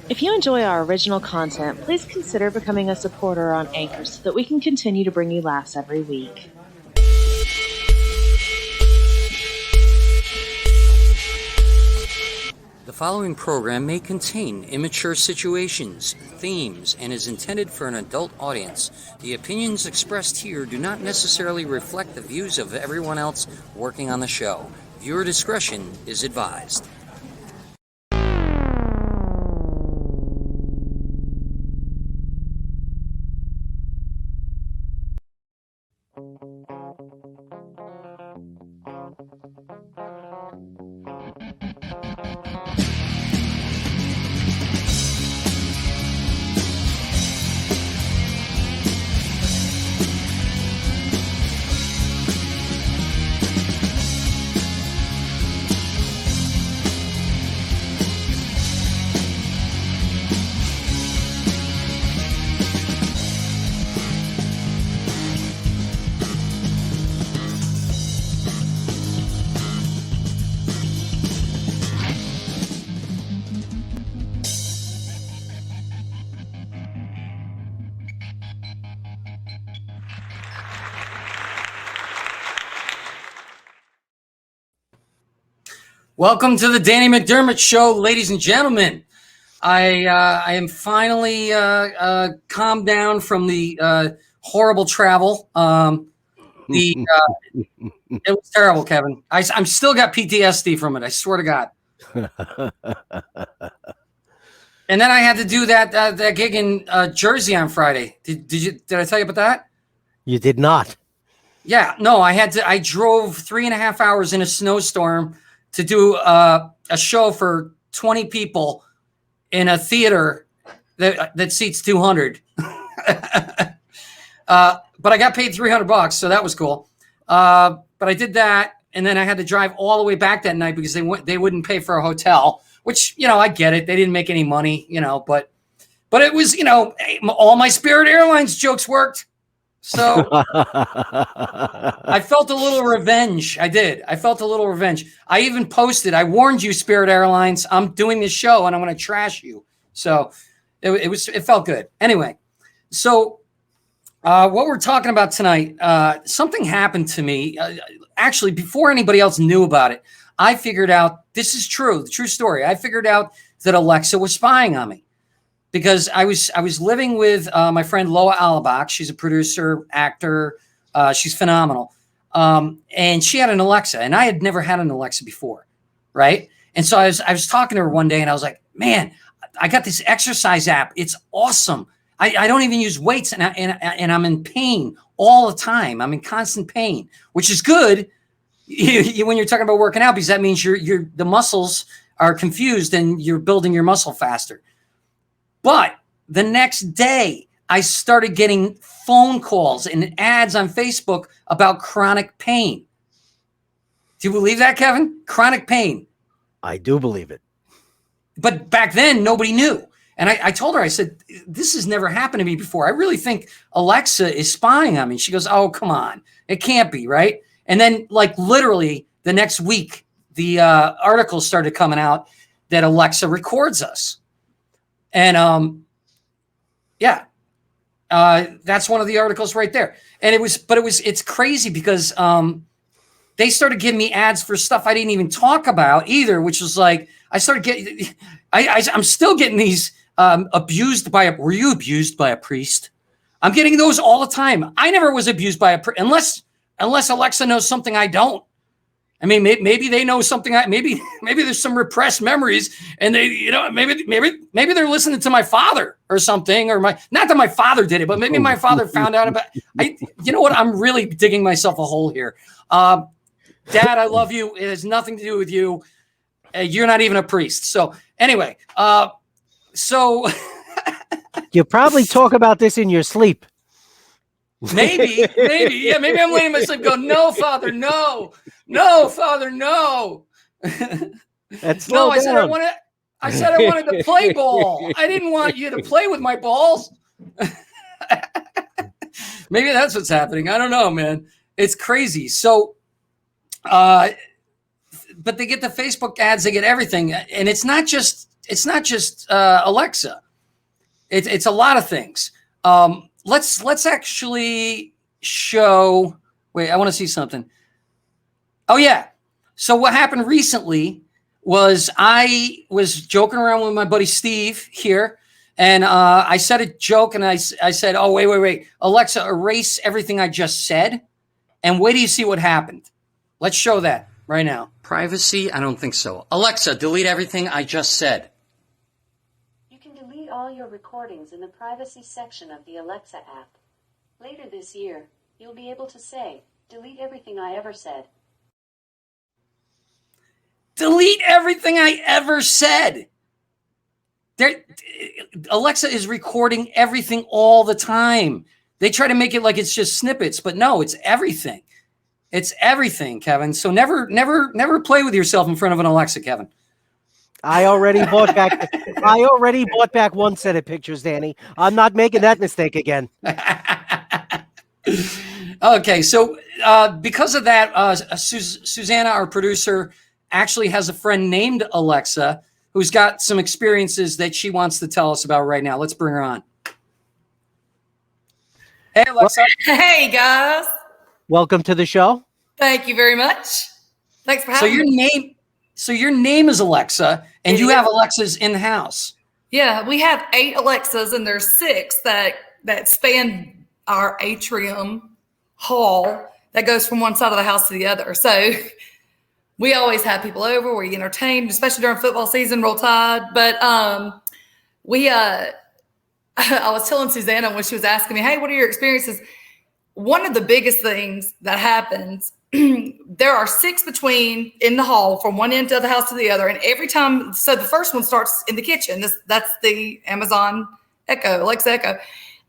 If you enjoy our original content, please consider becoming a supporter on Anchor so that we can continue to bring you laughs every week. The following program may contain immature situations, themes, and is intended for an adult audience. The opinions expressed here do not necessarily reflect the views of everyone else working on the show. Viewer discretion is advised. Welcome to the Danny McDermott Show, ladies and gentlemen. I am finally calmed down from the horrible travel. It was terrible, Kevin. I'm still got PTSD from it. I swear to God. And then I had to do that gig in Jersey on Friday. Did I tell you about that? You did not. Yeah, no. I drove 3.5 hours in a snowstorm to do a show for 20 people in a theater that seats 200. But I got paid $300, so that was cool. But I did that, and then I had to drive all the way back that night because they wouldn't pay for a hotel, which, I get it. They didn't make any money, but it was, all my Spirit Airlines jokes worked. So I felt a little revenge. I did. I felt a little revenge. I even posted, I warned you, Spirit Airlines, I'm doing this show and I'm going to trash you. So it felt good. Anyway, so what we're talking about tonight, something happened to me. Actually, before anybody else knew about it, I figured out, this is true, the true story. I figured out that Alexa was spying on me. Because I was living with my friend Loa Alabak. She's a producer, actor. She's phenomenal. And she had an Alexa, and I had never had an Alexa before, right? And so I was talking to her one day, and I was like, man, I got this exercise app. It's awesome. I don't even use weights, and I'm in pain all the time. I'm in constant pain, which is good when you're talking about working out, because that means the muscles are confused and you're building your muscle faster. But the next day, I started getting phone calls and ads on Facebook about chronic pain. Do you believe that, Kevin? Chronic pain. I do believe it. But back then, nobody knew. And I told her, I said, this has never happened to me before. I really think Alexa is spying on me. She goes, oh, come on. It can't be, right? And then, literally the next week, the articles started coming out that Alexa records us. And that's one of the articles right there. And it's crazy because they started giving me ads for stuff I didn't even talk about either, which was like, I'm still getting these were you abused by a priest? I'm getting those all the time. I never was abused by a priest unless Alexa knows something I don't. I mean, maybe they know something. Maybe there's some repressed memories, and they, maybe they're listening to my father or something, or not that my father did it, but maybe my father found out about. You know what? I'm really digging myself a hole here. Dad, I love you. It has nothing to do with you. You're not even a priest. So anyway, you probably talk about this in your sleep. Maybe, yeah, maybe I'm laying myself go, no, Father, no, Father, no. No, I said I wanted to play ball. I didn't want you to play with my balls. Maybe that's what's happening. I don't know, man. It's crazy. So, but they get the Facebook ads, they get everything, and it's not just Alexa. It's a lot of things. Let's actually show. Wait, I want to see something. Oh yeah. So what happened recently was I was joking around with my buddy Steve here, and I said a joke, and I said, "Oh wait, Alexa, erase everything I just said," and wait till you see what happened. Let's show that right now. Privacy? I don't think so. Alexa, delete everything I just said. You can delete all your recordings in the privacy section of the Alexa app. Later this year, you'll be able to say, delete everything I ever said. Delete everything I ever said. Alexa is recording everything all the time. They try to make it like it's just snippets, but no, it's everything. It's everything, Kevin. So never play with yourself in front of an Alexa, Kevin. I already bought back one set of pictures, Danny. I'm not making that mistake again. Okay, so because of that, Susanna, our producer, actually has a friend named Alexa who's got some experiences that she wants to tell us about right now. Let's bring her on. Hey, Alexa. Hey, guys. Welcome to the show. Thank you very much. Thanks for having me. So your name is Alexa, and you have Alexas in the house. Yeah, we have 8 Alexas, and there's 6 that span our atrium hall that goes from one side of the house to the other. So we always have people over. We're entertained, especially during football season, Roll Tide. But I was telling Susanna when she was asking me, hey, what are your experiences? One of the biggest things that happens, there are 6 between in the hall from one end of the house to the other. And every time, so the first one starts in the kitchen. That's the Amazon Echo, Alexa Echo.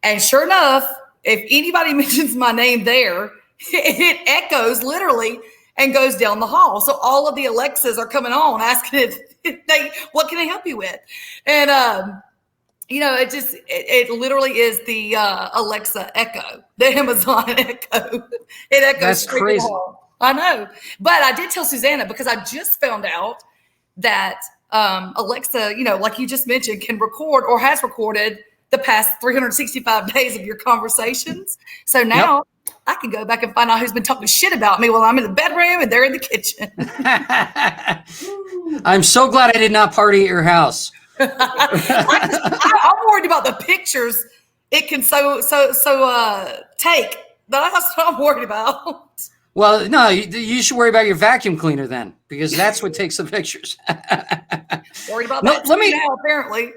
And sure enough, if anybody mentions my name there, it echoes literally and goes down the hall. So all of the Alexas are coming on asking what can I help you with? And, it literally is the Alexa Echo, the Amazon Echo. It echoes. That's crazy. I know. But I did tell Susanna because I just found out that Alexa, like you just mentioned, can record or has recorded the past 365 days of your conversations. So now I can go back and find out who's been talking shit about me while I'm in the bedroom and they're in the kitchen. I'm so glad I did not party at your house. I'm worried about the pictures it can take. That's what I'm worried about. Well, no, you should worry about your vacuum cleaner then, because that's what takes the pictures. Worried about that now, apparently.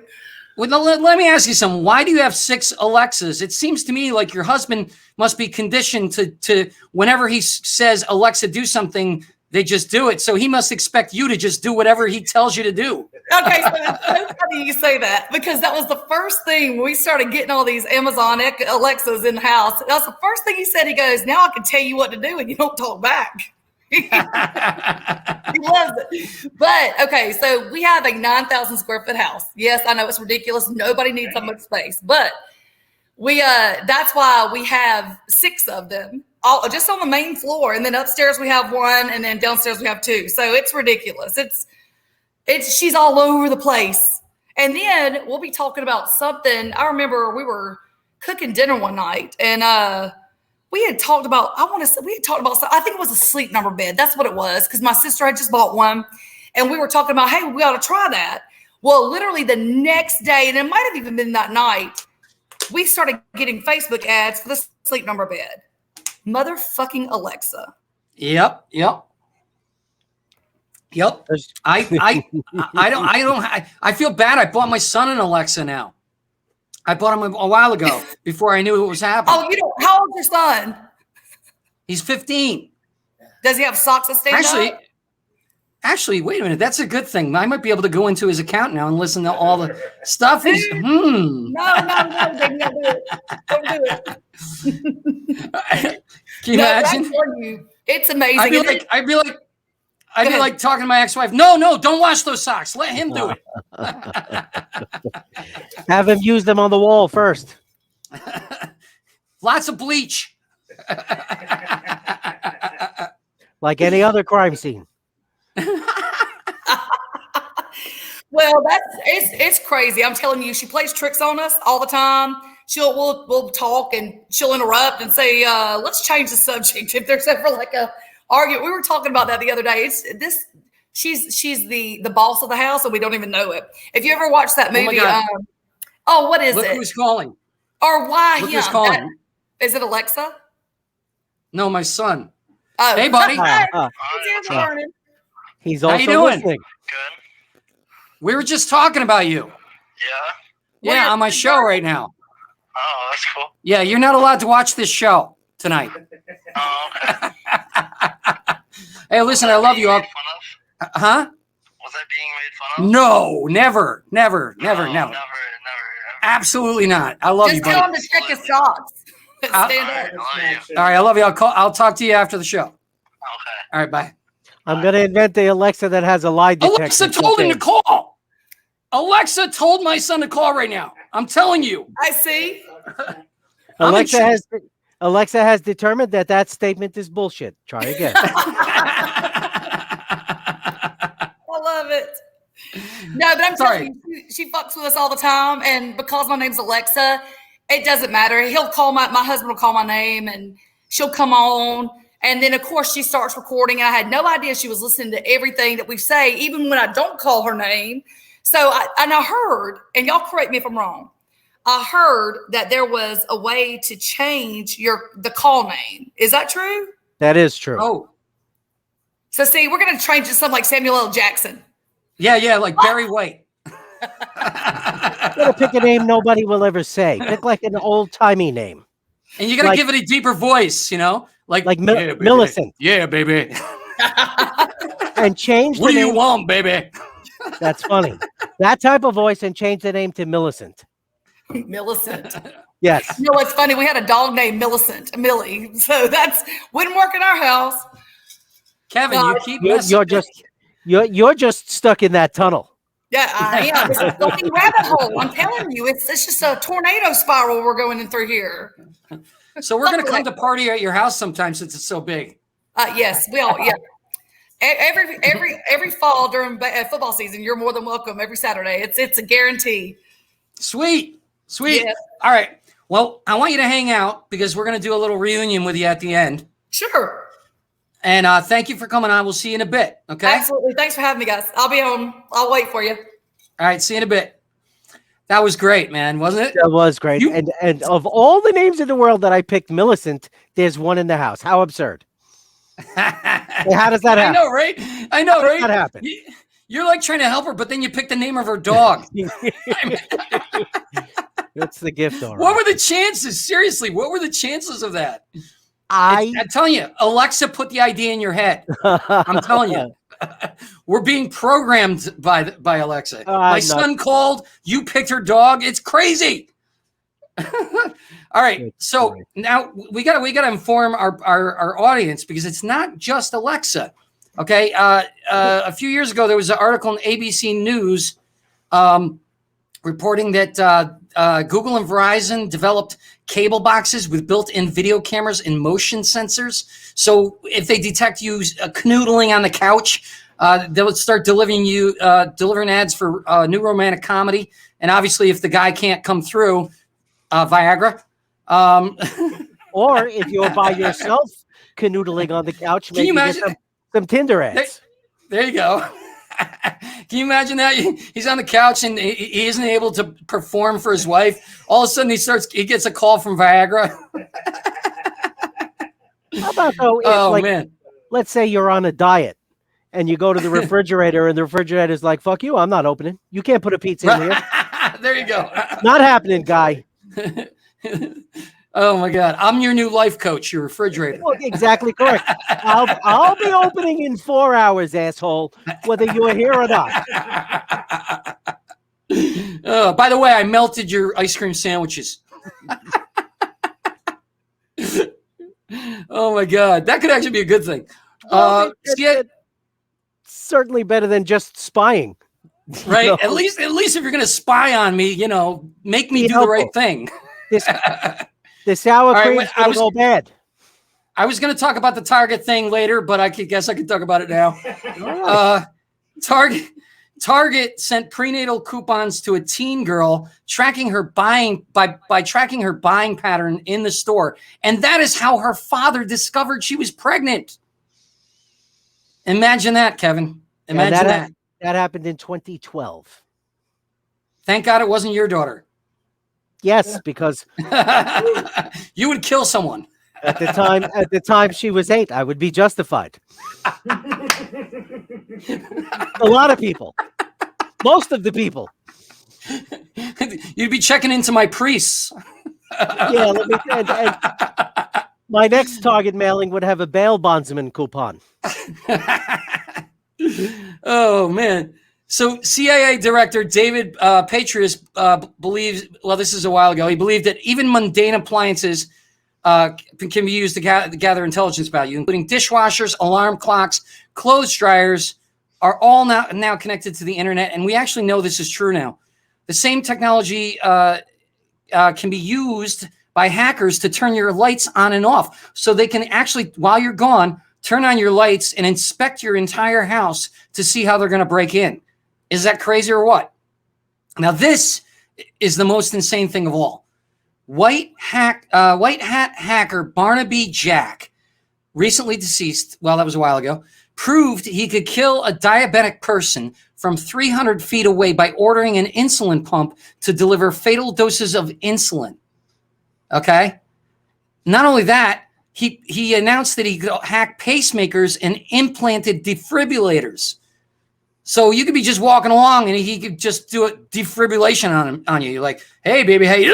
Well, let me ask you something. Why do you have 6 Alexas? It seems to me like your husband must be conditioned to whenever he says, Alexa, do something, they just do it. So he must expect you to just do whatever he tells you to do. Okay, so it's so funny you say that, because that was the first thing when we started getting all these Amazon Alexas in the house. That was the first thing he said. He goes, now I can tell you what to do and you don't talk back. He loves it. But okay, so we have a 9,000 square foot house. Yes, I know it's ridiculous. Nobody needs that much space, but we that's why we have 6 of them, all just on the main floor, and then upstairs we have 1, and then downstairs we have 2. So it's ridiculous. She's all over the place. And then we'll be talking about something. I remember we were cooking dinner one night, and we had talked about, I think it was a Sleep Number bed. That's what it was, because my sister had just bought one, and we were talking about, hey, we ought to try that. Well, literally the next day, and it might have even been that night, we started getting Facebook ads for the Sleep Number bed. Motherfucking Alexa. Yep. I feel bad. I bought my son an Alexa now. I bought him a while ago before I knew what was happening. Oh, how old's your son? He's 15. Does he have socks that stand up? Actually, wait a minute. That's a good thing. I might be able to go into his account now and listen to all the stuff. No, baby, don't do it. Can you imagine? It's amazing. I'd be like talking to my ex-wife. No, don't wash those socks. Let him do it. Have him use them on the wall first. Lots of bleach. like any other crime scene. Well, it's crazy. I'm telling you, she plays tricks on us all the time. We'll talk and she'll interrupt and say, let's change the subject if there's ever like a argument. We were talking about that the other day. She's the boss of the house and we don't even know it. If you ever watched that movie, what is Look it? who's calling. Or why Look him? who's calling. Is it Alexa? No, my son. Oh. Hey, buddy. He's How also you doing? listening. Good. We were just talking about you. Yeah. Yeah, on my show right now. Oh, that's cool. Yeah, you're not allowed to watch this show tonight. Oh, okay. Hey, listen, I love you. Made fun of? Huh? Was that being made fun of? No, never. Never. Absolutely not. I love you, Just tell buddy. him to check his socks. Stand All right, up. I love you. All right, I love you. I'll talk to you after the show. Okay. All right, bye. I'm going to invent the Alexa that has a lie detector. Alexa told him to call. Alexa told my son to call right now. I'm telling you. I see. Alexa has determined that statement is bullshit. Try again. I love it. No, but I'm telling you, she fucks with us all the time. And because my name's Alexa, it doesn't matter. He'll call my husband will call my name and she'll come on. And then, of course, she starts recording. And I had no idea she was listening to everything that we say, even when I don't call her name. So I heard, and y'all correct me if I'm wrong, I heard that there was a way to change the call name. Is that true? That is true. Oh, So see, we're going to change to something like Samuel L. Jackson. yeah, like Barry White. Gotta pick a name nobody will ever say. Pick like an old-timey name. And you got to give it a deeper voice, like Like yeah, baby. Millicent. Yeah, baby. And change the What do name. you want, baby? That's funny. That type of voice and change the name to Millicent. Millicent. Yes. You know what's funny? We had a dog named Millie. So wouldn't work in our house. Kevin, you keep You're just stuck in that tunnel. Yeah, I am. It's a filthy rabbit hole. I'm telling you, it's just a tornado spiral we're going in through here. So we're gonna come to party at your house sometime since it's so big. Yes, we all. Yeah, every fall during football season, you're more than welcome. Every Saturday, it's a guarantee. Sweet. Yeah. All right. Well, I want you to hang out because we're gonna do a little reunion with you at the end. Sure. And thank you for coming on. We'll see you in a bit. Okay. Absolutely. Thanks for having me, guys. I'll be home. I'll wait for you. All right. See you in a bit. That was great, man, wasn't it? That was great. And of all the names in the world that I picked Millicent, there's one in the house. How absurd. How does that happen? I know, right? How does that happen? You're like trying to help her, but then you pick the name of her dog. That's the gift, all right. What were the chances? Seriously, what were the chances of that? I'm telling you, Alexa put the idea in your head. I'm telling you. We're being programmed by Alexa. My son called. You picked her dog. It's crazy. All right. So now we got to inform our audience because it's not just Alexa. Okay. A few years ago, there was an article in ABC News reporting that Google and Verizon developed cable boxes with built-in video cameras and motion sensors. So if they detect you canoodling on the couch, they'll start delivering ads for new romantic comedy. And obviously, if the guy can't come through, Viagra. Or if you're by yourself canoodling on the couch, maybe you imagine get some Tinder ads. There you go. Can you imagine that? He's on the couch and he isn't able to perform for his wife. All of a sudden, he gets a call from Viagra. How about though? If, man. Let's say you're on a diet and you go to the refrigerator and the refrigerator's like, "Fuck you, I'm not opening. You can't put a pizza in here." There you go. Not happening, guy. Oh my God! I'm your new life coach. Your refrigerator. Well, exactly correct. I'll be opening in 4 hours, asshole. Whether you're here or not. By the way, I melted your ice cream sandwiches. Oh my God, that could actually be a good thing. Certainly better than just spying. Right? No. At least if you're gonna spy on me, make me do the right thing. The sour All right, cream's gonna go bad. I was going to talk about the Target thing later, but I guess I could talk about it now. Target sent prenatal coupons to a teen girl, tracking her buying tracking her buying pattern in the store, and that is how her father discovered she was pregnant. Imagine that, Kevin. Imagine that. That happened in 2012. Thank God it wasn't your daughter. Yes, because you would kill someone. at the time she was 8, I would be justified. A lot of people. Most of the people. You'd be checking into my priests. Yeah, let me and my next Target mailing would have a bail bondsman coupon. Oh, man. So CIA Director David Patrius believes, well, this is a while ago, he believed that even mundane appliances can be used to gather intelligence about you, including dishwashers, alarm clocks, clothes dryers are all now connected to the internet. And we actually know this is true now. The same technology can be used by hackers to turn your lights on and off. So they can actually, while you're gone, turn on your lights and inspect your entire house to see how they're going to break in. Is that crazy or what? Now, this is the most insane thing of all. White hat hacker Barnaby Jack, recently deceased, well, that was a while ago, proved he could kill a diabetic person from 300 feet away by ordering an insulin pump to deliver fatal doses of insulin. Okay? Not only that, he announced that he could hack pacemakers and implanted defibrillators. So you could be just walking along and he could just do a defibrillation on you. You're like, hey, baby, hey.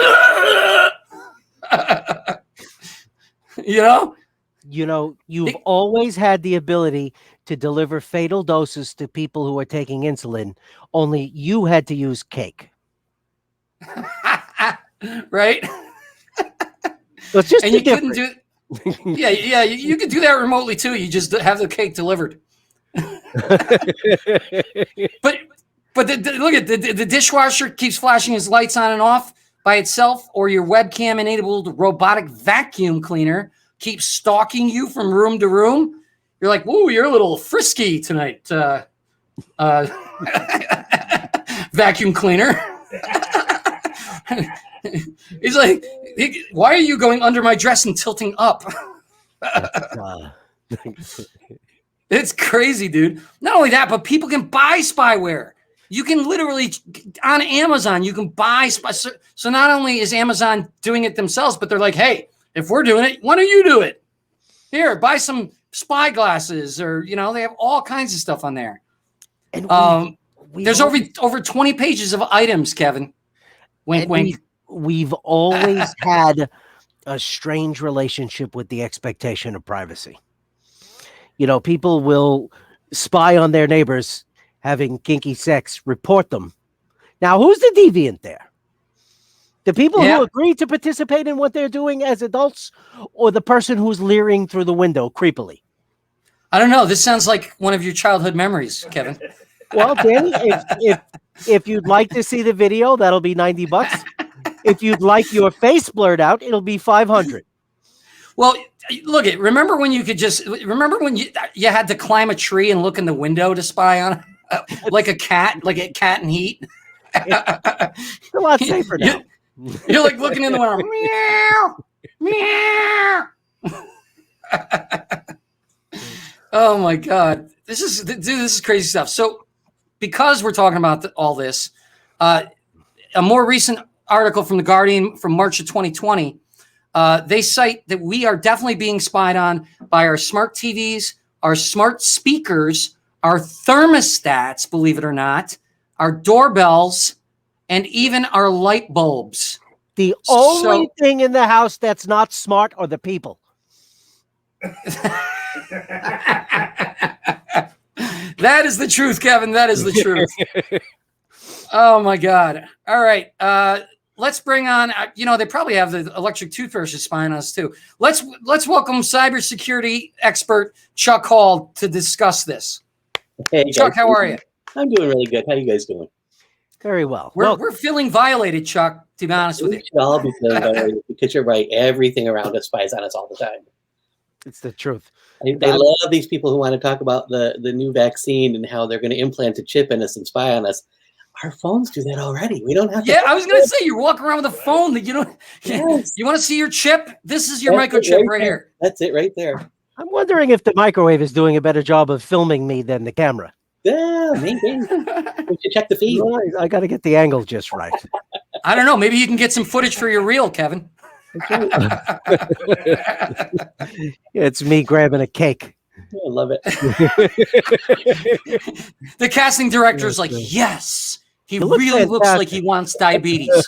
You know, you've always had the ability to deliver fatal doses to people who are taking insulin, only you had to use cake. Right? So it's just and you couldn't do yeah, you could do that remotely too. You just have the cake delivered. but look at the dishwasher keeps flashing his lights on and off by itself, or your webcam enabled robotic vacuum cleaner keeps stalking you from room to room. You're like, whoa, you're a little frisky tonight, vacuum cleaner. He's like, why are you going under my dress and tilting up? It's crazy, dude. Not only that, but people can buy spyware. You can literally, on Amazon, you can buy spy. So not only is Amazon doing it themselves, but they're like, hey, if we're doing it, why don't you do it? Here, buy some spy glasses, or, they have all kinds of stuff on there. And there's over 20 pages of items, Kevin. Wink, wink. We've always had a strange relationship with the expectation of privacy. People will spy on their neighbors having kinky sex, report them. Now, who's the deviant there? The people who agree to participate in what they're doing as adults, or the person who's leering through the window creepily? I don't know. This sounds like one of your childhood memories, Kevin. Well, Danny, if you'd like to see the video, that'll be $90. If you'd like your face blurred out, it'll be $500. Well, look, remember when you had to climb a tree and look in the window to spy on like a cat in heat? It's a lot safer now. You're like looking in the window. Meow, meow. Oh my God. This is crazy stuff. So because we're talking about all this, a more recent article from The Guardian from March of 2020, they cite that we are definitely being spied on by our smart TVs, our smart speakers, our thermostats, believe it or not, our doorbells, and even our light bulbs. The only thing in the house that's not smart are the people. That is the truth, Kevin. That is the truth. Oh my God. All right. Let's bring on, they probably have the electric toothbrushes spying on us too. Let's welcome cybersecurity expert Chuck Hall to discuss this. Hey, Chuck, guys. how are you? I'm doing really good. How you guys doing? Very well. We're feeling violated, Chuck, to be honest with you. All because you're right. Everything around us spies on us all the time. It's the truth. I love these people who want to talk about the new vaccine and how they're going to implant a chip in us and spy on us. Our phones do that already. We don't have to. Yeah, I was going to say, you're walking around with a phone that you don't. Yes. You want to see your chip? This is your That's it microchip right there. here. That's it right there. I'm wondering if the microwave is doing a better job of filming me than the camera. Yeah, maybe. We should check the feed. I got to get the angle just right. I don't know. Maybe you can get some footage for your reel, Kevin. It's me grabbing a cake. I love it. The casting director's like, yes, he You look really looks like fantastic. he wants diabetes.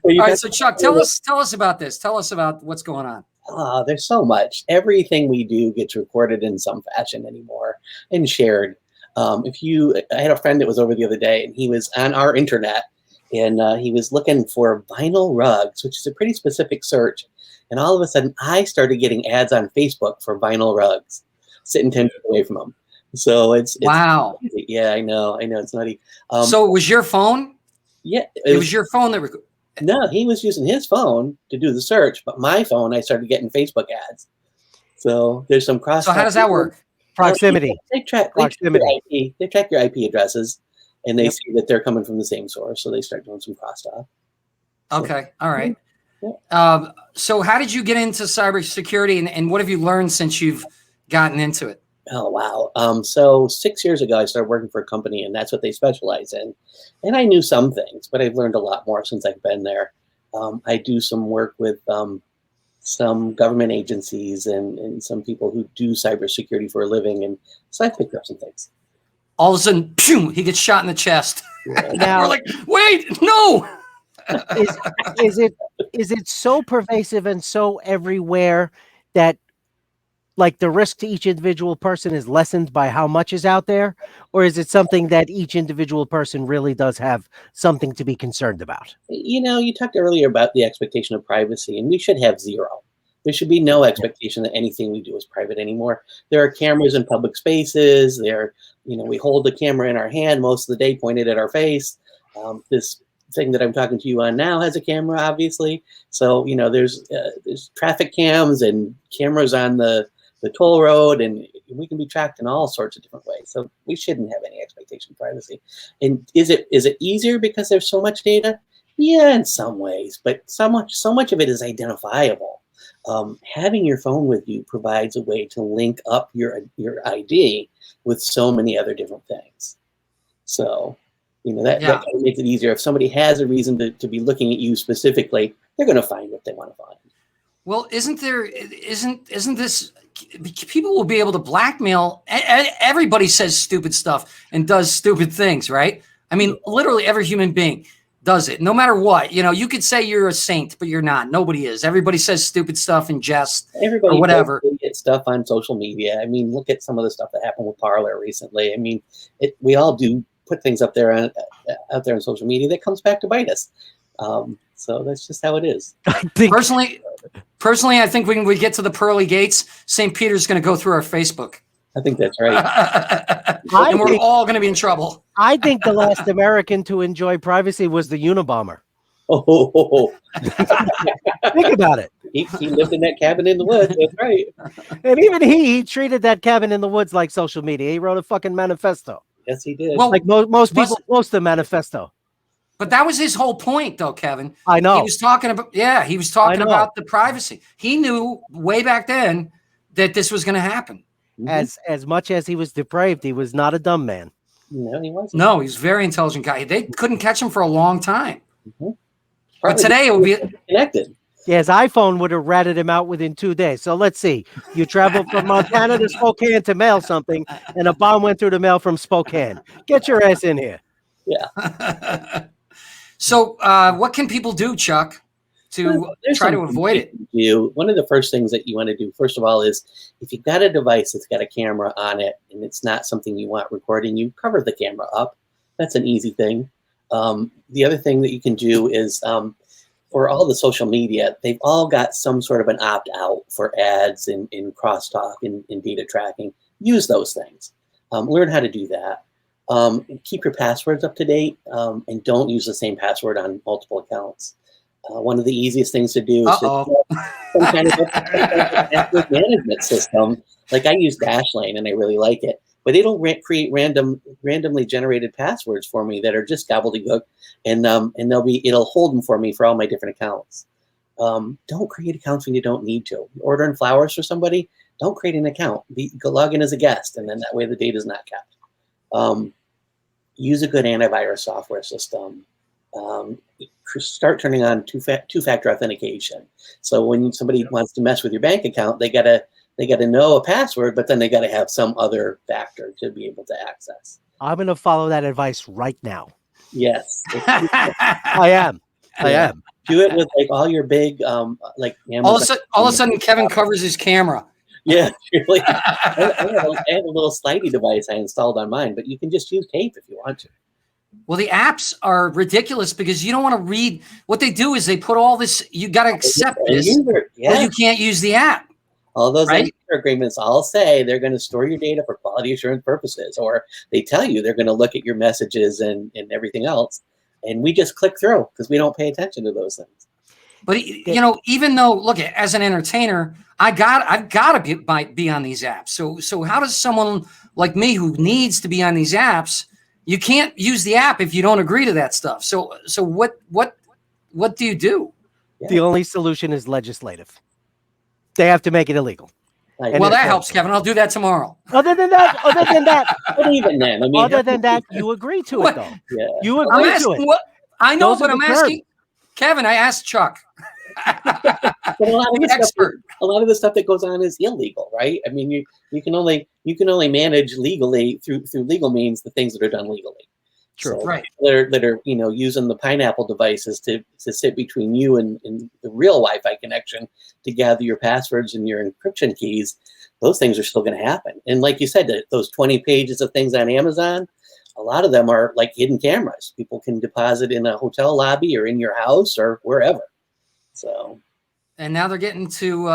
All right, so Chuck, tell us about this. Tell us about what's going on. There's so much. Everything we do gets recorded in some fashion anymore and shared. I had a friend that was over the other day, and he was on our internet, and he was looking for vinyl rugs, which is a pretty specific search. And all of a sudden, I started getting ads on Facebook for vinyl rugs, sitting 10 feet away from him. So it's Wow. Yeah, I know, it's nutty. So it was your phone? Yeah, It was your phone that No, he was using his phone to do the search, but my phone, I started getting Facebook ads. So there's some cross. So how does that work? Proximity. They track Proximity. They track your IP addresses, and they see that they're coming from the same source, so they start doing some crosstalk. Okay. All right. Yeah. So how did you get into cybersecurity, and what have you learned since you've gotten into it? Oh, wow. So 6 years ago, I started working for a company, and that's what they specialize in. And I knew some things, but I've learned a lot more since I've been there. I do some work with some government agencies and some people who do cybersecurity for a living, and so I picked up some things. All of a sudden, phew, he gets shot in the chest. Now, We're like, wait, no. is it so pervasive and so everywhere that like the risk to each individual person is lessened by how much is out there, or is it something that each individual person really does have something to be concerned about? You talked earlier about the expectation of privacy, and we should have zero. There should be no expectation that anything we do is private anymore. There are cameras in public spaces. We hold the camera in our hand most of the day pointed at our face. This thing that I'm talking to you on now has a camera, obviously. So, there's traffic cams and cameras on the toll road, and we can be tracked in all sorts of different ways. So we shouldn't have any expectation of privacy. And is it easier because there's so much data? Yeah, in some ways, but so much of it is identifiable. Having your phone with you provides a way to link up your ID with so many other different things. So, that kind of makes it easier. If somebody has a reason to be looking at you specifically, they're going to find what they want to find. Well, isn't this, people will be able to blackmail, everybody says stupid stuff and does stupid things, right? I mean, literally every human being does it, no matter what. You could say you're a saint, but you're not. Nobody is. Everybody says stupid stuff in jest Everybody or whatever. gets stuff on social media. I mean, look at some of the stuff that happened with Parler recently. I mean, we all do put things up there on social media that comes back to bite us. So that's just how it is. Personally, I think when we get to the pearly gates, St. Peter's going to go through our Facebook. I think that's right. And we're all going to be in trouble. I think the last American to enjoy privacy was the Unabomber. Oh, Think about it. he lived in that cabin in the woods. That's right. And even he treated that cabin in the woods like social media. He wrote a fucking manifesto. Yes, he did. Well, Like most people post a manifesto. But that was his whole point, though, Kevin. I know. He was talking about about the privacy. He knew way back then that this was going to happen. As much as he was depraved, he was not a dumb man. No, he wasn't. No, he's a very intelligent guy. They couldn't catch him for a long time. Mm-hmm. But today it would be connected. Yeah, his iPhone would have ratted him out within 2 days. So let's see. You traveled from Montana to Spokane to mail something, and a bomb went through the mail from Spokane. Get your ass in here. Yeah. So what can people do, Chuck, to try to avoid it? One of the first things that you want to do, first of all, is if you've got a device that's got a camera on it and it's not something you want recording, you cover the camera up. That's an easy thing. The other thing that you can do is for all the social media, they've all got some sort of an opt-out for ads and crosstalk and data tracking. Use those things. Learn how to do that. Keep your passwords up to date and don't use the same password on multiple accounts. One of the easiest things to do is Uh-oh. some kind of password management system. Like I use Dashlane and I really like it, but they don't create randomly generated passwords for me that are just gobbledygook, and it'll hold them for me for all my different accounts. Don't create accounts when you don't need to. You're ordering flowers for somebody, don't create an account. Go log in as a guest, and then that way the data is not kept. Use a good antivirus software system. Start turning on two-factor authentication. So when somebody wants to mess with your bank account, they gotta know a password, but then they gotta have some other factor to be able to access. I'm going to follow that advice right now. Yes, I am. do it with like all your big like Amazon. All of a sudden, Kevin covers his camera. Yeah, really. I have a little slidey device I installed on mine, but you can just use tape if you want to. Well, the apps are ridiculous because you don't want to read. What they do is they put all this. You got to accept this, or you can't use the app. All those right? agreements all say they're going to store your data for quality assurance purposes, or they tell you they're going to look at your messages and everything else. And we just click through because we don't pay attention to those things. But even though, look, as an entertainer, I've got to be on these apps. So how does someone like me who needs to be on these apps? You can't use the app if you don't agree to that stuff. So what do you do? The only solution is legislative. They have to make it illegal. Well, that helps, Kevin. I'll do that tomorrow. Other than that, but even then, I mean, other than that, you agree to it, though. Yeah. You agree to it. I know, Those but are I'm the asking Kevin. I asked Chuck. But a lot of the stuff that goes on is illegal, right? I mean, you can only manage legally through legal means the things that are done legally. True, so right? That are using the pineapple devices to sit between you and the real Wi-Fi connection to gather your passwords and your encryption keys. Those things are still going to happen. And like you said, those 20 pages of things on Amazon, a lot of them are like hidden cameras. People can deposit in a hotel lobby or in your house or wherever. So, and now they're getting to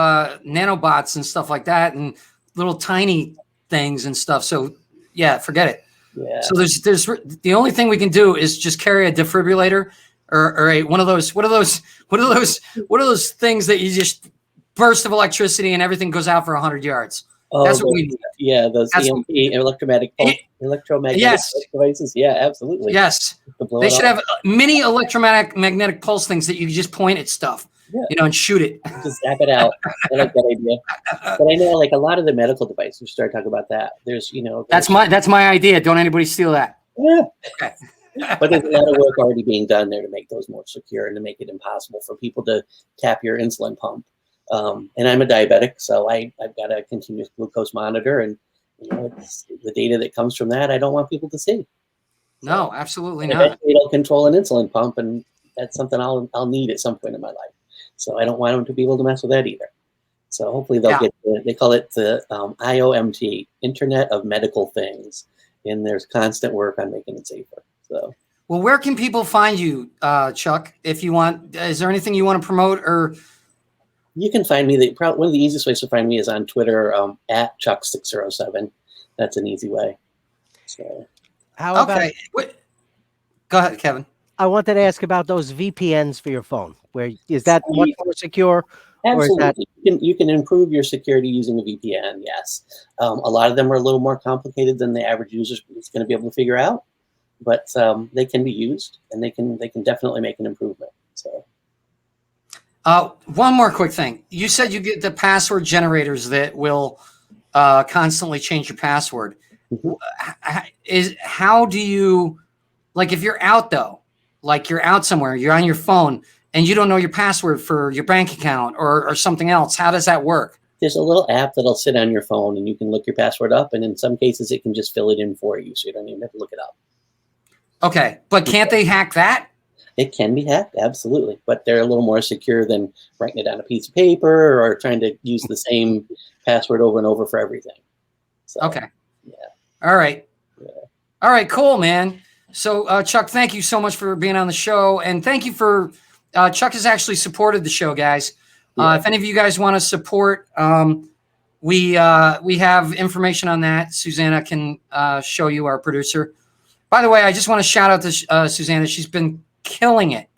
nanobots and stuff like that, and little tiny things and stuff. So, yeah, forget it. Yeah. So there's the only thing we can do is just carry a defibrillator or one of those. What are those things that you just burst of electricity and everything goes out for 100 yards? That's what we need. Yeah, those EMP electromagnetic devices. Yeah, absolutely. Yes, they should have mini electromagnetic pulse things that you can just point at stuff, and shoot it. Just zap it out. I like that idea. But I know, like a lot of the medical devices, we started talking about that. There's, that's my idea. Don't anybody steal that. Yeah. Okay. But there's a lot of work already being done there to make those more secure and to make it impossible for people to tap your insulin pump. And I'm a diabetic, so I've got a continuous glucose monitor, and it's the data that comes from that I don't want people to see. No, absolutely and not. Eventually it'll control an insulin pump, and that's something I'll need at some point in my life. So I don't want them to be able to mess with that either. So hopefully they'll get they call it the IOMT, Internet of Medical Things, and there's constant work on making it safer. So. Well, where can people find you, Chuck? If you want, is there anything you want to promote or? You can find me. One of the easiest ways to find me is on Twitter at Chuck607. That's an easy way. So, how about? Go ahead, Kevin. I wanted to ask about those VPNs for your phone. Where is that much more secure? Absolutely. You can improve your security using a VPN. Yes, a lot of them are a little more complicated than the average user is going to be able to figure out, but they can be used, and they can definitely make an improvement. So. One more quick thing. You said you get the password generators that will constantly change your password. Mm-hmm. How do you, like if you're out though, like you're out somewhere, you're on your phone and you don't know your password for your bank account or something else, how does that work? There's a little app that'll sit on your phone and you can look your password up, and in some cases it can just fill it in for you, so you don't even have to look it up. Okay, but can't they hack that? It can be hacked, absolutely, but they're a little more secure than writing it on a piece of paper or trying to use the same password over and over for everything. So, okay. Yeah. All right. Yeah. All right, cool, man. So, Chuck, thank you so much for being on the show, and thank you for Chuck has actually supported the show, guys. If any of you guys want to support, we have information on that. Susanna can show you, our producer. By the way, I just want to shout out to Susanna. She's been killing it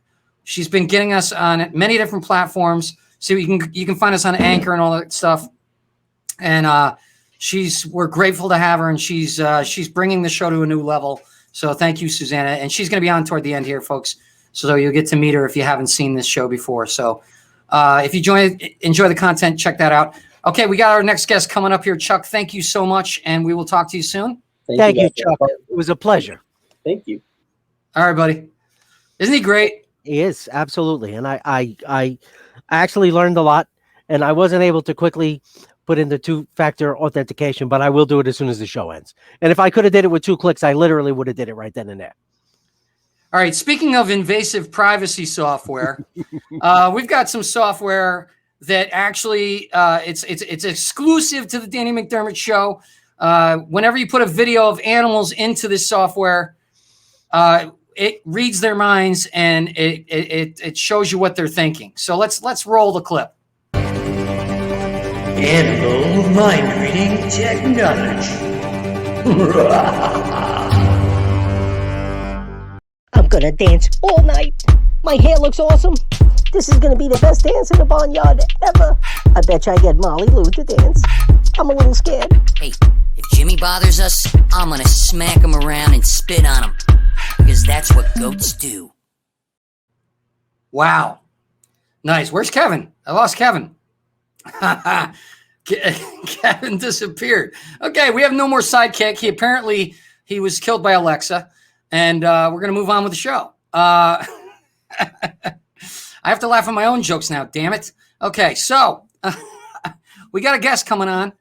She's been getting us on many different platforms. So you can find us on Anchor and all that stuff. And we're grateful to have her, and she's bringing the show to a new level. So thank you, Susanna. And she's going to be on toward the end here, folks. So you'll get to meet her if you haven't seen this show before. So if you enjoy the content, check that out. Okay, we got our next guest coming up here. Chuck, thank you so much, and we will talk to you soon. Thank you, Chuck. It was a pleasure. Thank you. All right, buddy. Isn't he great? He is, absolutely. And I actually learned a lot, and I wasn't able to quickly put in the 2-factor authentication, but I will do it as soon as the show ends. And if I could have did it with 2 clicks, I literally would have did it right then and there. All right. Speaking of invasive privacy software, we've got some software that actually it's exclusive to the Danny McDermott Show. Whenever you put a video of animals into this software, it reads their minds and it shows you what they're thinking. So let's roll the clip. Animal mind reading technology. I'm gonna dance all night. My hair looks awesome. This is gonna be the best dance in the barnyard ever. I bet you I get Molly Lou to dance. I'm a little scared. Hey, if Jimmy bothers us, I'm gonna smack him around and spit on him. Because that's what goats do. Wow. Nice. Where's Kevin? I lost Kevin. Kevin disappeared. Okay, we have no more sidekick. He was killed by Alexa, and we're going to move on with the show. I have to laugh at my own jokes now, damn it. Okay, so we got a guest coming on.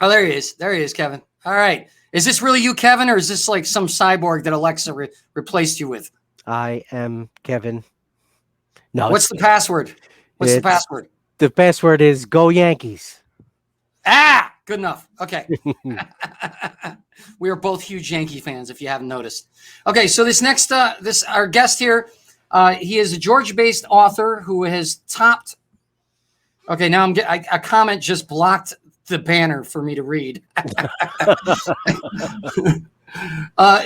Oh, there he is. There he is, Kevin. All right. Is this really you, Kevin, or is this like some cyborg that Alexa replaced you with? I am Kevin. No. What's the password? What's the password? The password is Go Yankees. Ah, good enough. Okay. We are both huge Yankee fans, if you haven't noticed. Okay, so this next, our guest here, he is a Georgia-based author who has topped. Okay, now a comment just blocked the banner for me to read.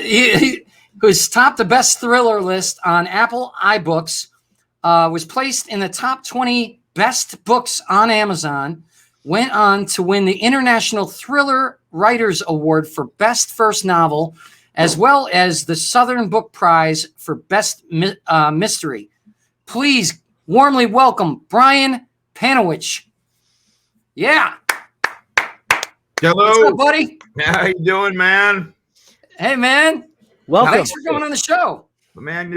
He who's topped the best thriller list on Apple iBooks, was placed in the top 20 best books on Amazon, went on to win the International Thriller Writers Award for Best First Novel, as well as the Southern Book Prize for Best Mystery. Please warmly welcome Brian Panowich. Yeah. Hello. What's up, buddy? How you doing, man? Hey, man. Welcome. Thanks for coming on the show. Man,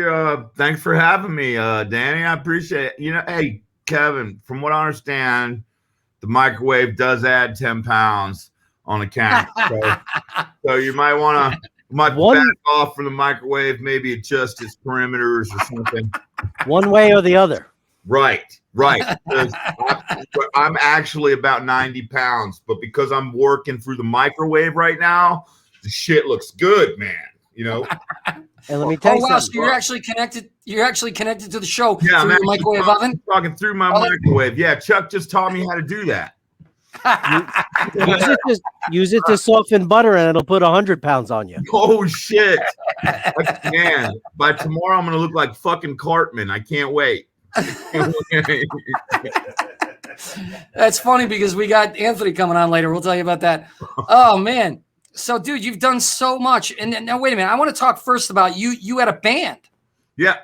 thanks for having me, Danny. I appreciate it. Hey, Kevin, from what I understand, the microwave does add 10 pounds on a camera. So you might want to back off from the microwave, maybe adjust its perimeters or something. One way or the other. Right. I'm actually about 90 pounds, but because I'm working through the microwave right now, the shit looks good, man. And let me tell you something. So you're actually connected. You're actually connected to the show Yeah, through your microwave oven. Talking through my microwave. Yeah, Chuck just taught me how to do that. Use it to soften butter, and it'll put 100 pounds on you. Oh shit, man! By tomorrow, I'm gonna look like fucking Cartman. I can't wait. That's funny because we got Anthony coming on later. We'll tell you about that. Oh man. So, dude, you've done so much. And now, wait a minute. I want to talk first about you. You had a band. Yep,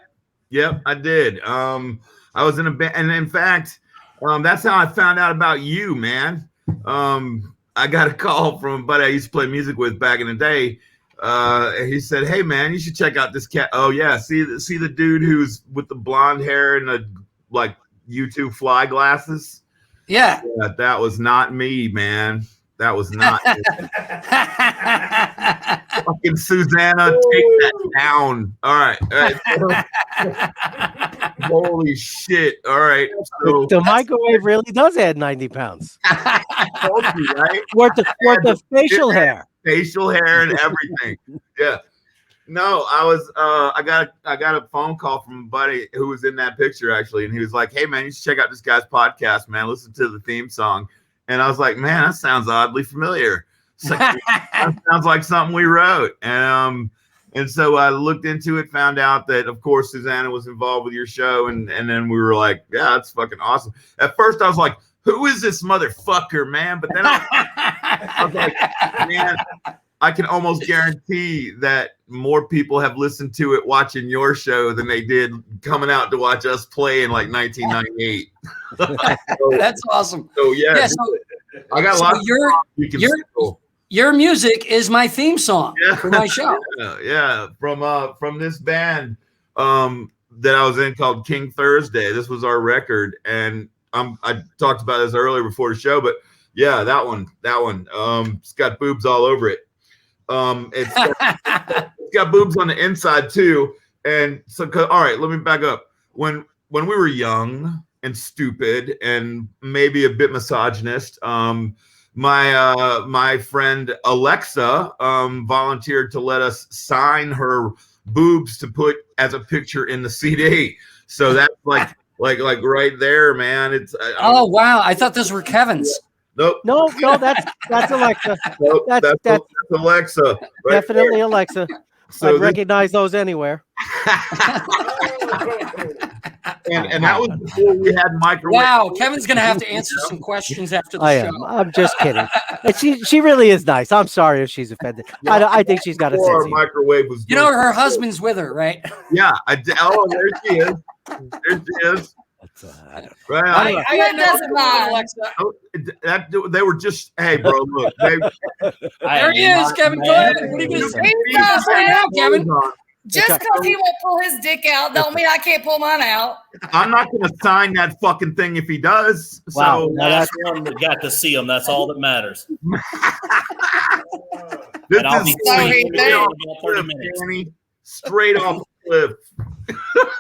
I did. I was in a band, and in fact, that's how I found out about you, man. I got a call from a buddy I used to play music with back in the day. He said, "Hey, man, you should check out this cat." Oh yeah, see the dude who's with the blonde hair and the like YouTube fly glasses. Yeah, that was not me, man. That was not fucking Susanna. Take that down. All right. Holy shit. All right. So, the microwave really does add 90 pounds. Told you, right? Worth of facial hair. Facial hair and everything. Yeah. No, I got a phone call from a buddy who was in that picture actually, and he was like, "Hey man, you should check out this guy's podcast, man. Listen to the theme song." And I was like, man, that sounds oddly familiar. Like, that sounds like something we wrote. And And so I looked into it, found out that, of course, Susanna was involved with your show. And then we were like, yeah, that's fucking awesome. At first, I was like, who is this motherfucker, man? But then I was like, man, I can almost guarantee that more people have listened to it watching your show than they did coming out to watch us play in like 1998. That's awesome. So, yeah. I got lots of your music is my theme song for my show. Yeah. From this band that I was in called King Thursday. This was our record, and I talked about this earlier before the show, but yeah, that one. It's got boobs all over it. It's got boobs on the inside too. And so, all right, let me back up. When we were young and stupid and maybe a bit misogynist, my friend Alexa volunteered to let us sign her boobs to put as a picture in the CD. So that's like right there, man. It's oh wow, I thought those were Kevin's. Nope. No, that's Alexa. Nope, that's Alexa. Right Definitely there. Alexa. So I'd recognize those anywhere. And that was before we had microwave. Wow, Kevin's gonna have to answer some questions after the show. I'm just kidding. And she really is nice. I'm sorry if she's offended. I think she's got a sense. Microwave was. You know, her husband's with her, right? Yeah. Oh, there she is. There she is. Right. They were just, hey, bro, look. There he is, Kevin. Go ahead. What are you going to say right now, Kevin? Just because he won't pull his dick out, don't mean I can't pull mine out. I'm not going to sign that fucking thing if he does. Wow. So That's one that got to see him. That's all that matters. This And I'll be is seeing you in about 30 minutes. Danny, straight off the cliff.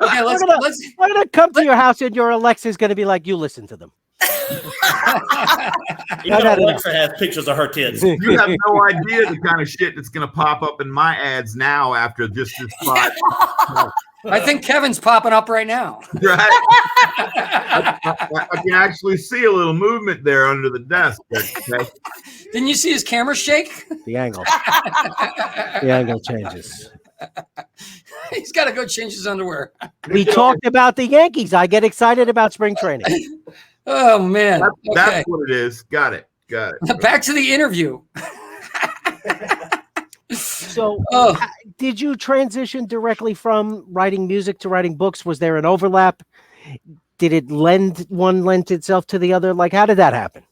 Okay, we're gonna come to your house and your Alexa's gonna be like, you listen to them. Even Alexa has pictures of her kids. You have no idea the kind of shit that's going to pop up in my ads now after just this spot. I think Kevin's popping up right now. Right? I can actually see a little movement there under the desk. Okay? Didn't you see his camera shake? The angle changes. He's got to go change his underwear. We talked about the Yankees. I get excited about spring training. Oh man, that's what it is. Got it. Back to the interview. So, did you transition directly from writing music to writing books? Was there an overlap? Did it lend itself to the other? Like, how did that happen?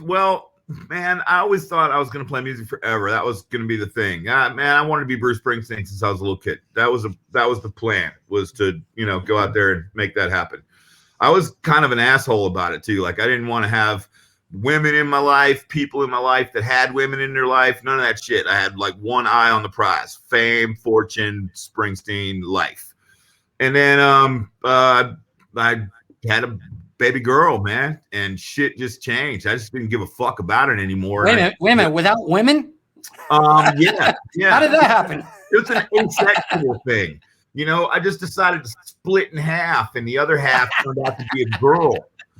Well, man, I always thought I was going to play music forever. That was going to be the thing. Man, I wanted to be Bruce Springsteen since I was a little kid. That was the plan, was to, go out there and make that happen. I was kind of an asshole about it too. Like, I didn't want to have women in my life, people in my life that had women in their life. None of that shit. I had like one eye on the prize: fame, fortune, Springsteen, life. And then I had a baby girl, man, and shit just changed. I just didn't give a fuck about it anymore. Wait a minute. Without women? Yeah. How did that happen? It's an asexual thing. I just decided to split in half, and the other half turned out to be a girl,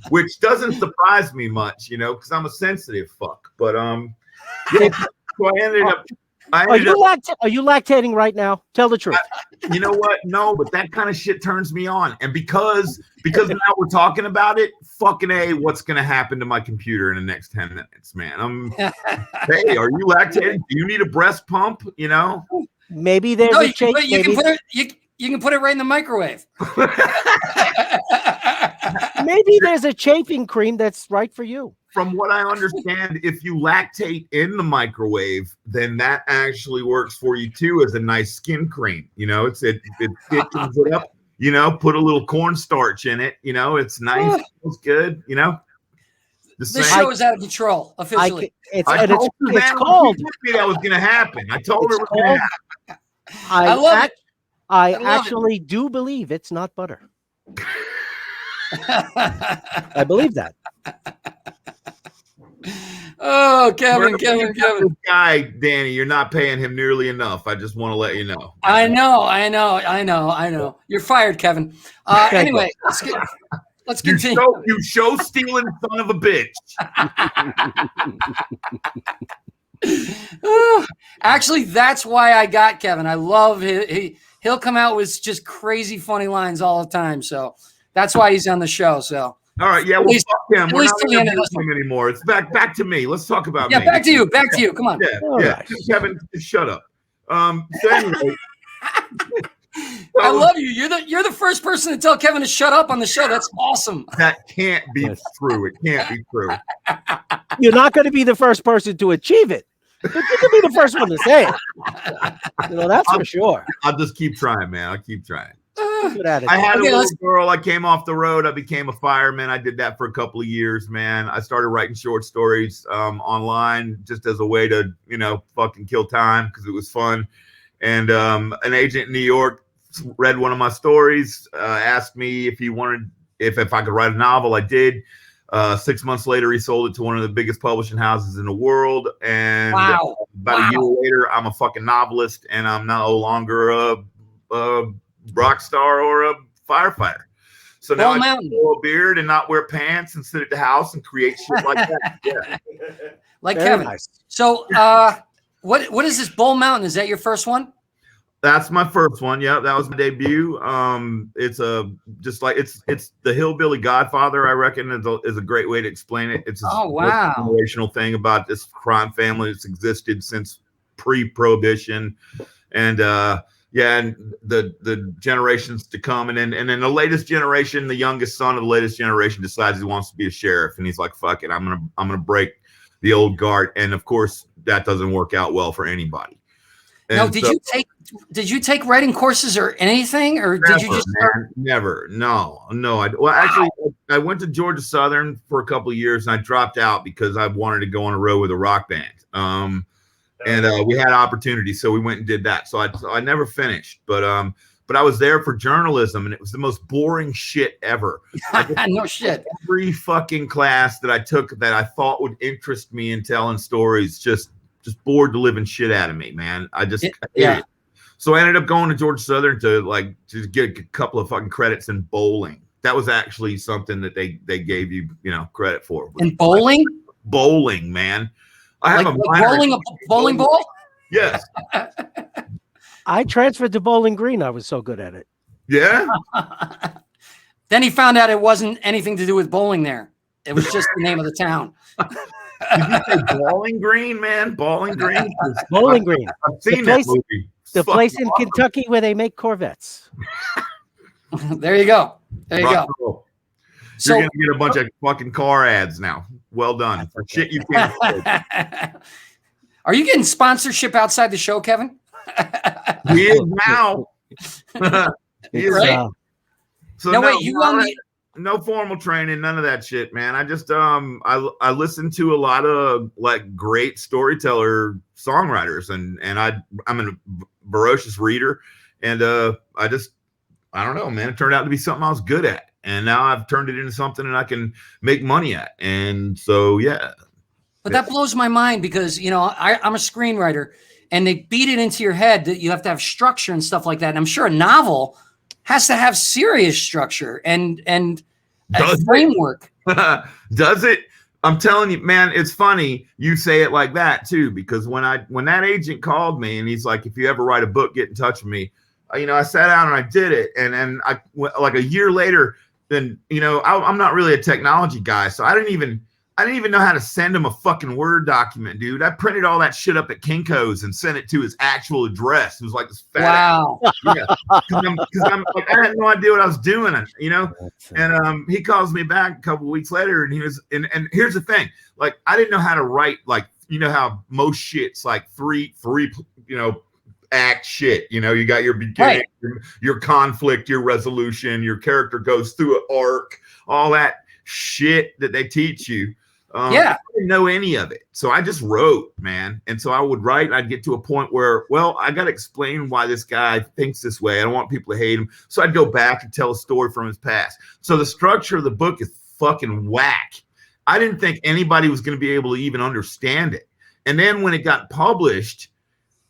which doesn't surprise me much, because I'm a sensitive fuck. But yeah, so I ended up. Are you lactating right now? Tell the truth. You know what? No, but that kind of shit turns me on, and because now we're talking about it, fucking A, what's gonna happen to my computer in the next 10 minutes, man? Hey, are you lactating? Do you need a breast pump? Maybe there's a change. You can put it right in the microwave. Maybe there's a chafing cream that's right for you. From what I understand, if you lactate in the microwave, then that actually works for you too as a nice skin cream. It thickens it up. Put a little cornstarch in it. It's nice. It's good. This show is out of control officially. It's called. That was going to happen. I told her it was going to happen. I love it. I actually do believe it's not butter. I believe that. Oh, Kevin. This guy, Danny, you're not paying him nearly enough. I just want to let you know. I know. You're fired, Kevin. Anyway, let's continue. You show stealing son of a bitch. Actually, that's why I got Kevin. I love he'll come out with just crazy funny lines all the time. So that's why he's on the show. So all right, yeah, well, fuck him. We're not till the end of going this him anymore. It's back to me. Let's talk about me. back to you. Back to you. Come on. Yeah. Kevin, just shut up. So anyway, I love you. You're the first person to tell Kevin to shut up on the show. That's awesome. That can't be true. It can't be true. You're not going to be the first person to achieve it, but you can be the first one to say it. That's for sure. I'll just keep trying, man. I'll keep trying. I had a little girl. I came off the road. I became a fireman. I did that for a couple of years, man. I started writing short stories online just as a way to, fucking kill time because it was fun. And an agent in New York read one of my stories, asked me if I could write a novel. I did. 6 months later, he sold it to one of the biggest publishing houses in the world. And about a year later, I'm a fucking novelist, and I'm no longer a rock star or a firefighter. So now I can grow a beard and not wear pants and sit at the house and create shit like that. Yeah. Like very Kevin. Nice. So what is this Bull Mountain? Is that your first one? That's my first one. Yeah, that was my debut. It's it's the hillbilly Godfather. I reckon is a great way to explain it. It's a generational thing about this crime family that's existed since pre-prohibition, and and the generations to come, and then the latest generation, the youngest son of the latest generation, decides he wants to be a sheriff, and he's like, "Fuck it, I'm gonna break the old guard," and of course that doesn't work out well for anybody. And no, did you take writing courses or anything, or did you just never? No. Actually, I went to Georgia Southern for a couple of years, and I dropped out because I wanted to go on a road with a rock band. And we had opportunities, so we went and did that. So I never finished, but I was there for journalism, and it was the most boring shit ever. No shit. Every fucking class that I took that I thought would interest me in telling stories just bored the living shit out of me, man. I hated it. So I ended up going to Georgia Southern to get a couple of fucking credits in bowling. That was actually something that they gave you, credit for. In bowling? Bowling, man. I have a bowling ball? Yes. I transferred to Bowling Green. I was so good at it. Yeah. Then he found out it wasn't anything to do with bowling there. It was just the name of the town. Did you say Bowling Green, man? Bowling Green? Bowling Green. I've seen that movie. The place in Kentucky where they make Corvettes. There you go. There you go. You're going to get a bunch of fucking car ads now. Well done. For shit you can't afford. Are you getting sponsorship outside the show, Kevin? He is now. He is now. So no formal training, none of that shit, man. I just I listen to a lot of like great storyteller songwriters, and I'm a voracious reader, and I don't know, man. It turned out to be something I was good at, and now I've turned it into something that I can make money at, and so yeah. But that blows my mind because I'm a screenwriter, and they beat it into your head that you have to have structure and stuff like that. And I'm sure a novel has to have serious structure and a framework. Does it? I'm telling you, man, it's funny you say it like that too, because when that agent called me and he's like, if you ever write a book, get in touch with me. I sat down and I did it, and I like a year later, then I'm not really a technology guy, so I didn't even know how to send him a fucking Word document, dude. I printed all that shit up at Kinko's and sent it to his actual address. It was like this fat wow. Yeah. Because I'm like, I had no idea what I was doing, And he calls me back a couple of weeks later, and he was, and here's the thing, like I didn't know how to write, like how most shit's like three act shit. You got your beginning, right, your conflict, your resolution, your character goes through an arc, all that shit that they teach you. I didn't know any of it. So I just wrote, man. And so I would write, and I'd get to a point where, well, I got to explain why this guy thinks this way. I don't want people to hate him. So I'd go back and tell a story from his past. So the structure of the book is fucking whack. I didn't think anybody was going to be able to even understand it. And then when it got published,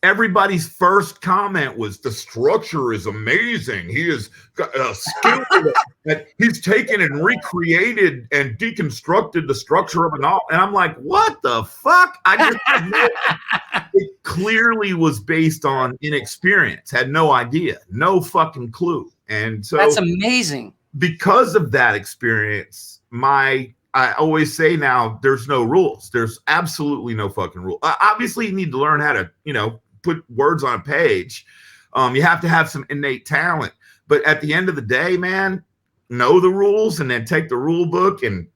everybody's first comment was, the structure is amazing. He is skill. that he's taken and recreated and deconstructed the structure of a novel. And I'm like, what the fuck? I just it clearly was based on inexperience, had no idea, no fucking clue. And so that's amazing. Because of that experience, I always say now there's no rules. There's absolutely no fucking rule. Obviously, you need to learn how to, put words on a page. You have to have some innate talent. But at the end of the day, man, know the rules and then take the rule book and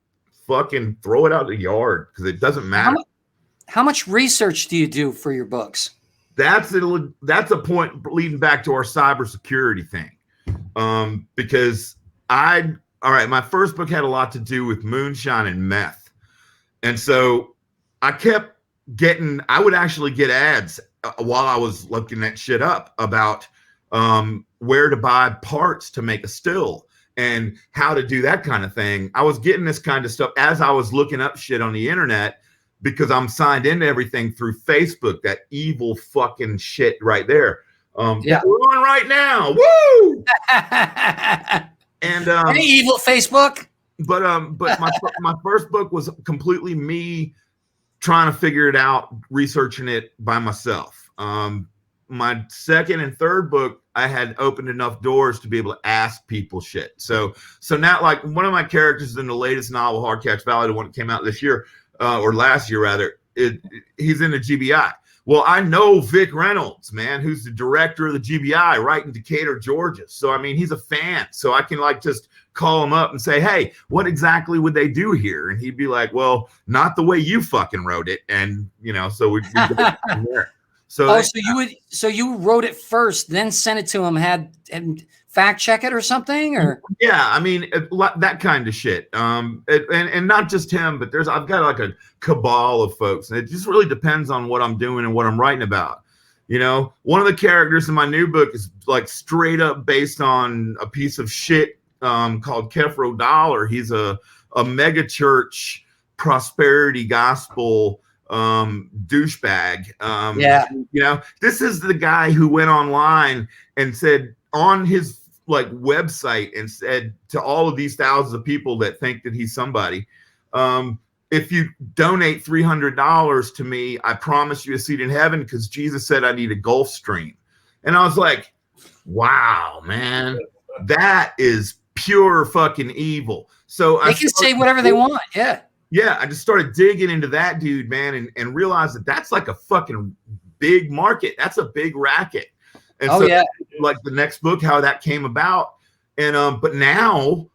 fucking throw it out the yard because it doesn't matter. How much research do you do for your books? That's a point leading back to our cybersecurity thing. Because my first book had a lot to do with moonshine and meth. And so I would actually get ads while I was looking that shit up about where to buy parts to make a still and how to do that kind of thing. I was getting this kind of stuff as I was looking up shit on the internet because I'm signed into everything through Facebook, that evil fucking shit right there. We're on right now. Woo! And hey, evil Facebook. But my first book was completely me trying to figure it out, researching it by myself. My second and third book, I had opened enough doors to be able to ask people shit. So now, like, one of my characters in the latest novel, Hard Catch Valley, the one that came out this year, or last year rather, he's in the GBI. Well, I know Vic Reynolds, man, who's the director of the GBI right in Decatur, Georgia. So, I mean, he's a fan. So I can just call him up and say, hey, what exactly would they do here? And he'd be like, well, not the way you fucking wrote it. And, so we'd go from there. So you wrote it first, then sent it to him, had fact check it or something, or yeah, I mean that kind of shit. And not just him, but I've got like a cabal of folks, and it just really depends on what I'm doing and what I'm writing about. One of the characters in my new book is like straight up based on a piece of shit called Kefro Dollar. He's a mega church prosperity gospel douchebag. This is the guy who went online and said on his website and said to all of these thousands of people that think that he's somebody, if you donate $300 to me, I promise you a seat in heaven because Jesus said I need a Gulf Stream. And I was like, wow, man, that is pure fucking evil. So they can say whatever they want. Yeah, I just started digging into that dude, man, and realized that that's like a fucking big market. That's a big racket. And like the next book, how that came about. And but now,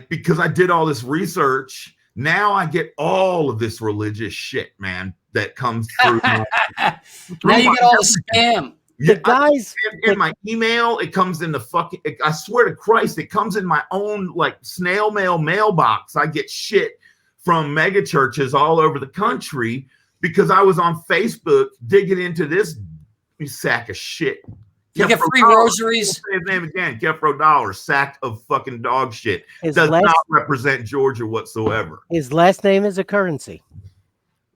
because I did all this research, now I get all of this religious shit, man, that comes through. Now you get all the spam. Yeah, the guys in my email, it comes in the fucking. I swear to Christ, it comes in my own snail mail mailbox. I get shit from mega churches all over the country because I was on Facebook digging into this sack of shit. You get free rosaries. Say his name again, Kefro Dollar, sack of fucking dog shit. Does not represent Georgia whatsoever. His last name is a currency.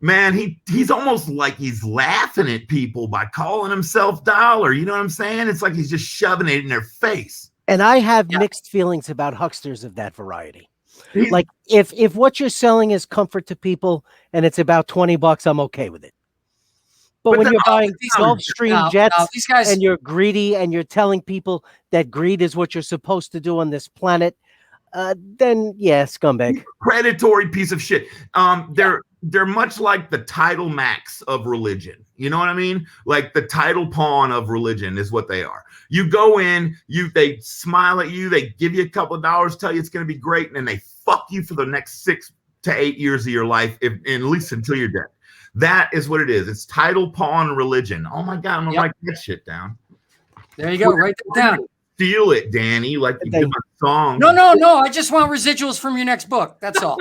Man, he's almost like he's laughing at people by calling himself Dollar. You know what I'm saying? It's like he's just shoving it in their face. And I have mixed feelings about hucksters of that variety. Like if what you're selling is comfort to people and it's about $20, I'm okay with it. But when you're buying Gulfstream jets these guys, and you're greedy and you're telling people that greed is what you're supposed to do on this planet, then scumbag. Predatory piece of shit. They're much like the title max of religion. You know what I mean? Like the title pawn of religion is what they are. You go in, they smile at you, they give you a couple of dollars, tell you it's going to be great, and then they fuck you for the next 6 to 8 years of your life, at least until you're dead. That is what it is. It's title pawn religion. Oh my God, I'm gonna write that shit down. There you go. Write that down. Steal it, Danny, like you did my song. No. I just want residuals from your next book. That's all.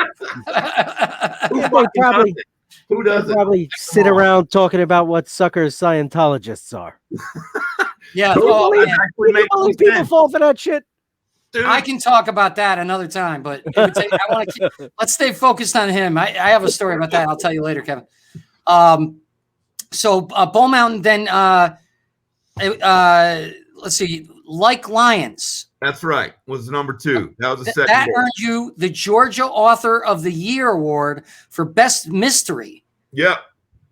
Who does it? Probably sit around talking about what suckers Scientologists are. Yeah. People fall for that shit. Dude. I can talk about that another time, but let's stay focused on him. I have a story about that. I'll tell you later, Kevin. So Bull Mountain, then let's see, Like Lions. That's right. Was number 2. That was the second. That book. earned you the Georgia Author of the Year award for best mystery. Yep,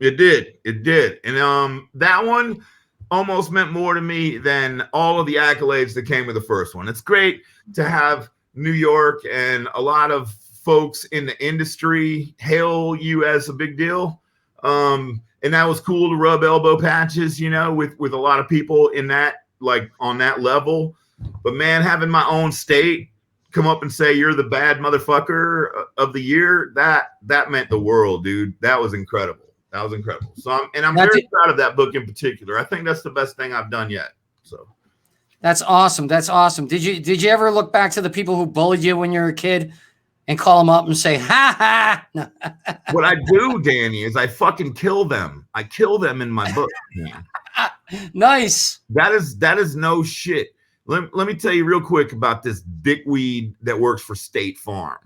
it did. It did. And that one almost meant more to me than all of the accolades that came with the first one. It's great to have New York and a lot of folks in the industry hail you as a big deal. And that was cool to rub elbow patches, you know, with a lot of people in that, like on that level. But man, having my own state come up and say you're the bad motherfucker of the year, that meant the world, dude. That was incredible. That was incredible. So I'm very proud of that book in particular. I think that's the best thing I've done yet. So that's awesome. That's awesome. Did you ever look back to the people who bullied you when you were a kid and call them up and say, ha ha? No. What I do, Danny, is I fucking kill them. I kill them in my book, man. Nice. That is no shit. Let me tell you real quick about this dickweed that works for State Farm.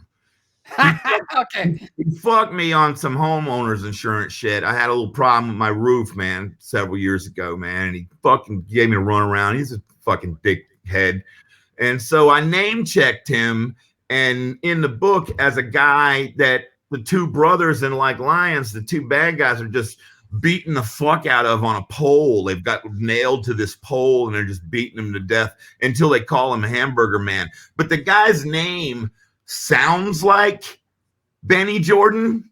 Okay. He fucked me on some homeowners insurance shit. I had a little problem with my roof, man, several years ago, man. And he fucking gave me a run around. He's a fucking dickhead. And so I name checked him. And in the book, as a guy that the two brothers in Like Lions, the two bad guys are just beating the fuck out of on a pole. They've got nailed to this pole and they're just beating him to death until they call him Hamburger Man. But the guy's name sounds like Benny Jordan.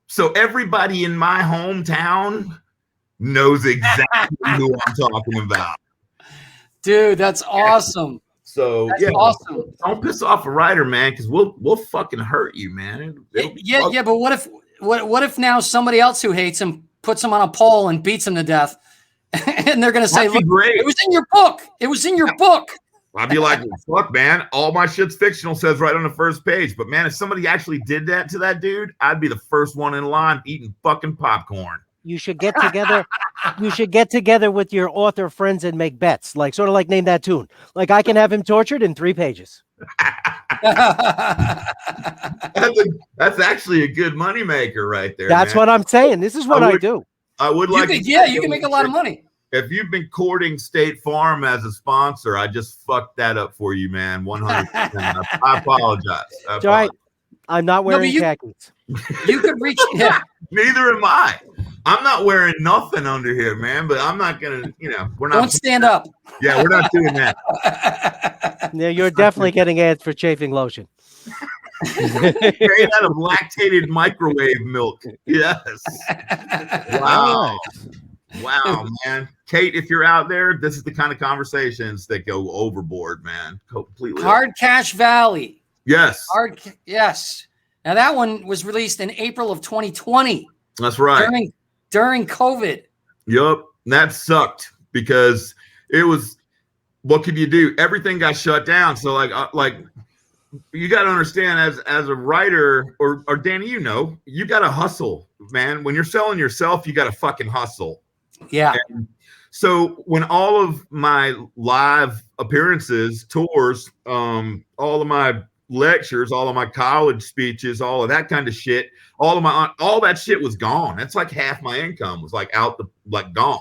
So everybody in my hometown knows exactly who I'm talking about. Dude, that's awesome. So that's yeah, awesome. Don't piss off a writer, man, because we'll fucking hurt you, man. Yeah, but what if now somebody else who hates him puts him on a pole and beats him to death, and they're gonna say, "Look, it was in your book. It was in your book." I'd be like, "Fuck, man! All my shit's fictional," says right on the first page. But man, if somebody actually did that to that dude, I'd be the first one in line eating fucking popcorn. You should get together. You should get together with your author friends and make bets, like sort of like Name That Tune. Like I can have him tortured in 3 pages. That's actually a good moneymaker right there. That's what I'm saying. This is what I do. I would like. You can make a lot of money. If you've been courting State Farm as a sponsor, I just fucked that up for you, man. 100%. I apologize. It's all right. I'm not wearing khakis. You could reach. Neither am I. I'm not wearing nothing under here, man. But I'm not gonna. We're not. Don't stand up. Yeah, we're not doing that. Yeah, you're definitely getting ads for chafing lotion. Straight out of lactated microwave milk. Yes. Wow. Wow, man. Kate, if you're out there, this is the kind of conversations that go overboard, man. Completely. Hard Cash Valley. Yes. Yes. Now that one was released in April of 2020. That's right. During COVID. Yup. That sucked because it was, what could you do? Everything got shut down. So like you got to understand as a writer or Danny, you got to hustle, man. When you're selling yourself, you got to fucking hustle. Yeah. And so when all of my live appearances, tours, all of my lectures, all of my college speeches, all of that kind of shit, all that shit was gone. That's like half my income was gone.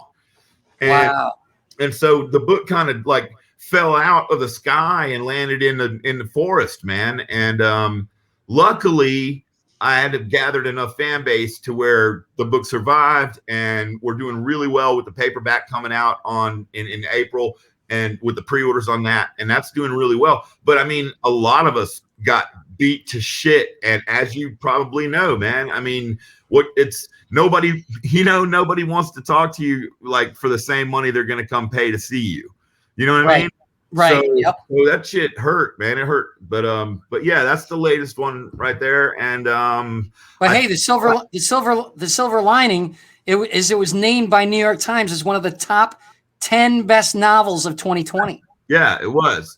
And, wow. And so the book kind of like fell out of the sky and landed in the forest, man. And luckily I had gathered enough fan base to where the book survived, and we're doing really well with the paperback coming out in April, and with the pre-orders on that, and that's doing really well. But I mean, a lot of us got beat to shit, and as you probably know, man, I mean, nobody wants to talk to you like for the same money they're going to come pay to see you. You know what I mean? Right. So that shit hurt, man. It hurt. But yeah, that's the latest one right there. And hey, the silver lining it was named by New York Times as one of the top 10 best novels of 2020. Yeah, it was.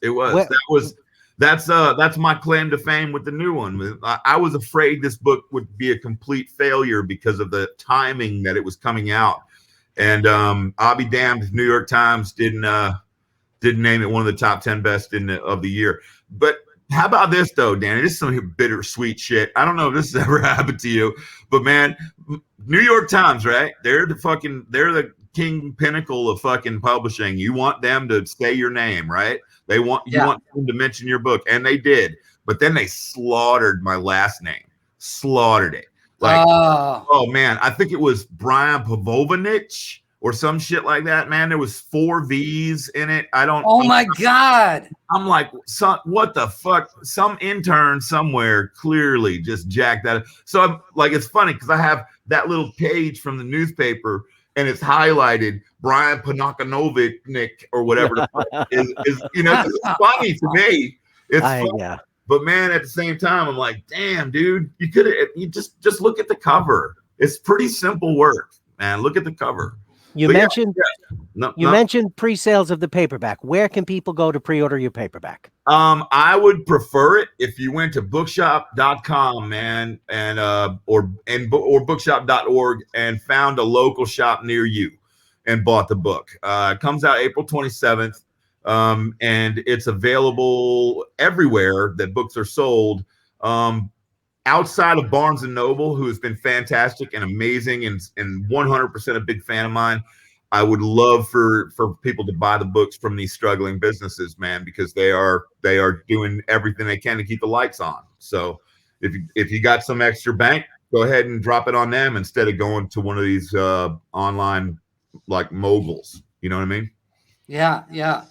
That's my claim to fame with the new one. I was afraid this book would be a complete failure because of the timing that it was coming out. And I'll be damned if New York Times didn't name it one of the top 10 best of the year. But how about this though, Danny? This is some bittersweet shit. I don't know if this has ever happened to you, but man, New York Times, right? They're the king pinnacle of fucking publishing. You want them to say your name, right? You want them to mention your book, and they did. But then they slaughtered my last name. Slaughtered it. Like, oh man, I think it was Brian Panowich or some shit like that, man. There was 4 V's in it. Oh my God. I'm like, what the fuck? Some intern somewhere clearly just jacked that. So I'm like, it's funny because I have that little page from the newspaper and it's highlighted Brian Panowich or whatever the fuck is it's funny to me. It's funny. Yeah. But man, at the same time, I'm like, damn, dude, you just look at the cover. It's pretty simple work, man. Look at the cover. You mentioned pre-sales of the paperback. Where can people go to pre-order your paperback? I would prefer it if you went to bookshop.com, man, and or bookshop.org and found a local shop near you and bought the book. It comes out April 27th. And it's available everywhere that books are sold. Outside of Barnes and Noble, who has been fantastic and amazing and 100% a big fan of mine, I would love for people to buy the books from these struggling businesses, man, because they are doing everything they can to keep the lights on. So if you got some extra bank, go ahead and drop it on them instead of going to one of these online like moguls. You know what I mean? Yeah, yeah.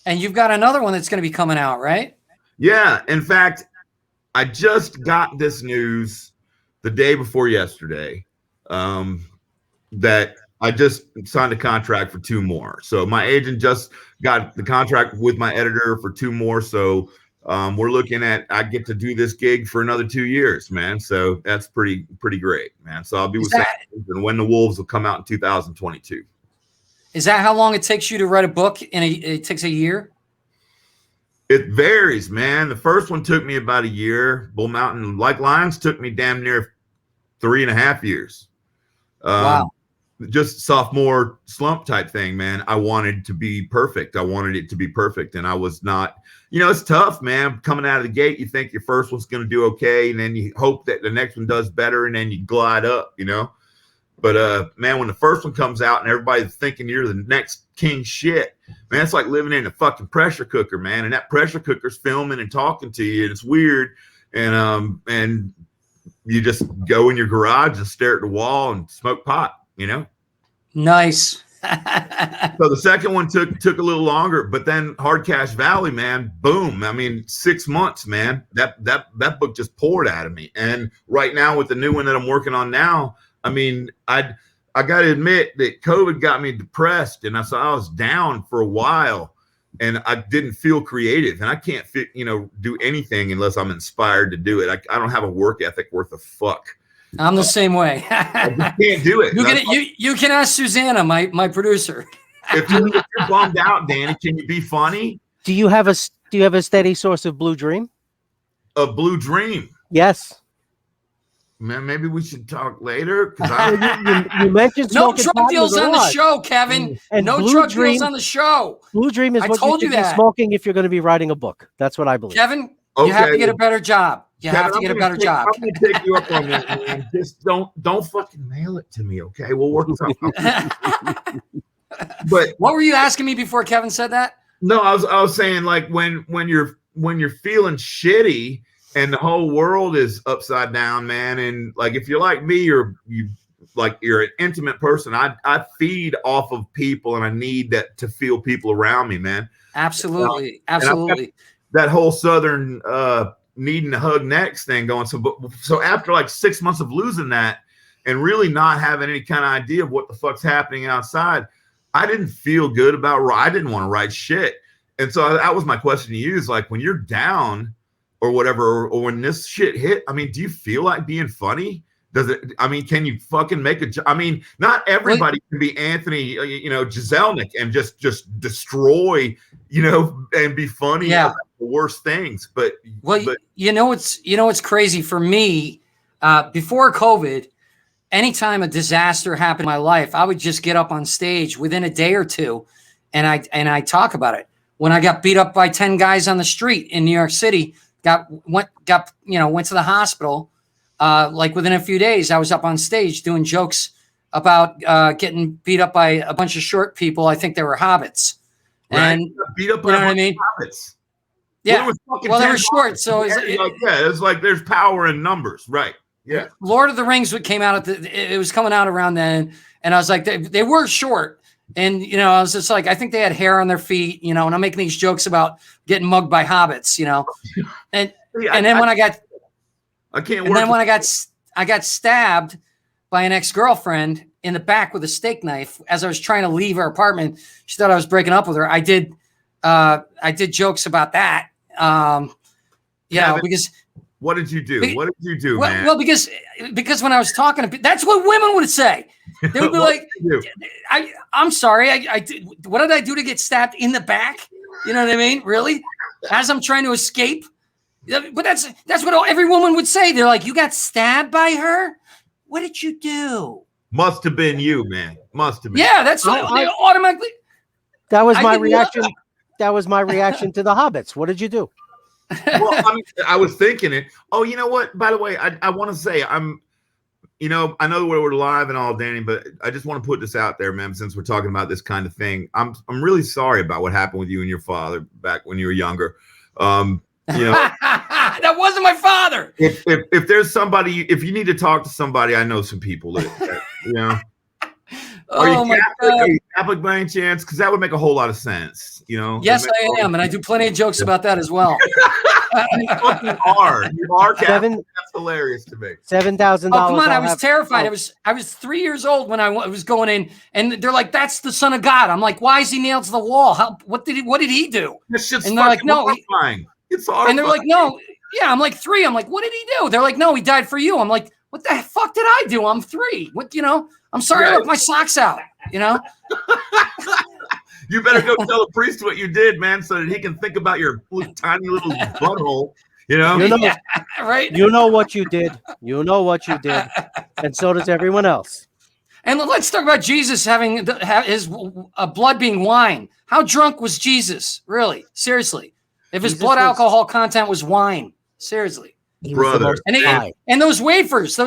And you've got another one that's going to be coming out, right? Yeah. In fact, I just got this news the day before yesterday that I just signed a contract for 2 more. So my agent just got the contract with my editor for 2 more. So we're looking at, I get to do this gig for another 2 years, man. So that's pretty great, man. So I'll be with Sam and When the Wolves will come out in 2022. Is that how long it takes you to write a book? It takes a year? It varies, man. The first one took me about a year. Bull Mountain Like Lions took me damn near 3.5 years. Wow. Just sophomore slump type thing, man. I wanted to be perfect. I wanted it to be perfect. And I was not, it's tough, man. Coming out of the gate, you think your first one's going to do okay. And then you hope that the next one does better. And then you glide up, But man, when the first one comes out and everybody's thinking you're the next king shit, man, it's like living in a fucking pressure cooker, man. And that pressure cooker's filming and talking to you, and it's weird. And you just go in your garage and stare at the wall and smoke pot, Nice. So the second one took a little longer, but then Hard Cash Valley, man, boom. I mean, 6 months, man. That book just poured out of me. And right now with the new one that I'm working on now, I mean, I got to admit that COVID got me depressed, and I was down for a while, and I didn't feel creative, and I can't do anything unless I'm inspired to do it. I don't have a work ethic worth a fuck. I'm the same way. I just can't do it. You can ask Susanna, my producer. If you're bummed out, Danny, can you be funny? Do you have a steady source of Blue Dream? A Blue Dream? Yes. Man, maybe we should talk later. You mentioned no drug deals on the show, Kevin. And no Blue drug Dream, deals on the show. Blue Dream is what you should be smoking if you're going to be writing a book. That's what I believe. Kevin, you have to get a better job. Kevin, have to get a better job. I'm going to take you up on that, man. Just don't fucking mail it to me, okay? We'll work something out. But what were you asking me before Kevin said that? No, I was saying like when you're feeling shitty and the whole world is upside down, man. And like, if you're like me, you're an intimate person. I feed off of people, and I need that to feel people around me, man. Absolutely. Absolutely. That whole Southern, needing a hug next thing going. So after like 6 months of losing that and really not having any kind of idea of what the fuck's happening outside, I didn't feel good about, I didn't want to write shit. And so that was my question to you, is like, when you're down or whatever, or when this shit hit, I mean, do you feel like being funny? Can you fucking make not everybody can be Anthony, Jeselnik and just destroy, and be funny about the worst things. But it's crazy for me. Before COVID, anytime a disaster happened in my life, I would just get up on stage within a day or two, and I talk about it. When I got beat up by 10 guys on the street in New York City, went to the hospital. Like within a few days, I was up on stage doing jokes about getting beat up by a bunch of short people. I think they were hobbits. Right. And Beat up by you know a what I bunch mean? of hobbits. Yeah. Well, They were short, so it's like there's power in numbers, right? Yeah. Lord of the Rings came out it was coming out around then, and I was like, they were short, and I was just like, I think they had hair on their feet, and I'm making these jokes about getting mugged by hobbits, and then when I got stabbed by an ex-girlfriend in the back with a steak knife as I was trying to leave her apartment. She thought I was breaking up with her. I did jokes about that. Because what did you do? Man? Well, because when I was talking to people, that's what women would say. They would be like, I'm sorry. I did. What did I do to get stabbed in the back? You know what I mean? Really? As I'm trying to escape. But that's what every woman would say. They're like, you got stabbed by her? What did you do? Must have been you, man. Must have been. Yeah, that's what they automatically. That was my reaction. That was my reaction to the hobbits. What did you do? Well, I was thinking it. Oh, you know what? By the way, I want to say I know we're live and all, Danny, but I just want to put this out there, man. Since we're talking about this kind of thing, I'm really sorry about what happened with you and your father back when you were younger. That wasn't my father. If there's somebody, if you need to talk to somebody, I know some people that Are you Catholic by any chance? Because that would make a whole lot of sense. Yes, I am, and I do plenty of jokes about that as well. You fucking are. You are Catholic. That's hilarious to me. $7,000. Oh, come on! I was terrified. I was 3 years old when I was going in, and they're like, "That's the Son of God." I'm like, "Why is he nailed to the wall? What did he do?" It's just and they're like, "No." It's horrifying. And they're like, "No." Yeah, I'm like 3. I'm like, "What did he do?" They're like, "No, he died for you." I'm like, "What the fuck did I do? I'm 3. What I'm sorry, I left my socks out." You better go tell the priest what you did, man, so that he can think about your tiny little butthole. Right? You know what you did. You know what you did, and so does everyone else. And let's talk about Jesus having his blood being wine. How drunk was Jesus? Really? Seriously? If his blood alcohol content was wine, seriously. Brother. And those wafers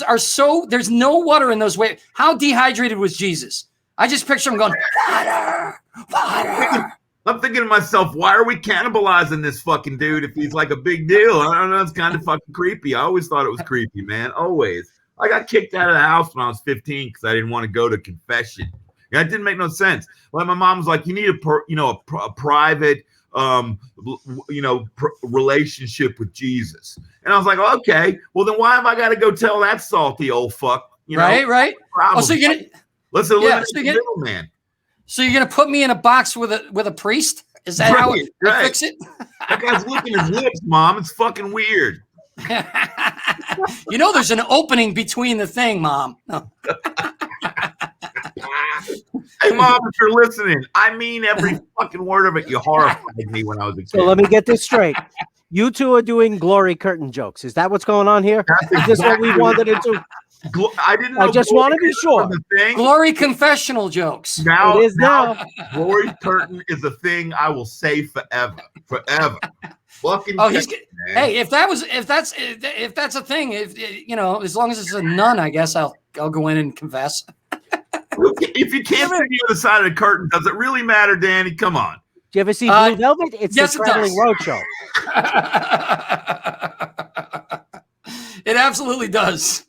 are so, there's no water in those wafers. How dehydrated was Jesus? I just picture him going, water. I'm thinking to myself, why are we cannibalizing this fucking dude if he's like a big deal? I don't know. It's kind of fucking creepy. I always thought it was creepy, man. Always. I got kicked out of the house when I was 15 because I didn't want to go to confession. It didn't make no sense. Like my mom was like, you need a private relationship with Jesus. And I was like, okay, well then why have I got to go tell that salty old fuck? Right. Oh, so you're gonna let's eliminate the middleman. So you're gonna put me in a box with a priest? Is that how I fix it? That guy's licking his lips, Mom. It's fucking weird. There's an opening between the thing, Mom. No. Hey, Mom, if you're listening, I mean every fucking word of it. You horrified me when I was a kid. So let me get this straight. You two are doing glory curtain jokes. Is that what's going on here? Is this what we wanted to do? I didn't know. I just want to be sure. Glory confessional jokes. Now it is now. Glory curtain is a thing I will say forever. Fucking. Oh, hey, if that's a thing, as long as it's a nun, I guess I'll go in and confess. If you can't see the other side of the curtain, does it really matter, Danny? Come on. Do you ever see Blue Velvet? It's the Traveling Roadshow. It absolutely does.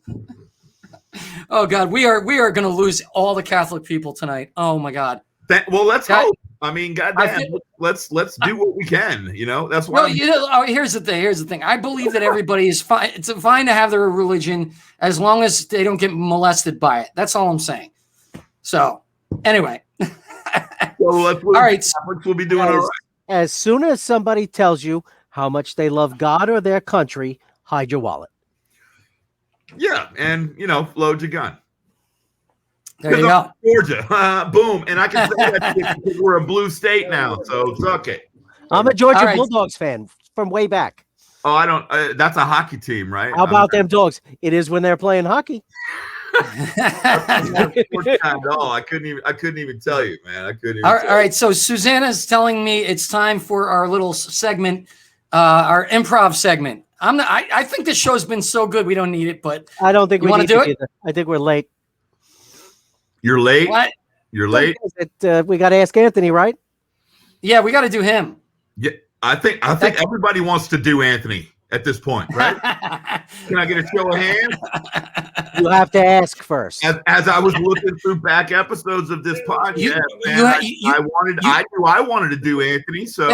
Oh God, we are going to lose all the Catholic people tonight. Oh my God. Well, let's hope. I mean, goddamn, let's do what we can. That's why. Well, here's the thing. I believe that everybody is fine. It's fine to have their religion as long as they don't get molested by it. That's all I'm saying. So, anyway. All right. We'll be doing all right. As soon as somebody tells you how much they love God or their country, hide your wallet. Yeah, and load your gun. There you go. Georgia, boom, and I can say that because we're a blue state now, so suck it. I'm a Georgia Bulldogs fan from way back. Oh, I don't. That's a hockey team, right? How about them dogs? It is when they're playing hockey. I couldn't even tell you, man. I couldn't. All right. So Susanna's telling me it's time for our little segment, our improv segment. I think this show's been so good we don't need it, but I don't think we want to do it. Either. I think we're late. You're late. What? You're late. We got to ask Anthony, right? Yeah, we got to do him. Yeah, I think everybody wants to do Anthony at this point, right? Can I get a show of hands? You have to ask first. As I was looking through back episodes of this podcast, I knew I wanted to do Anthony, so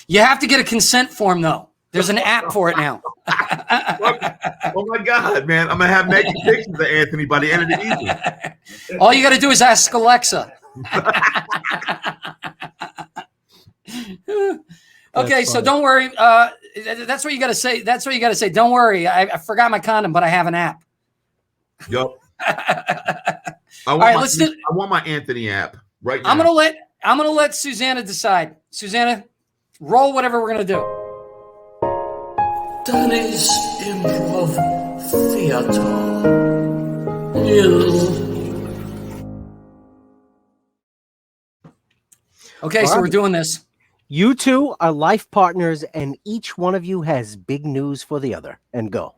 you have to get a consent form though. There's an app for it now. Oh my God, man! I'm gonna have naked pictures of Anthony by the end of the evening. All you got to do is ask Alexa. Okay, so don't worry. That's what you got to say. That's what you got to say. Don't worry. I forgot my condom, but I have an app. Yep. All right, let's do. I want my Anthony app right now. I'm gonna let Susanna decide. Susanna, roll whatever we're gonna do. Danny's Improv Theater. Okay, so we're doing this. You two are life partners, and each one of you has big news for the other. And go.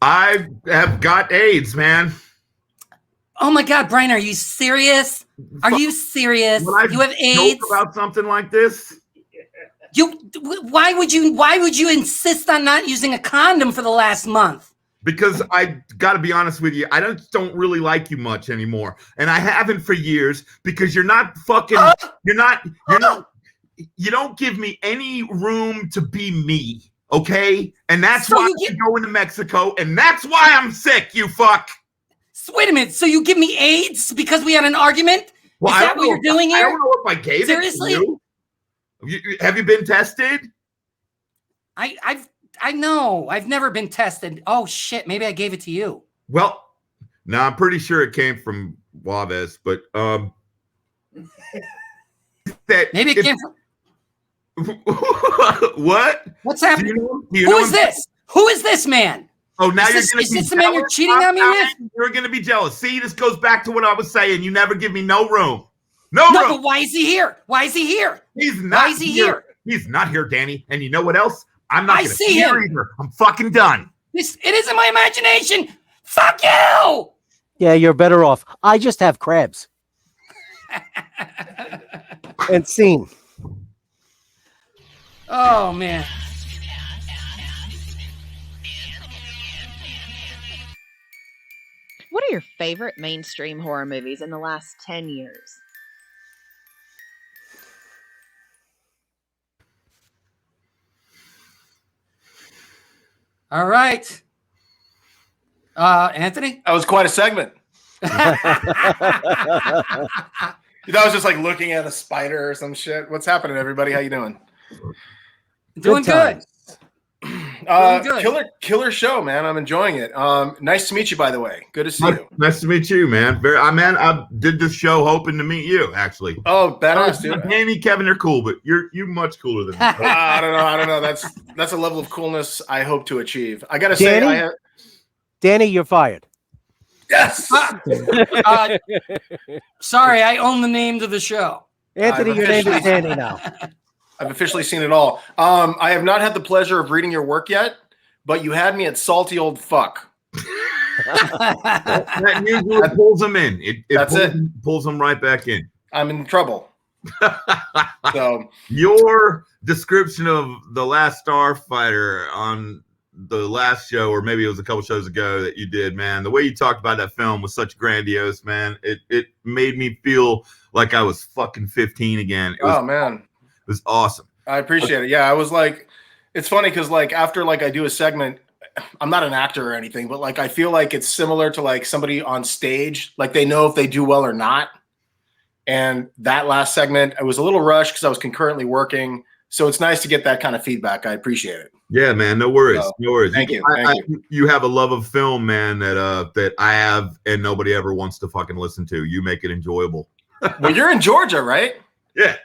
I have got AIDS, man. Oh my God, Brian, are you serious? Are you serious? You have AIDS? About something like this? Why would you insist on not using a condom for the last month? Because I got to be honest with you, I don't really like you much anymore, and I haven't for years. Because you're not fucking, you don't give me any room to be me, okay? And that's why I'm going to Mexico, and that's why I'm sick. You fuck. So wait a minute. So you give me AIDS because we had an argument? Well, is that what you're doing here? I don't know if I gave it to you. Have you been tested? I know. I've never been tested. Oh shit, maybe I gave it to you. Well, no, I'm pretty sure it came from Juarez, but maybe it came from what? What's happening? Who is this? Who is this man? Oh, now is this the man you're cheating on me with? You're gonna be jealous. See, this goes back to what I was saying. You never give me no room. No, but why is he here? Why is he here? He's not. Why is he here? He's not here, Danny. And you know what else? I'm not going to see here him. either. I'm fucking done. It isn't my imagination. Fuck you. Yeah, you're better off. I just have crabs. And scene. Oh man. What are your favorite mainstream horror movies in the last 10 years? All right. Anthony? That was quite a segment. I was just like looking at a spider or some shit. What's happening, everybody? How you doing? Doing good. Killer show, man. I'm enjoying it. Nice to meet you, by the way. Good to see you. Nice to meet you, man. I did this show hoping to meet you, actually. Oh, badass, dude. Danny, Kevin are cool, but you're much cooler than me. I don't know. That's a level of coolness I hope to achieve. I gotta say, Danny, you're fired. Yes. Sorry, I own the name to the show. Anthony, your name is Danny now. I've officially seen it all. I have not had the pleasure of reading your work yet, but you had me at salty old fuck. That usually pulls them in. It pulls them right back in. I'm in trouble. So your description of the Last Starfighter on the last show, or maybe it was a couple shows ago that you did, man, the way you talked about that film was such grandiose, man. It made me feel like I was fucking 15 again. Man. It was awesome. I appreciate it. Yeah, I was like, it's funny because like after like I do a segment, I'm not an actor or anything, but like I feel like it's similar to like somebody on stage, like they know if they do well or not. And that last segment, I was a little rushed because I was concurrently working. So it's nice to get that kind of feedback. I appreciate it. Yeah, man. No worries. No worries. Thank you. You have a love of film, man, that I have and nobody ever wants to fucking listen to. You make it enjoyable. Well, you're in Georgia, right? Yeah.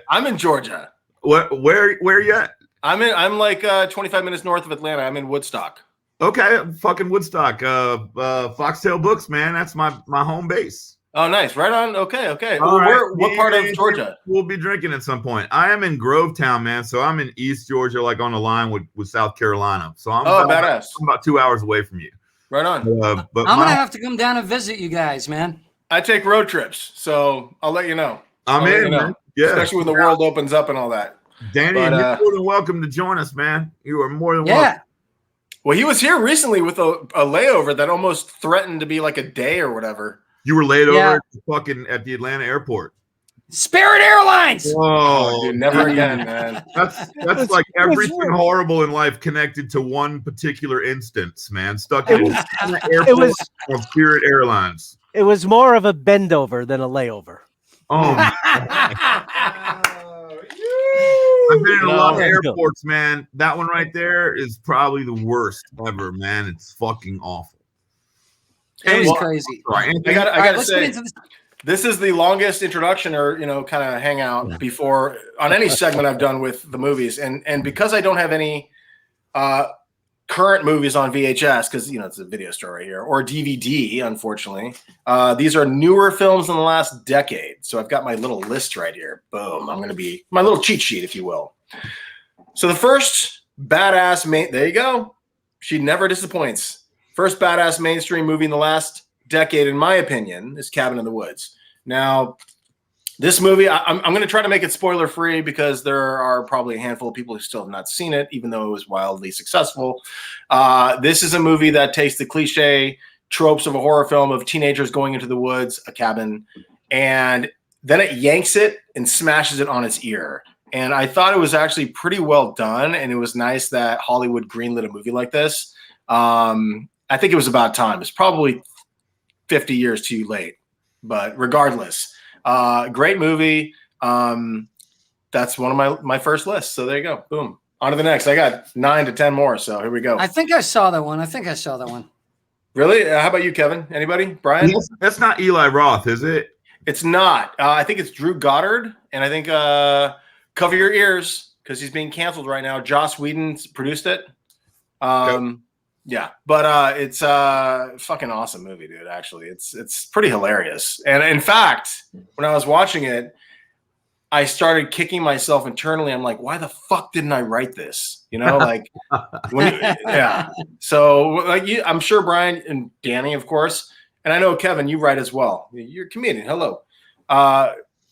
I'm in Georgia. Where are you at? I'm like 25 minutes north of Atlanta. I'm in Woodstock. Okay, fucking Woodstock. Foxtail Books, man. That's my home base. Oh, nice. Right on. Okay. What part of Georgia? We'll be drinking at some point. I am in Grovetown, man. So I'm in East Georgia, like on the line with South Carolina. So I'm badass. I'm about 2 hours away from you. Right on. But I'm gonna have to come down and visit you guys, man. I take road trips, so I'll let you know. I'm in, man. Yeah. Especially when the world opens up and all that. Danny, But, you're more than welcome to join us, man. You are more than welcome. Well, he was here recently with a layover that almost threatened to be like a day or whatever. You were laid over at the Atlanta airport. Spirit Airlines. Oh, dude, never again, man. That's like everything horrible in life connected to one particular instance, man. Stuck in the airport of Spirit Airlines. It was more of a bend over than a layover. Oh, I've been in a lot of airports, man. That one right there is probably the worst ever, man. It's fucking awful. It was crazy. I gotta say, this is the longest introduction or kind of hangout before on any segment I've done with the movies, and because I don't have any current movies on VHS, because it's a video store right here, or DVD, unfortunately. These are newer films in the last decade. So I've got my little list right here. Boom. I'm going to be my little cheat sheet, if you will. So the first badass there you go. She never disappoints. First badass mainstream movie in the last decade, in my opinion, is Cabin in the Woods. Now, this movie, I'm going to try to make it spoiler free because there are probably a handful of people who still have not seen it, even though it was wildly successful. This is a movie that takes the cliche tropes of a horror film of teenagers going into the woods, a cabin, and then it yanks it and smashes it on its ear. And I thought it was actually pretty well done, and it was nice that Hollywood greenlit a movie like this. I think it was about time. It's probably 50 years too late, but regardless. Great movie. That's one of my first lists. So there you go. Boom. On to the next. I got 9 to 10 more. So here we go. I think I saw that one. Really? How about you, Kevin? Anybody? Brian? That's not Eli Roth, is it? It's not. I think it's Drew Goddard. And I think cover your ears because he's being canceled right now. Joss Whedon produced it. Yeah, but it's a fucking awesome movie, dude. Actually, it's pretty hilarious. And in fact, when I was watching it, I started kicking myself internally. I'm like, why the fuck didn't I write this? Like, yeah. So, like, I'm sure Brian and Danny, of course, and I know Kevin, you write as well. You're a comedian. Hello.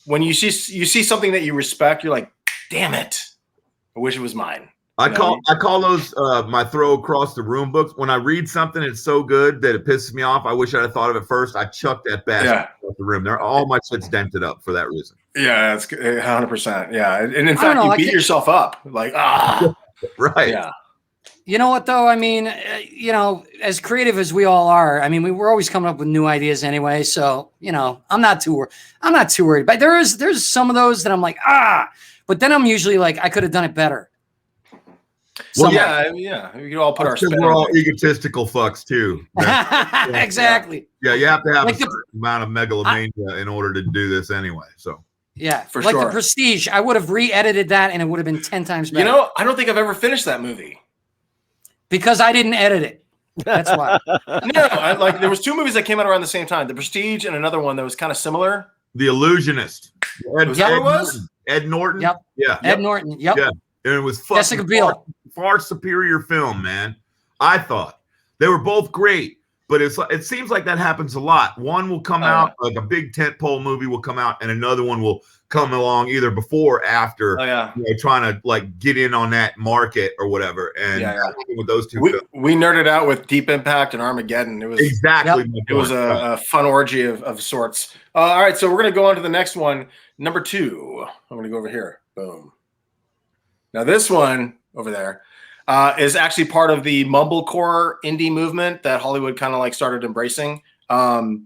When you see something that you respect, you're like, damn it, I wish it was mine. I call those my throw across the room books. When I read something, it's so good that it pisses me off. I wish I'd have thought of it first. I chuck that bastard across the room. All my shit's dented up for that reason. Yeah, that's 100%. Yeah, and in fact, you beat yourself up. Like, right. Yeah. You know what though? I mean, as creative as we all are, I mean, we're always coming up with new ideas anyway. So I'm not too worried. But there's some of those that I'm like, but then I'm usually like, I could have done it better. Well, yeah. We all put our spin. We're all egotistical fucks too. Exactly. Yeah, you have to have a certain amount of megalomania in order to do this anyway. So yeah, for sure. Like The Prestige, I would have re-edited that, and it would have been 10 times better. I don't think I've ever finished that movie because I didn't edit it. That's why. No, there was 2 movies that came out around the same time: The Prestige and another one that was kind of similar. The Illusionist. Ed Norton. Yep. Yeah. Ed Norton. Yep. Yeah. And it was Jessica Biel. Far superior film, man. I thought they were both great, but it seems like that happens a lot. One will come out, like a big tentpole movie will come out, and another one will come along either before or after. Trying to like get in on that market or whatever. And with those two, we nerded out with Deep Impact and Armageddon. It was exactly. It was a fun orgy of sorts. All right, so we're gonna go on to the next one, number 2. I'm gonna go over here. Boom. Now this one over there is actually part of the mumblecore indie movement that Hollywood kind of like started embracing. And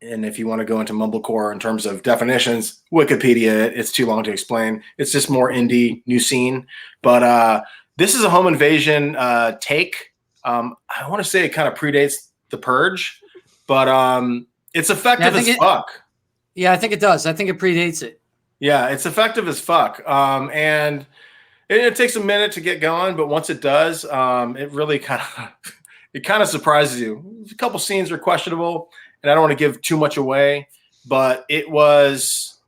if you want to go into mumblecore in terms of definitions, Wikipedia, it's too long to explain. It's just more indie, new scene. But this is a home invasion take. I want to say it kind of predates The Purge, but it's effective as fuck. Yeah, I think it does. I think it predates it. Yeah, it's effective as fuck. And it takes a minute to get going, but once it does, it really kind of surprises you. A couple scenes are questionable, and I don't want to give too much away, but it was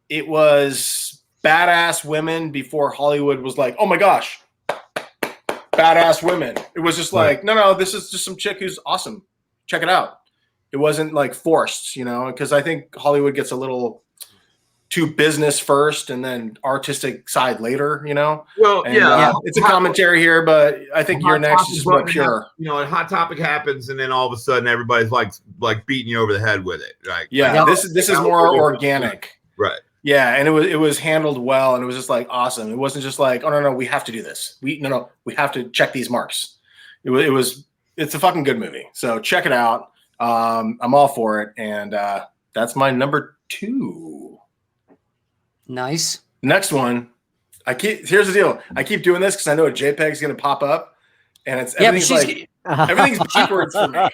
badass women before Hollywood was like, oh my gosh, badass badass women. It was just like, no, this is just some chick who's awesome. Check it out. It wasn't like forced, because I think Hollywood gets a little too business first and then artistic side later, Well, and, it's a commentary here, but I think your next is more pure. A hot topic happens, and then all of a sudden everybody's like beating you over the head with it. Right? Yeah, this is more organic. Right. Yeah, and it was handled well, and it was just like awesome. It wasn't just like, oh no, we have to do this. We have to check these marks. It's a fucking good movie. So check it out. I'm all for it, and that's my number 2. Nice. Next one, here's the deal. I keep doing this because I know a JPEG is going to pop up, and everything's backwards for me.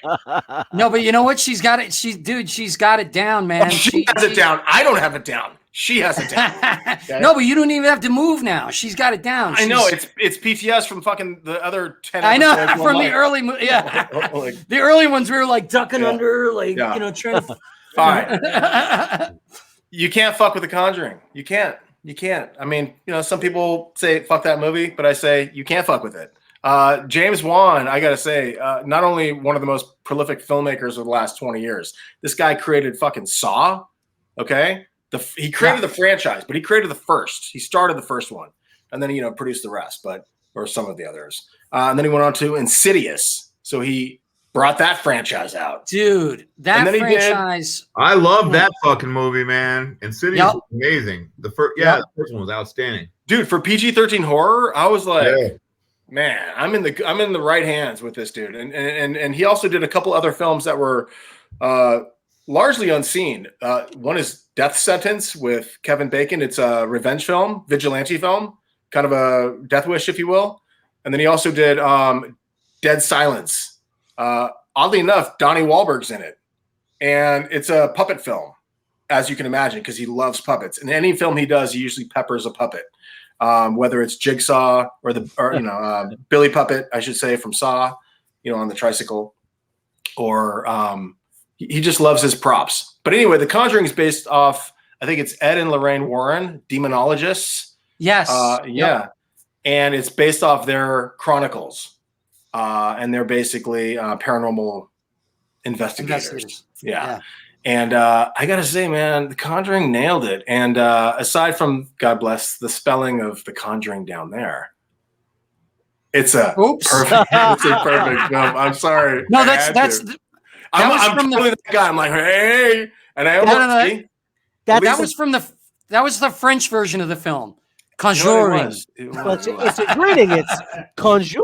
No, but you know what? She's got it. She's got it down, man. She has it down. I don't have it down. She has it down. Okay? No, but you don't even have to move now. She's got it down. I know it's PTS from fucking the other 10. I know from the early, the early ones we were like ducking under, trying to. All right. You can't fuck with The Conjuring. You can't. I mean, some people say fuck that movie, but I say you can't fuck with it. James Wan, I gotta say, not only one of the most prolific filmmakers of the last 20 years, this guy created fucking Saw. Okay, he created the franchise, but he created the first. He started the first one, and then produced the rest, or some of the others. And then he went on to Insidious. So he brought that franchise out, dude. That franchise. I love that fucking movie, man. Insidious was amazing. The first one was outstanding, dude. For PG-13 horror, I was like, man, I'm in the right hands with this dude. And he also did a couple other films that were largely unseen. One is Death Sentence with Kevin Bacon. It's a revenge film, vigilante film, kind of a death wish, if you will. And then he also did Dead Silence. Oddly enough, Donnie Wahlberg's in it, and it's a puppet film, as you can imagine, because he loves puppets. In any film he does, he usually peppers a puppet, whether it's Jigsaw or Billy Puppet, I should say, from Saw, on the tricycle, or he just loves his props. But anyway, The Conjuring is based off, I think it's Ed and Lorraine Warren, demonologists. Yes. And it's based off their chronicles. And they're basically paranormal investigators. Yeah. And I got to say, man, The Conjuring nailed it. And aside from, God bless, the spelling of The Conjuring down there, it's a perfect film. I'm sorry. No, that's I'm totally that guy. I'm like, hey, and I almost that was the French version of the film. Conjuring. It's a greeting. It's conjure.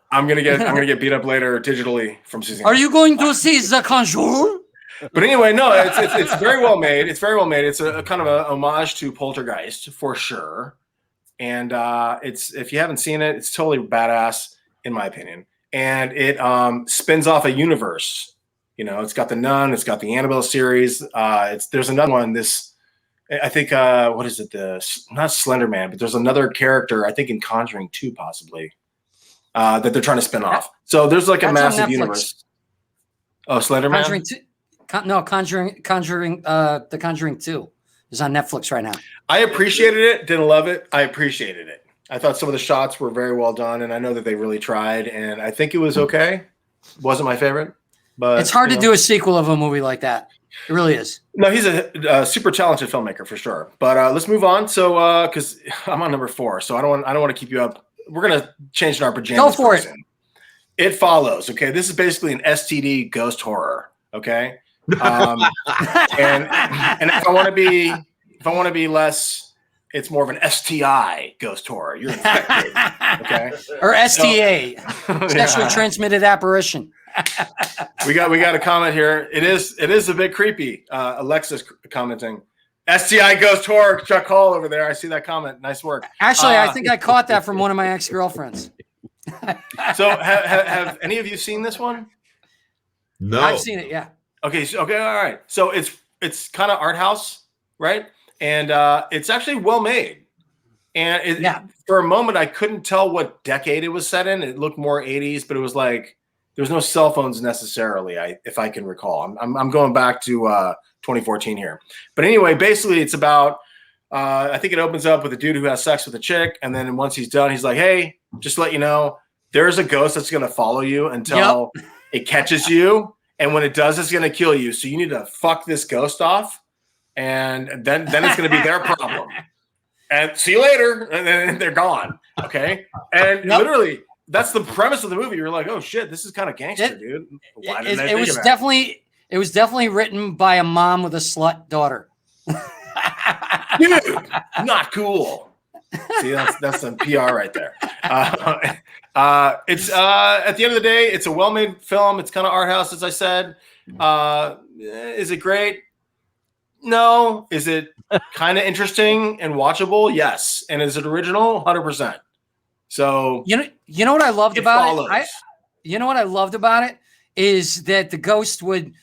I'm gonna get beat up later digitally from season. Are you going to see The Conjure? But anyway, no, it's very well made. It's very well made. It's a kind of a homage to Poltergeist for sure. And it's, if you haven't seen it, it's totally badass in my opinion. And it spins off a universe. It's got the Nun, it's got the Annabelle series. There's another one. I think what is it? Not Slender Man, but there's another character. I think in Conjuring 2 possibly. That they're trying to spin off. So there's like a massive universe. Oh, Slender Man? Conjuring, The Conjuring 2 is on Netflix right now. I appreciated it. Didn't love it. I appreciated it. I thought some of the shots were very well done, and I know that they really tried, and I think it was okay. Wasn't my favorite, but it's hard to do a sequel of a movie like that. It really is. No, he's a super talented filmmaker for sure. But let's move on. So because I'm on number 4, so I don't want to keep you up. We're gonna change in our pajamas. Go for it. It Follows. Okay, this is basically an STD ghost horror. Okay, and if I want to be less, it's more of an STI ghost horror. You're infected. Okay, or STA, sexually transmitted apparition. we got a comment here. It is a bit creepy. Alexa's commenting. STI ghost horror, Chuck Hall over there. I see that comment. Nice work. Actually, I think I caught that from one of my ex-girlfriends. So have any of you seen this one? No. I've seen it, yeah. Okay, all right. So it's kind of art house, right? And it's actually well made. And for a moment, I couldn't tell what decade it was set in. It looked more 80s, but it was like there was no cell phones necessarily, if I can recall. I'm going back to 2014 here. But anyway, basically it's about, I think it opens up with a dude who has sex with a chick. And then once he's done, he's like, hey, just to let you know, there's a ghost that's going to follow you until it catches you. And when it does, it's going to kill you. So you need to fuck this ghost off. And then it's going to be their problem. And see you later. And then they're gone. Okay. And literally, that's the premise of the movie. You're like, oh shit, this is kind of gangster, dude. Why didn't I think of that? It was definitely written by a mom with a slut daughter. Dude, not cool. See, that's some PR right there. It's at the end of the day, it's a well-made film. It's kind of art house, as I said. Is it great? No. Is it kind of interesting and watchable? Yes. And is it original? 100%. So you know what I loved about it? You know what I loved about it is that the ghost would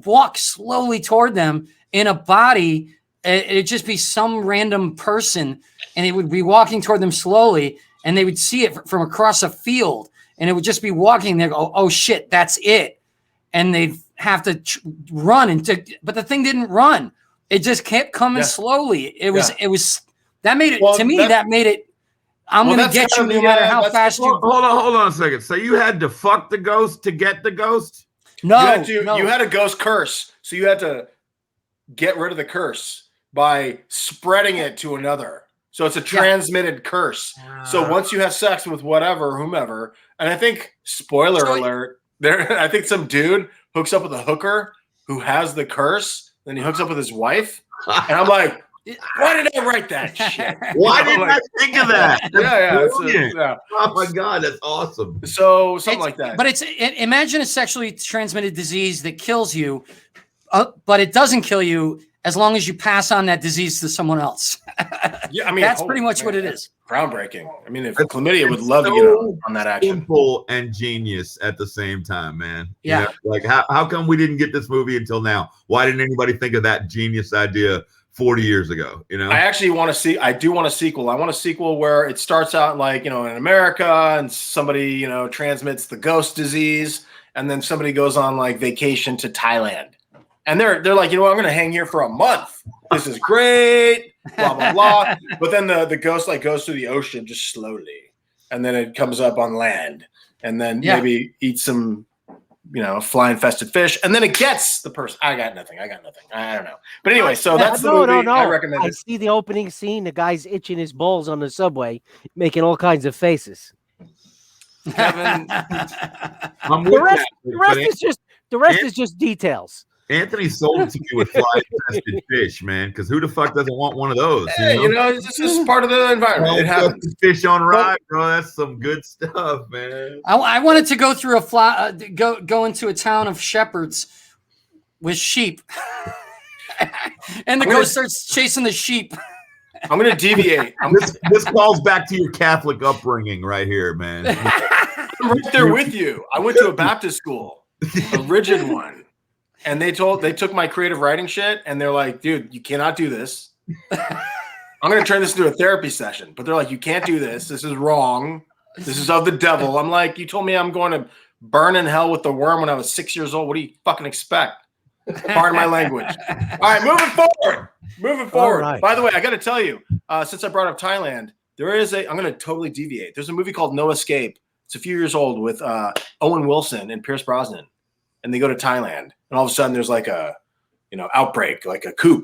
walk slowly toward them in a body. It'd just be some random person, and it would be walking toward them slowly, and they would see it from across a field, and it would just be walking. They go, "Oh shit, that's it," and they'd have to run. But the thing didn't run; it just kept coming slowly. It was that made it to me. That made it. I'm going to get you no matter how fast you. Hold on a second. So you had to fuck the ghost to get the ghost? No, you had a ghost curse, so you had to get rid of the curse by spreading it to another. So it's a transmitted curse. So once you have sex with whomever, and I think, spoiler alert, I think some dude hooks up with a hooker who has the curse, then he hooks up with his wife, and I'm like, why did I write that shit? Why didn't I think of that? Yeah. Oh my God, that's awesome. So something like that. But imagine a sexually transmitted disease that kills you, but it doesn't kill you as long as you pass on that disease to someone else. Yeah, I mean that's pretty much what it is. Groundbreaking. I mean, if chlamydia would love to get on that action. Simple and genius at the same time, man. Yeah. You know, like how come we didn't get this movie until now? Why didn't anybody think of that genius idea 40 years ago? You know, I actually want to see. I do want a sequel. I want a sequel where it starts out like, in America, and somebody transmits the ghost disease, and then somebody goes on like vacation to Thailand, and they're like, I'm going to hang here for a month. This is great. Blah blah blah. But then the ghost like goes through the ocean just slowly, and then it comes up on land, and then maybe eats some fly infested fish, and then it gets the person. I got nothing. I don't know. But anyway, so that's the movie. I recommend it. I see the opening scene. The guy's itching his balls on the subway, making all kinds of faces. Kevin, the rest is just details. Anthony sold it to me with fly-infested fish, man. Because who the fuck doesn't want one of those? Hey, this is part of the environment. It happens. Fish on rye, bro. That's some good stuff, man. I wanted to go through go into a town of shepherds with sheep, and the ghost starts chasing the sheep. I'm going to deviate. This calls back to your Catholic upbringing right here, man. I'm right there with you. I went to a Baptist school, a rigid one. And they took my creative writing shit, and they're like, dude, you cannot do this. I'm going to turn this into a therapy session. But they're like, you can't do this. This is wrong. This is of the devil. I'm like, you told me I'm going to burn in hell with the worm when I was 6 years old. What do you fucking expect? Pardon my language. All right, moving forward. Right. By the way, I got to tell you, since I brought up Thailand, I'm going to totally deviate. There's a movie called No Escape. It's a few years old with Owen Wilson and Pierce Brosnan. And they go to Thailand, and all of a sudden there's like a, outbreak, like a coup,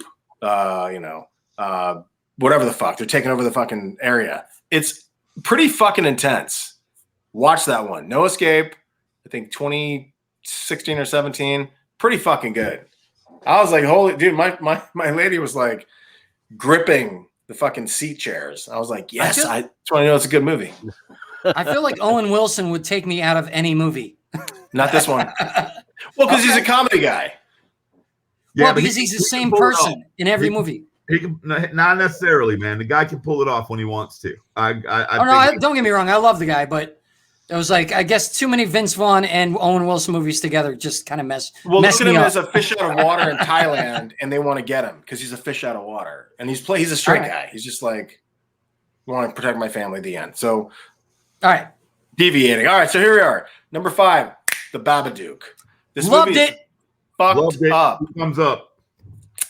whatever the fuck. They're taking over the fucking area. It's pretty fucking intense. Watch that one. No Escape. I think 2016 or 17. Pretty fucking good. I was like, holy dude, my lady was like gripping the fucking seat chairs. I was like, yes, I just want to know it's a good movie. I feel like Owen Wilson would take me out of any movie. Not this one. Well, because he's a comedy guy. Yeah, because he's the same person in every movie. He can, not necessarily, man. The guy can pull it off when he wants to. Don't get me wrong. I love the guy, but it was like, I guess too many Vince Vaughn and Owen Wilson movies together just kind of mess. Well, look at him as a fish out of water in Thailand, and they want to get him because he's a fish out of water, and he's a straight guy. He's just like, I want to protect my family at the end. So, all right, deviating. All right, so here we are. Number 5, The Babadook. This loved movie it. Fucked up. Thumbs up.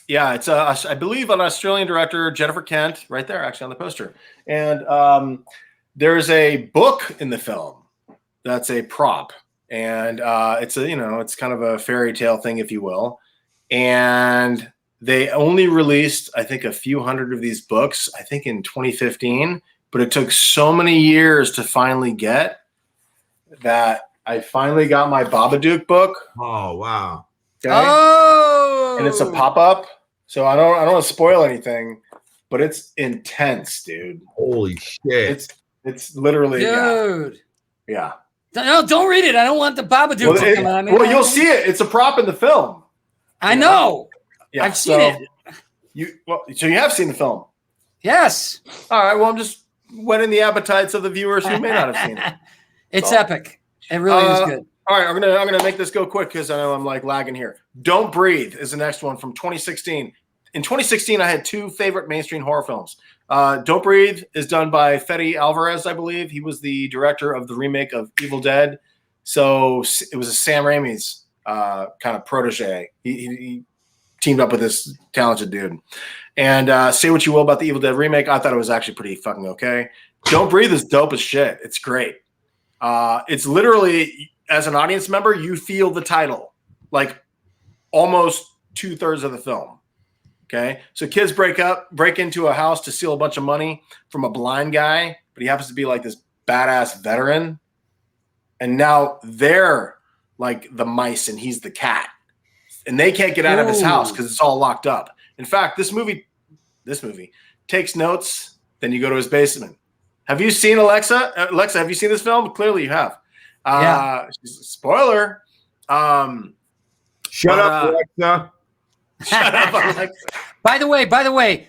Yeah, it's I believe an Australian director, Jennifer Kent, right there actually on the poster. And there's a book in the film that's a prop, and it's kind of a fairy tale thing, if you will. And they only released, I think, a few hundred of these books, I think in 2015, but it took so many years to finally get that I finally got my Babadook book. Oh, wow. Okay? Oh, And it's a pop-up. So I don't want to spoil anything, but it's intense, dude. Holy shit. It's literally, dude. Yeah. No, don't read it. I don't want the Babadook Well, to come out. I mean, you'll see it. It's a prop in the film. I know. Yeah, I've seen it. So you have seen the film? Yes. All right. Well, I'm just whetting the appetites of the viewers who may not have seen it. It's epic. It really is good. All right, I'm gonna make this go quick because I know I'm like lagging here. Don't Breathe is the next one from 2016. In 2016, I had two favorite mainstream horror films. Don't Breathe is done by Fede Alvarez, I believe. He was the director of the remake of Evil Dead. So it was a Sam Raimi's kind of protege. He teamed up with this talented dude. And say what you will about the Evil Dead remake, I thought it was actually pretty fucking okay. Don't Breathe is dope as shit. It's great. It's literally, as an audience member, you feel the title, like almost 2/3 of the film. Okay. So kids break into a house to steal a bunch of money from a blind guy, but he happens to be like this badass veteran. And now they're like the mice and he's the cat. And they can't get out of his house because it's all locked up. In fact, this movie takes notes, then you go to his basement. Have you seen Alexa? Alexa, have you seen this film? Clearly you have. Yeah. Spoiler. Shut up, Alexa. Shut up, Alexa. By the way,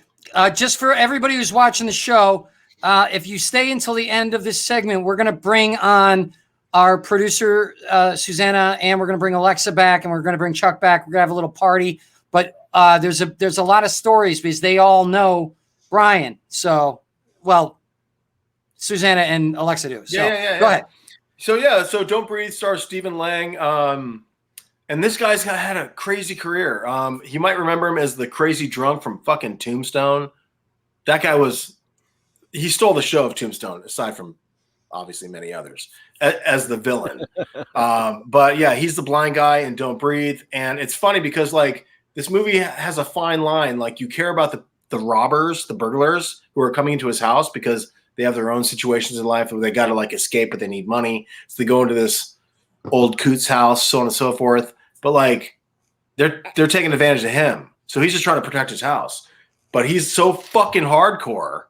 just for everybody who's watching the show, if you stay until the end of this segment, we're going to bring on our producer, Susanna, and we're going to bring Alexa back, and we're going to bring Chuck back. We're going to have a little party. But there's a lot of stories because they all know Brian. So, well, Susanna and Alexa do. So, go ahead. So Don't Breathe stars Stephen Lang. And this guy's had a crazy career. You might remember him as the crazy drunk from fucking Tombstone. That guy he stole the show of Tombstone, aside from obviously many others, as the villain. But yeah, he's the blind guy in Don't Breathe. And it's funny because like this movie has a fine line. Like you care about the robbers, the burglars who are coming into his house because they have their own situations in life where they got to like escape, but they need money. So they go into this old Coots house, so on and so forth. But like they're taking advantage of him. So he's just trying to protect his house. But he's so fucking hardcore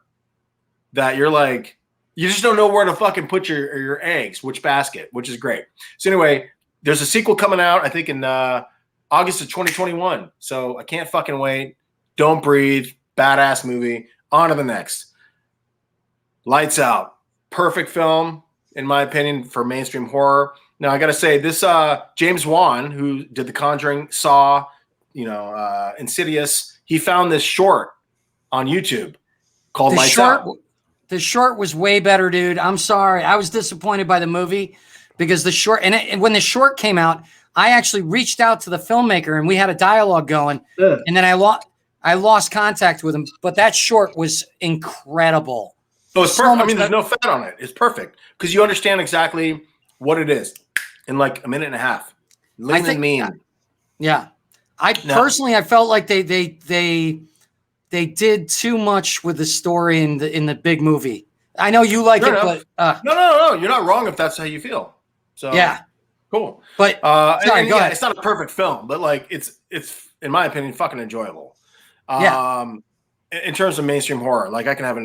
that you're like, you just don't know where to fucking put your eggs, which basket, which is great. So anyway, there's a sequel coming out, I think in August of 2021. So I can't fucking wait. Don't Breathe, badass movie. On to the next. Lights Out. Perfect film, in my opinion, for mainstream horror. Now, I got to say, this James Wan, who did The Conjuring, Saw, Insidious, he found this short on YouTube called Lights Out. The short was way better, dude. I'm sorry. I was disappointed by the movie because the short, and when the short came out, I actually reached out to the filmmaker and we had a dialogue going, and then I lost contact with him. But that short was incredible. Oh, it's perfect. I mean, there's no fat on it. It's perfect because you understand exactly what it is in like a minute and a half. Lean and mean. Yeah. Personally, I felt like they did too much with the story in the big movie. I know you like but no, you're not wrong if that's how you feel. So yeah, cool. But sorry, go ahead. It's not a perfect film, but like it's in my opinion fucking enjoyable. In terms of mainstream horror, like I can have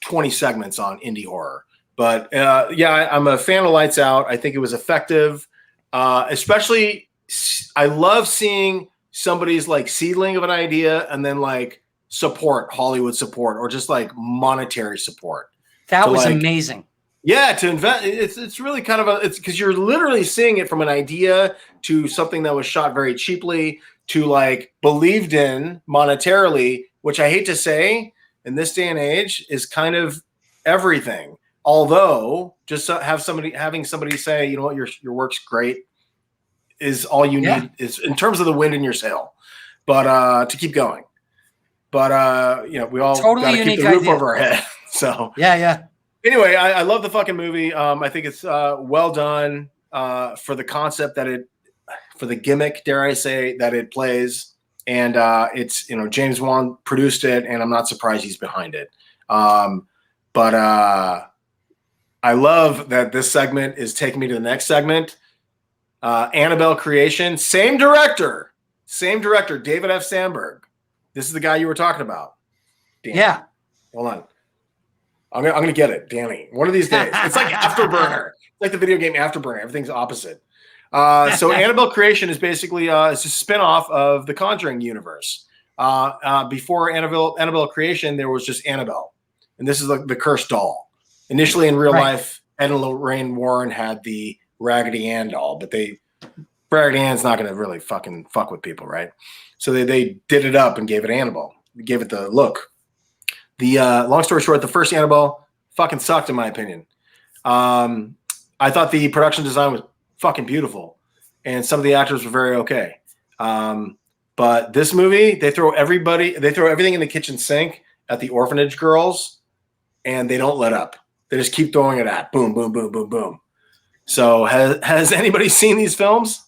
20 segments on indie horror. But I'm a fan of Lights Out. I think it was effective. Especially, I love seeing somebody's like seedling of an idea and then like Hollywood support, or just like monetary support. That was amazing. Yeah, to invent. It's really kind of it's because you're literally seeing it from an idea to something that was shot very cheaply to like believed in monetarily, which I hate to say in this day and age is kind of everything. Although just having somebody say, you know what, your work's great is all you need is in terms of the wind in your sail, but to keep going. But we all totally got to keep the roof over our head. So yeah. Anyway, I love the fucking movie. I think it's well done for the concept for the gimmick, dare I say, that it plays. And it's, James Wan produced it, and I'm not surprised he's behind it. But I love that this segment is taking me to the next segment. Annabelle Creation, same director, David F. Sandberg. This is the guy you were talking about. Danny. Yeah. Hold on. I'm gonna get it, Danny. One of these days. It's like Afterburner. It's like the video game Afterburner. Everything's opposite. So Annabelle Creation is basically it's a spinoff of the Conjuring universe. Before Annabelle Creation, there was just Annabelle, and this is the cursed doll. Initially, in real life, Ed and Lorraine Warren had the Raggedy Ann doll, but Raggedy Ann's not going to really fucking fuck with people, right? So they did it up and gave it Annabelle, gave it the look. The long story short, the first Annabelle fucking sucked in my opinion. I thought the production design was fucking beautiful, and some of the actors were very okay. But this movie, they throw everything in the kitchen sink at the orphanage girls, and they don't let up. They just keep throwing it at boom, boom, boom, boom, boom. So has anybody seen these films?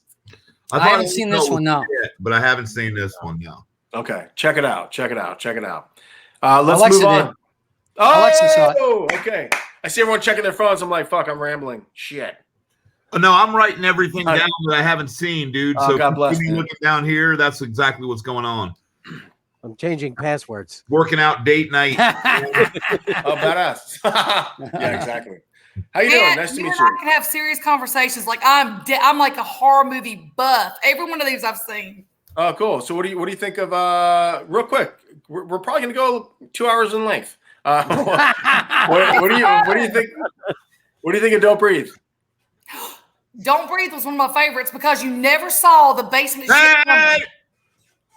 I haven't seen this one, no. But I haven't seen this one, no. Okay, check it out. Let's Alexa move on. Did. Alexa saw it. Okay. I see everyone checking their phones. I'm like, fuck, I'm rambling. Shit. No, I'm writing everything down that I haven't seen, dude. Oh, so God bless you looking down here, that's exactly what's going on. I'm changing passwords. Working out date night. Oh, badass. Yeah, exactly. How you doing? Nice to meet you. I can have serious conversations. Like I'm like a horror movie buff. Every one of these I've seen. Oh, cool. So what do you think of real quick? We're probably gonna go 2 hours in length. What do you think? What do you think of Don't Breathe? Don't Breathe was one of my favorites because you never saw the basement shit coming.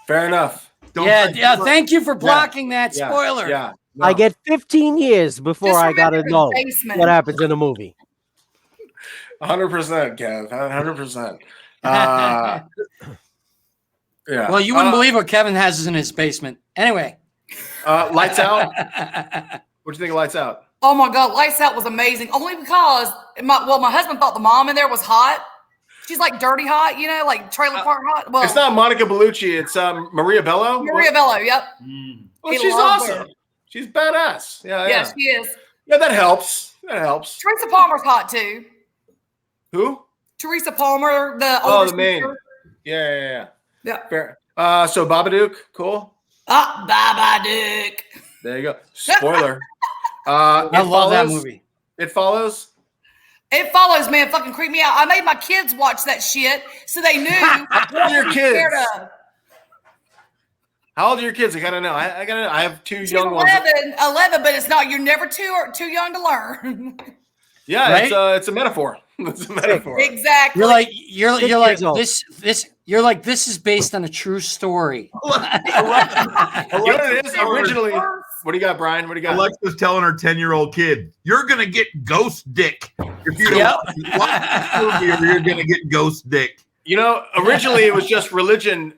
Fair enough. Thank you for blocking that spoiler. Yeah. No. I get 15 years before I gotta know basement. what happens in a movie. 100%, Kev. 100%. Yeah. Well, you wouldn't believe what Kevin has in his basement. Anyway. Lights Out. What do you think of Lights Out? Oh my God, Lights Out was amazing. Only because my husband thought the mom in there was hot. She's like dirty hot, like trailer park hot. Well, it's not Monica Bellucci. It's Maria Bello. Maria Bello. Yep. Well, she's awesome. Her. She's badass. Yeah, she is. Yeah, that helps. Teresa Palmer's hot too. Who? Teresa Palmer, the main. Yeah. Fair. So Babadook, cool. Babadook. There you go. Spoiler. I love that movie. It Follows. It Follows, man. Fucking creep me out. I made my kids watch that shit so they knew what are your kids? Scared of. How old are your kids? I gotta know. I have two young 11, but it's not. You're never too young to learn. Yeah, right? It's a metaphor. It's a metaphor. Exactly. You're like this is based on a true story. You know what it is? Originally, what do you got, Brian? What do you got? Alexa's telling her 10-year-old kid, "You're gonna get ghost dick if you don't watch the movie, or you're gonna get ghost dick." Originally it was just religion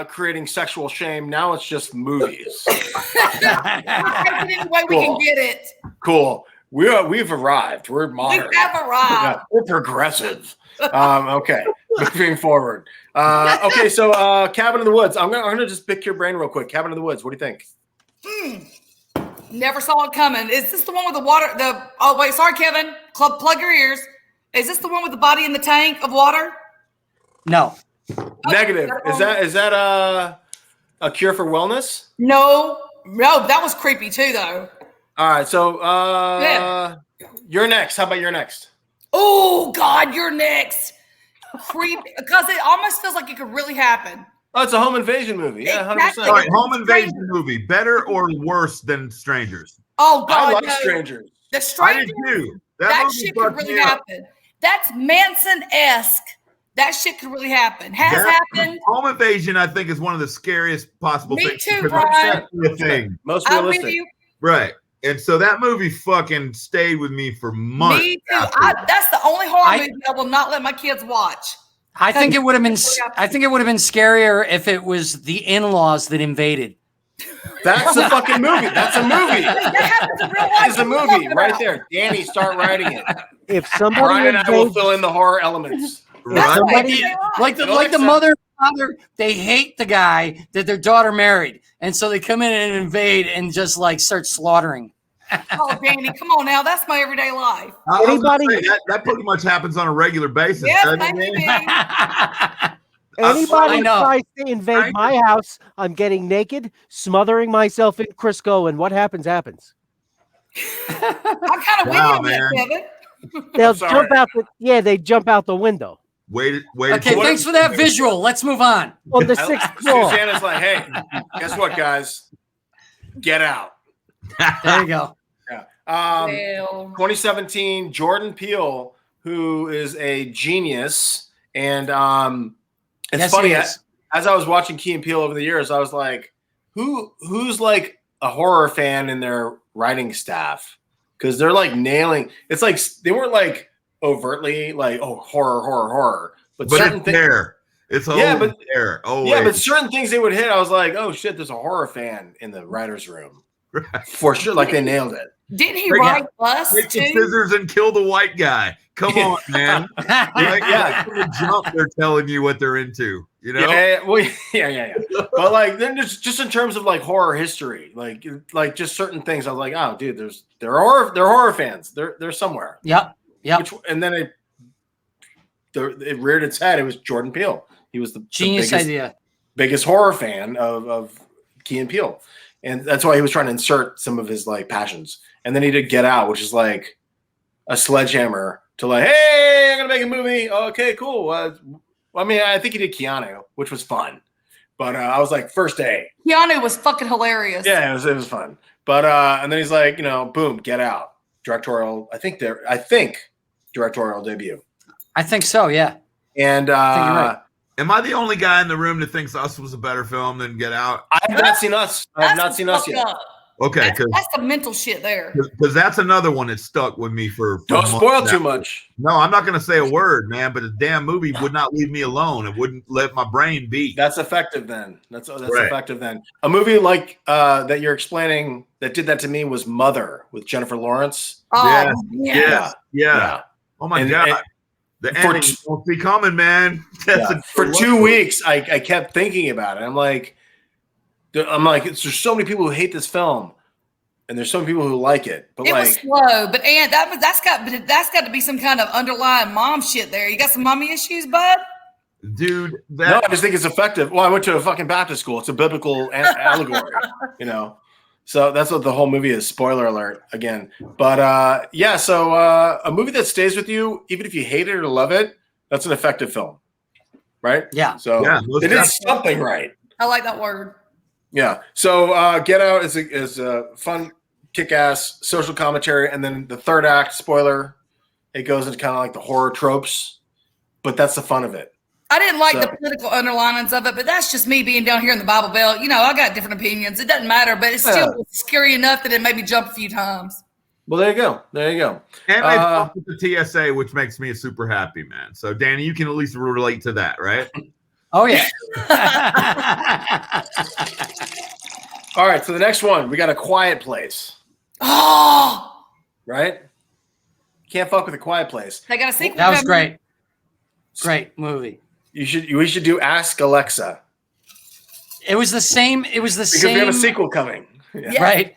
creating sexual shame. Now it's just movies. Any way we can get it. Cool. We've arrived. We're modern. We have arrived. Yeah, we're progressive. Okay. Moving forward. Okay. So Cabin in the Woods. I'm gonna just pick your brain real quick. Cabin in the Woods. What do you think? Never saw it coming. Is this the one with the water? Oh wait, sorry, Kevin. Plug your ears. Is this the one with the body in the tank of water? No. Negative. Is that a cure for wellness? No, that was creepy too, though. All right, so you're next. How about you're next? Oh God, you're next. Creepy, because it almost feels like it could really happen. Oh, it's a home invasion movie. Yeah, 100%. All right, home invasion movie. Better or worse than Strangers? Oh God, I like Strangers. The Strangers. I did too. That shit could really happen. That's Manson-esque. That shit could really happen. Happened. Home invasion, I think, is one of the scariest possible things. Me too, Brian. Most realistic. Right. And so that movie fucking stayed with me for months. Me too. That's the only horror movie I will not let my kids watch. I think it would have been scarier if it was the in-laws that invaded. That's a fucking movie. That's a movie. That happens in real life. It's a movie right there. Danny, start writing it. If somebody Brian and I will invades, fill in the horror elements. Right. somebody, Like the mother and father, they hate the guy that their daughter married, and so they come in and invade and just like start slaughtering. Oh, Danny, come on now. That's my everyday life. I was gonna Anybody- say, that pretty much happens on a regular basis. Yes, doesn't thank it? you, Danny. anybody I know. tries to invade my house, I'm getting naked, smothering myself in Crisco, and what happens happens. I'm kind of Wow, with you on that, man. Kevin. They'll sorry. jump out they jump out the window Wait. Okay, thanks for that visual. Let's move on. on the sixth floor. Susanna's like, hey, guess what, guys? Get out. There you go. Yeah. Well, 2017, Jordan Peele, who is a genius, and it's Yes, funny. he is. As I was watching Key and Peele over the years, I was like, who's like a horror fan in their writing staff? Because they're like nailing. It's like they weren't like overtly like, oh, horror, but certain it's things. there. It's always Yeah, but- there. Oh, Yeah, but certain things they would hit, I was like, oh shit, there's a horror fan in the writer's room for sure. Like they nailed it. didn't he Take write Us Take the too? scissors and kill the white guy. Come on, man. Like, Yeah. from the jump, they're telling you what they're into. You know? Yeah, well, yeah. But like, then just in terms of like horror history, like just certain things, I was like, oh, dude, they're horror fans. They're somewhere. Yep. And then it reared its head. It was Jordan Peele. He was the Genius biggest, idea. biggest horror fan of Key and Peele, and that's why he was trying to insert some of his like passions. And then he did Get Out, which is like a sledgehammer to like, hey, I'm gonna make a movie. Okay, cool. I mean, I think he did Keanu, which was fun, but I was like, first day. Keanu was fucking hilarious. Yeah, it was fun. But and then he's like, boom, Get Out, directorial. I think directorial debut. I think so. Yeah. And I think you're right. Am I the only guy in the room that thinks Us was a better film than Get Out? I have not seen Us. I have not seen Us yet. Okay, That's the mental shit there. because that's another one that stuck with me for Don't months spoil now. too much. No, I'm not going to say a word, man. But the damn movie would not leave me alone. It wouldn't let my brain beat. That's effective then. That's Right. effective then. A movie like that you're explaining that did that to me was Mother with Jennifer Lawrence. Oh, Yeah. Oh my And- god, and the for ending won't be coming, man. for 2 weeks, I kept thinking about it. I'm like, there's so many people who hate this film, and there's so many people who like it. But It like, was slow, but that's got to be some kind of underlying mom shit there. You got some mommy issues, bud? dude. no, I just think it's effective. Well, I went to a fucking Baptist school. It's a biblical allegory, So that's what the whole movie is. Spoiler alert again. But yeah, so a movie that stays with you, even if you hate it or love it, that's an effective film, right? Yeah. So Yeah, most it did definitely. something right. I like that word. Yeah. So Get Out is a fun, kick-ass social commentary, and then the third act, spoiler, it goes into kind of like the horror tropes, but that's the fun of it. I didn't like So- the political underlinings of it, but that's just me being down here in the Bible Belt. I got different opinions. It doesn't matter, but it's still scary enough that it made me jump a few times. Well, there you go. There you go. And they fucked with the TSA, which makes me super happy, man. So, Danny, you can at least relate to that, right? Oh yeah. All right. So the next one, we got A Quiet Place, Oh, right? Can't fuck with A Quiet Place. they got a sequel. That was coming. great. Great movie. We should do Ask Alexa It was the same. It was the because same. we have a sequel coming. Yeah. Right.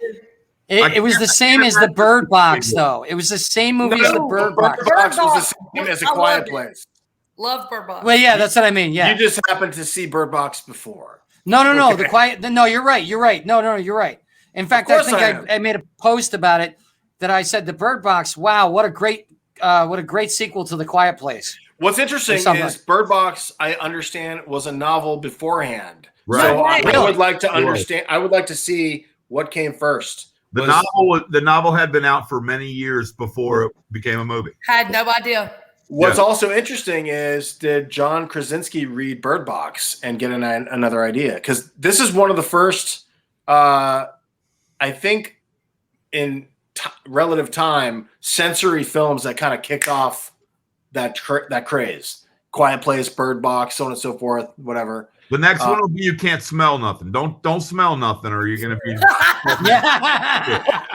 It was the same as the Bird Box, though. It was the same movie as the Bird Box. Bird Box was the same as A I Quiet loved it. Place. Love Bird Box. Well, yeah, that's what I mean. Yeah. You just happened to see Bird Box before. No. Okay. The Quiet. No, you're right. You're right. No, you're right. In fact, I course think I am. I made a post about it that I said the Bird Box. Wow, what a great sequel to The Quiet Place. What's interesting Or something. is Bird Box, I understand, was a novel beforehand. Right. So I Really? would like to understand. I would like to see what came first. The novel had been out for many years before it became a movie. Had no idea. What's also interesting is, did John Krasinski read Bird Box and get another idea? Because this is one of the first, I think, in relative time, sensory films that kind of kicked off that craze. Quiet Place, Bird Box, so on and so forth, whatever. The next one will be you can't smell nothing. Don't smell nothing, or you're gonna be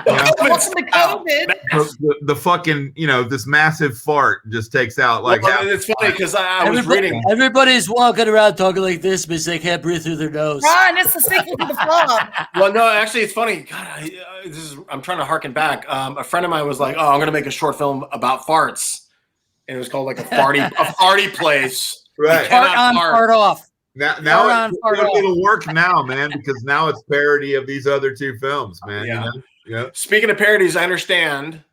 Welcome to COVID. the fucking this massive fart just takes out like. Well, it's funny because I was reading. Everybody's walking around talking like this because they can't breathe through their nose. Ryan, it's the sequel to the flop. Well, no, actually, it's funny. God, I'm trying to harken back. A friend of mine was like, "Oh, I'm gonna make a short film about farts," and it was called like a farty place. Right. Fart on, fart off. Now it'll work now, man, because now it's parody of these other two films, man. Yeah. Yeah. Speaking of parodies, I understand.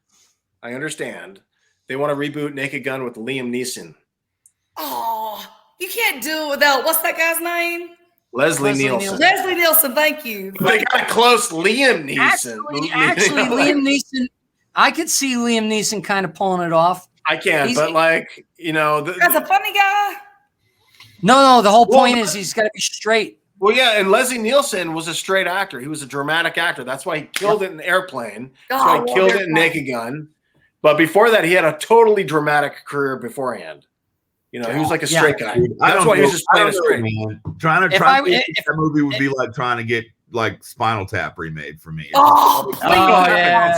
They want to reboot Naked Gun with Liam Neeson. Oh, you can't do it without what's that guy's name? Leslie Nielsen. Leslie Nielsen, thank you. They got a close Liam Neeson. Actually, Liam Neeson. I could see Liam Neeson kind of pulling it off. I can, but as a funny guy. No. The whole point is he's got to be straight. Well, yeah, and Leslie Nielsen was a straight actor. He was a dramatic actor. That's why he killed it in Airplane. That's why he killed it in Naked Gun. But before that, he had a totally dramatic career beforehand. He was like a straight guy. That's why he was just playing a straight. Man. Trying to that movie would be like trying to get like Spinal Tap remade for me. Yeah. It's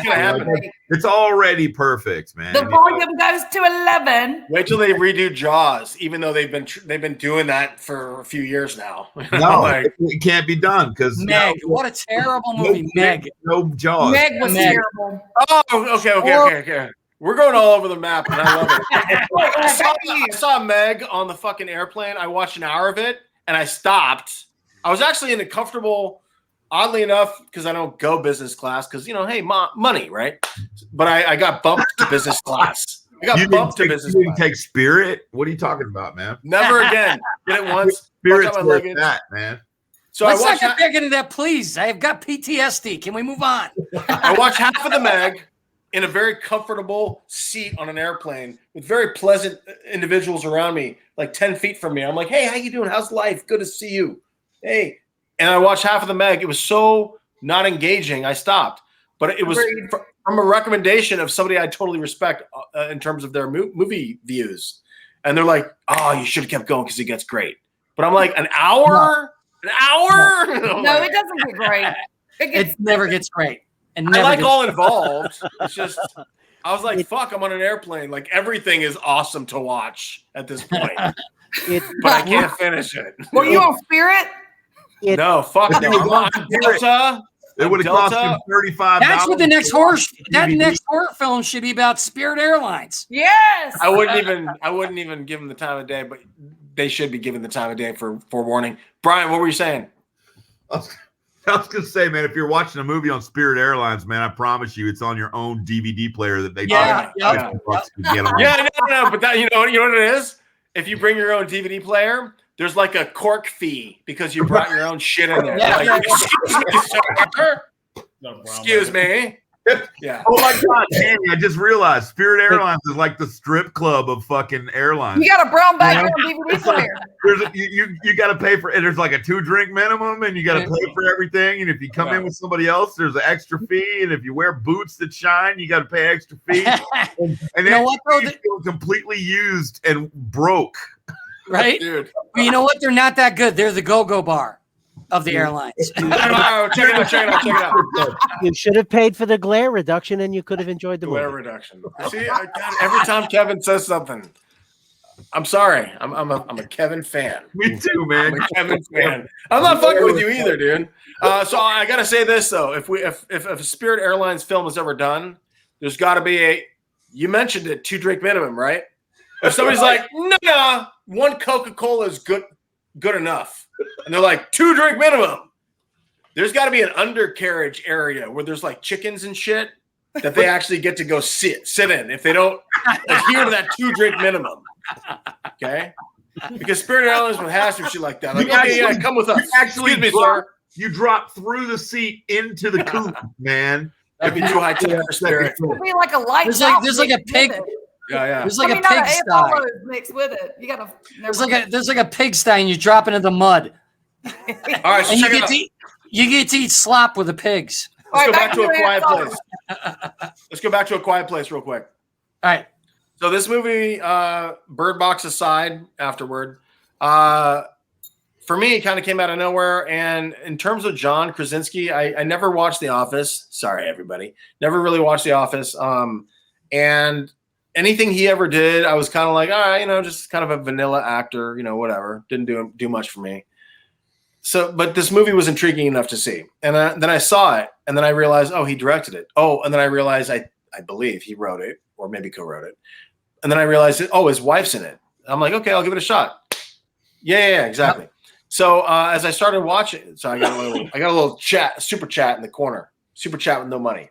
gonna happen. It's already perfect, man. The volume goes to 11. Wait till they redo Jaws, even though they've been doing that for a few years now. No, it can't be done because Meg. What a terrible movie, Meg. No Jaws. Meg was terrible. Oh, okay. We're going all over the map, and I love it. I saw Meg on the fucking airplane. I watched an hour of it, and I stopped. I was actually in a comfortable. Oddly enough, because I don't go business class, because hey, money, right? But I got bumped to business class. You didn't take Spirit? What are you talking about, man? Never again. Did it once. Spirit's like that, man. So let's not get back into that, please. I have got PTSD. Can we move on? I watched half of the Meg in a very comfortable seat on an airplane with very pleasant individuals around me, like 10 feet from me. I'm like, hey, how you doing? How's life? Good to see you. Hey. And I watched half of the Meg. It was so not engaging. I stopped. But it was from a recommendation of somebody I totally respect in terms of their movie views. And they're like, oh, you should have kept going because it gets great. But I'm like, an hour? An hour? No, it doesn't get great. It never gets great. I like all involved. It's just, I was like, fuck, I'm on an airplane. Like, everything is awesome to watch at this point. But I can't finish it. Were you on Spirit? No, fuck no. I'm Delta. It would have cost him $35. That's what the next horror film should be about. Spirit Airlines. Yes. I wouldn't even give them the time of day, but they should be given the time of day for warning. Brian, what were you saying? I was gonna say, man, if you're watching a movie on Spirit Airlines, man, I promise you, it's on your own DVD player that they No, but that you know what it is? If you bring your own DVD player, there's like a cork fee because you brought your own shit in there. Excuse me. Yeah. Oh my God, Danny, I just realized Spirit Airlines is like the strip club of fucking airlines. You got a brown bag on DVD player. You got to pay for it. There's like a 2-drink minimum, and you got to pay for everything. And if you come in with somebody else, there's an extra fee. And if you wear boots that shine, you got to pay extra fee. And you know what, though? Feel completely used and broke. Right? Dude. But you know what? They're not that good. They're the go-go bar of the airlines. Check it out. You should have paid for the glare reduction, and you could have enjoyed the glare movie. reduction. See, every time Kevin says something, I'm sorry. I'm a Kevin fan. Me too, man. I'm a Kevin fan. I'm not fucking with you either, dude. So I gotta say this though: if a Spirit Airlines film is ever done, there's got to be you mentioned it, 2-drink minimum, right? If somebody's like, no, 1 Coca-Cola is good enough, and they're like 2-drink minimum, there's got to be an undercarriage area where there's like chickens and shit that they actually get to go sit in if they don't adhere to that 2-drink minimum. Okay, because Spirit Airlines would have some shit like that. Like, okay, come with us. Excuse me, sir. You drop through the seat into the coop, man. That'd be too high tech for Spirit. It'd be like a light. There's like a pig. Yeah. There's like a pigsty mixed with it. You gotta. There's like a pigsty, and you drop it in the mud. All right, so and you get to eat slop with the pigs. Let's go back to a quiet place. Let's go back to a quiet place real quick. All right. So this movie, Bird Box aside, afterward, for me, it kind of came out of nowhere. And in terms of John Krasinski, I never watched The Office. Sorry, everybody. Never really watched The Office. And anything he ever did, I was kind of like, all right, just kind of a vanilla actor, whatever. Didn't do much for me. So, but this movie was intriguing enough to see. And then I saw it, and then I realized, he directed it. And then I realized I believe he wrote it, or maybe co-wrote it. And then I realized, his wife's in it. I'm like, okay, I'll give it a shot. Yeah, exactly. Yep. So as I started watching, so I got a little super chat in the corner, super chat with no money.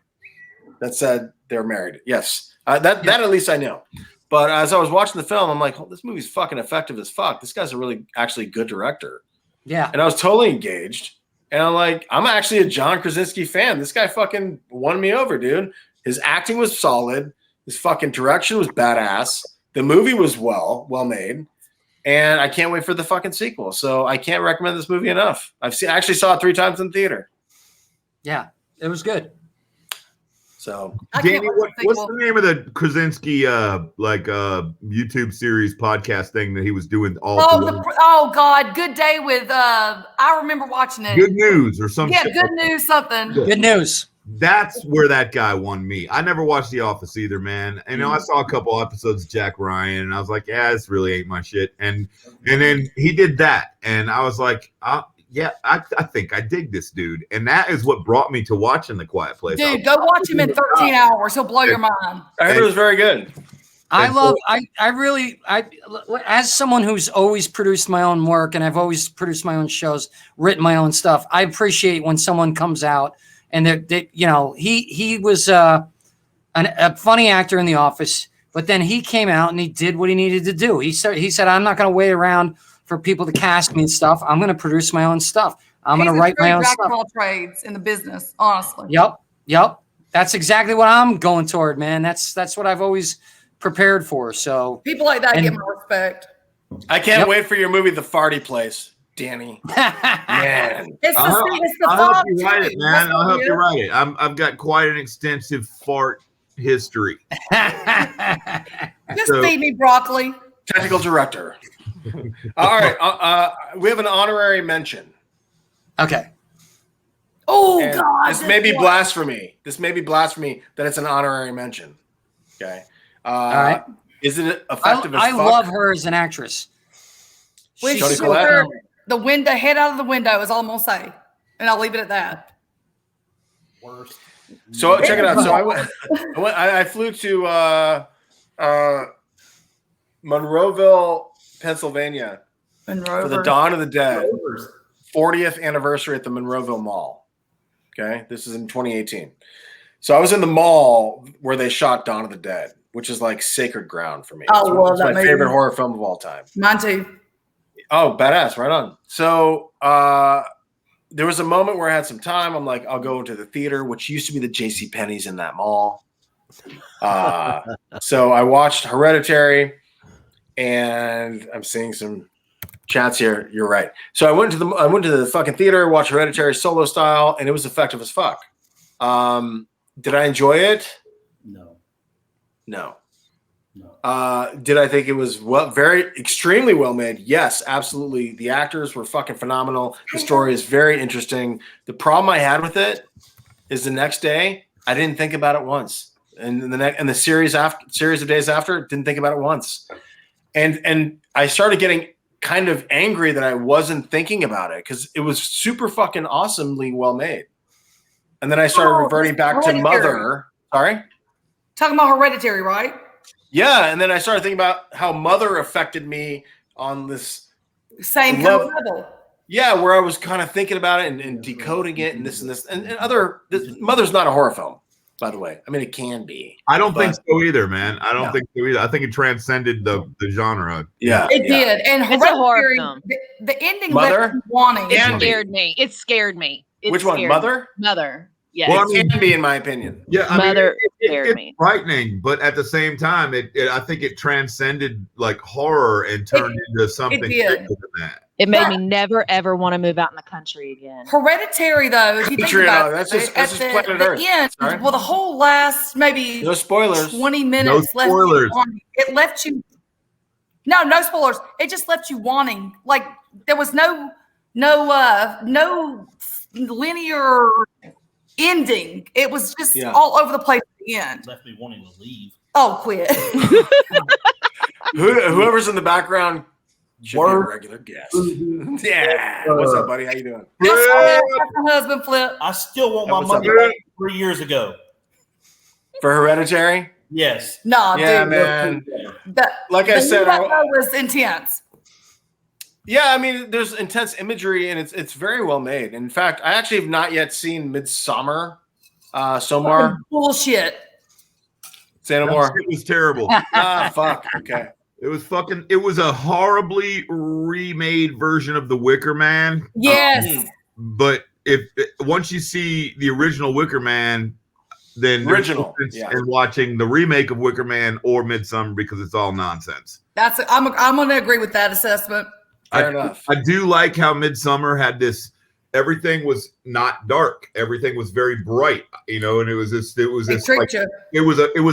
That said they're married. Yes, that at least I know. But as I was watching the film, I'm like, this movie's fucking effective as fuck. This guy's a really actually good director. Yeah. And I was totally engaged. And I'm like, I'm actually a John Krasinski fan. This guy fucking won me over, dude. His acting was solid. His fucking direction was badass. The movie was well made. And I can't wait for the fucking sequel. So I can't recommend this movie enough. I actually saw it 3 times in theater. Yeah, it was good. So, Danny, what's the name of the Krasinski YouTube series podcast thing that he was doing? God, Good Day with I remember watching it. Good News or something. Yeah, Good News something. Good News. That's where that guy won me. I never watched The Office either, man. I know I saw a couple episodes of Jack Ryan, and I was like, yeah, this really ain't my shit. And then he did that, and I was like, I think I dig this dude. And that is what brought me to watching The Quiet Place. Dude, go watch him in 13 hours. He'll blow your mind. I heard it was very good. As someone who's always produced my own work, and I've always produced my own shows, written my own stuff, I appreciate when someone comes out and he was a funny actor in The Office, but then he came out and he did what he needed to do. He said, I'm not going to wait around for people to cast me and stuff. I'm going to produce my own stuff. I'm going to write my own stuff. Jack of all trades in the business, honestly. Yep. That's exactly what I'm going toward, man. That's what I've always prepared for. So people like that get my respect. I can't wait for your movie, The Farty Place, Danny. Man, I'll help you write it, man. I'll help you write it. I've got quite an extensive fart history. Just feed me broccoli. Technical director. All right, we have an honorary mention. Okay. Oh, and God. This may be blasphemy. That it's an honorary mention. Okay. All right. Is it effective as fuck? I love her as an actress. We the window, head out of the window is all I'm going to say. And I'll leave it at that. Worst. So check it out. So I flew to Monroeville, Pennsylvania for the Dawn of the Dead 40th anniversary at the Monroeville Mall. Okay. This is in 2018. So I was in the mall where they shot Dawn of the Dead, which is like sacred ground for me. It's my favorite horror film of all time. Mine too. Oh, badass. Right on. So there was a moment where I had some time. I'm like, I'll go into the theater, which used to be the JCPenney's in that mall. So I watched Hereditary, and I'm seeing some chats here. You're right. So I went to the fucking theater, watched Hereditary solo style, and it was effective as fuck. Did I enjoy it? No. Did I think it was extremely well made? Yes, absolutely. The actors were fucking phenomenal. The story is very interesting. The problem I had with it is the next day I didn't think about it once, and the series of days after, didn't think about it once, and I started getting kind of angry that I wasn't thinking about it because it was super fucking awesomely well made, and then I started reverting back to Mother. Sorry, talking about Hereditary, right? Yeah, and then I started thinking about how Mother affected me on this same level. Yeah, where I was kind of thinking about it and decoding it and this and this and other. Mother's not a horror film, by the way. I mean, it can be. I don't think so either, man. I don't think so either. I think it transcended the genre. Yeah, it did. And it's a horror film. The ending Mother left me wanting. It scared me. Which one, Mother? Mother. Yeah, well, it can be, in my opinion. Yeah, Mother scared me. Frightening, but at the same time, I think it transcended like horror and turned into something bigger than that. It made me never ever want to move out in the country again. Hereditary, though, if you think about that's just planet Earth. End, well, the whole last maybe no spoilers, 20 minutes no spoilers. left. It left you. No spoilers. It just left you wanting. Like there was no no linear ending. It was just all over the place at the end. Left me wanting to leave. Oh, quit. Whoever's in the background should be a regular guest. Yeah. What's up, buddy? How you doing? That's my husband, Flip. I still want my what's up, money man? back 3 years ago. For Hereditary? Yes. No, Yeah, dude. man. Like the I said, that was intense. yeah, I mean, there's intense imagery and it's very well made. In fact, I actually have not yet seen Midsommar. Somar. Bullshit. Say no more. It was terrible. Fuck. Okay. It was a horribly remade version of The Wicker Man. Yes. But once you see the original Wicker Man, then there's no sense in watching the remake of Wicker Man or Midsommar because it's all nonsense. I'm going to agree with that assessment. Fair enough. I do like how Midsommar had this. Everything was not dark. Everything was very bright, and it was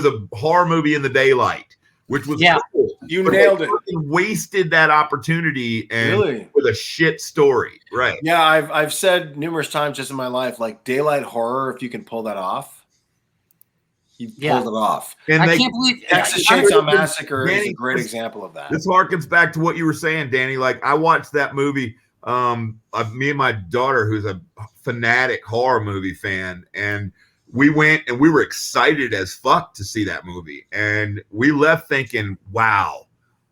a horror movie in the daylight, which was cool. You nailed it. Wasted that opportunity and with a shit story, right? Yeah, I've said numerous times just in my life, like daylight horror. If you can pull that off, you pulled it off. And I can't believe Texas Chainsaw Massacre is a great example of that. This harkens back to what you were saying, Danny. Like I watched that movie. Me and my daughter, who's a fanatic horror movie fan, and we went and we were excited as fuck to see that movie. And we left thinking, wow,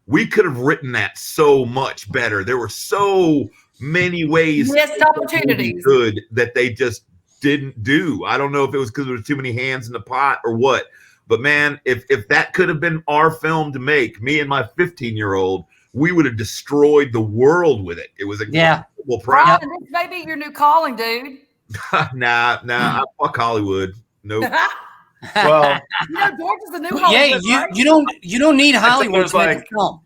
we could have written that so much better. There were so many ways opportunities good that they just didn't do. I don't know if it was because there was too many hands in the pot or what, but man, if that could have been our film to make, me and my 15-year-old, we would have destroyed the world with it. It was a incredible project. This may be your new calling, dude. Nah. Fuck Hollywood. Nope. Well, George is the new Hollywood. Yeah, you don't need Hollywood to make a film.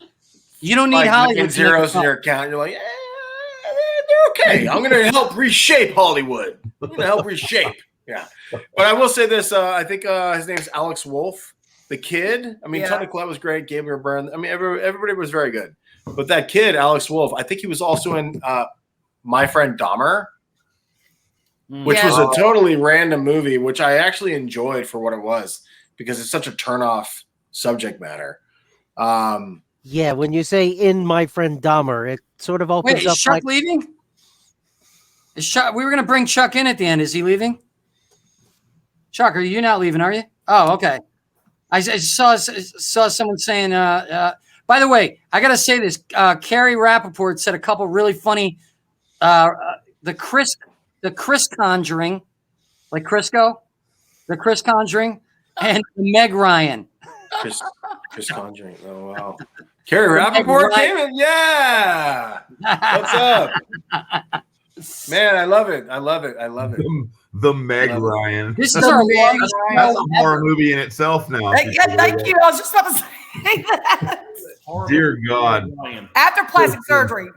You don't need Hollywood. Zeros in your account. You're like, they're okay. I'm going to help reshape Hollywood. I'm going to help reshape. Yeah. But I will say this. I think his name's Alex Wolff. The kid, I mean, Tony Collette was great. Gabriel Byrne. I mean, everybody was very good. But that kid, Alex Wolff, I think he was also in My Friend Dahmer, which was a totally random movie, which I actually enjoyed for what it was because it's such a turnoff subject matter. Yeah, when you say in My Friend Dahmer, it sort of opens up. Is Chuck leaving? We were going to bring Chuck in at the end. Is he leaving? Chuck, are you not leaving, are you? Oh, okay. I saw someone saying, by the way, I got to say this. Carrie Rappaport said a couple really funny, the Chris Conjuring, like Crisco, the Chris Conjuring, and Meg Ryan. Chris Conjuring. Oh, wow. Carrie Rappaport came in. Yeah. What's up? Man, I love it. The Meg Ryan. This is our longest That's a horror movie in itself now. Thank you. I was just about to say that. Dear God. After plastic surgery.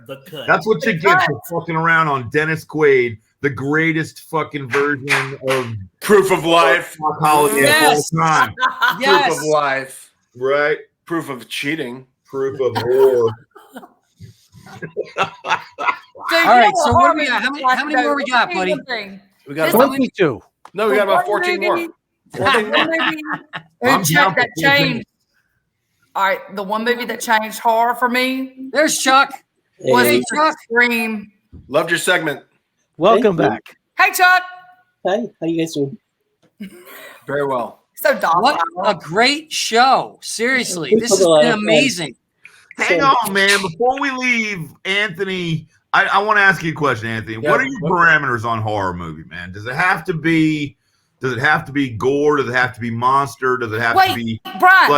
That's what you get for fucking around on Dennis Quaid, the greatest fucking version of Proof of Life. Psychology of all time. Proof of Life. Right? Proof of cheating. Proof of war. All right, so what do we got? How many more we got, buddy? We got 22. No, we got about 14 more. That changed. All right, the one movie that changed horror for me. There's Chuck. Was Chuck Scream. Loved your segment. Welcome back. Hey, Chuck. Hi, how you guys doing? Very well. So dumb. What a great show. Seriously, this has been amazing. Hang on, man. Before we leave, Anthony, I want to ask you a question, Anthony. Yeah, what are your parameters on horror movie, man? Does it have to be gore? Does it have to be monster? Does it have to be Brian?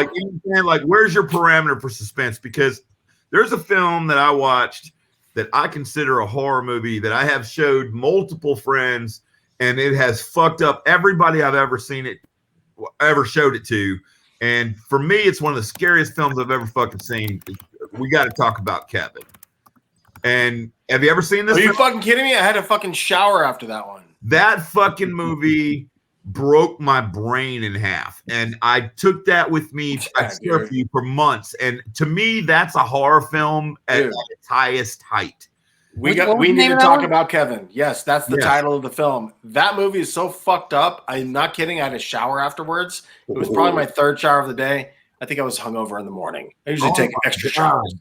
Like where's your parameter for suspense? Because there's a film that I watched that I consider a horror movie that I have showed multiple friends, and it has fucked up everybody I've ever showed it to. And for me, it's one of the scariest films I've ever fucking seen. We got to talk about Kevin. And have you ever seen this? Are you fucking kidding me? I had a fucking shower after that one. That fucking movie broke my brain in half. And I took that with me. I swear for you for months. And to me, that's a horror film at its highest height. We What was the need name to of that talk one? about Kevin. Yes, that's the Yes. title of the film. That movie is so fucked up. I'm not kidding. I had a shower afterwards. It was probably my third shower of the day. I think I was hungover in the morning. I usually take extra showers.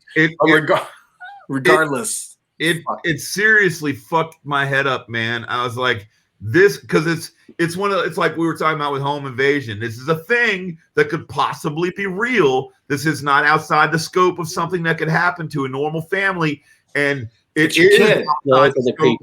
Regardless, it seriously fucked my head up, man. I was like, this, because it's like we were talking about with home invasion. This is a thing that could possibly be real. This is not outside the scope of something that could happen to a normal family, and it is outside the scope.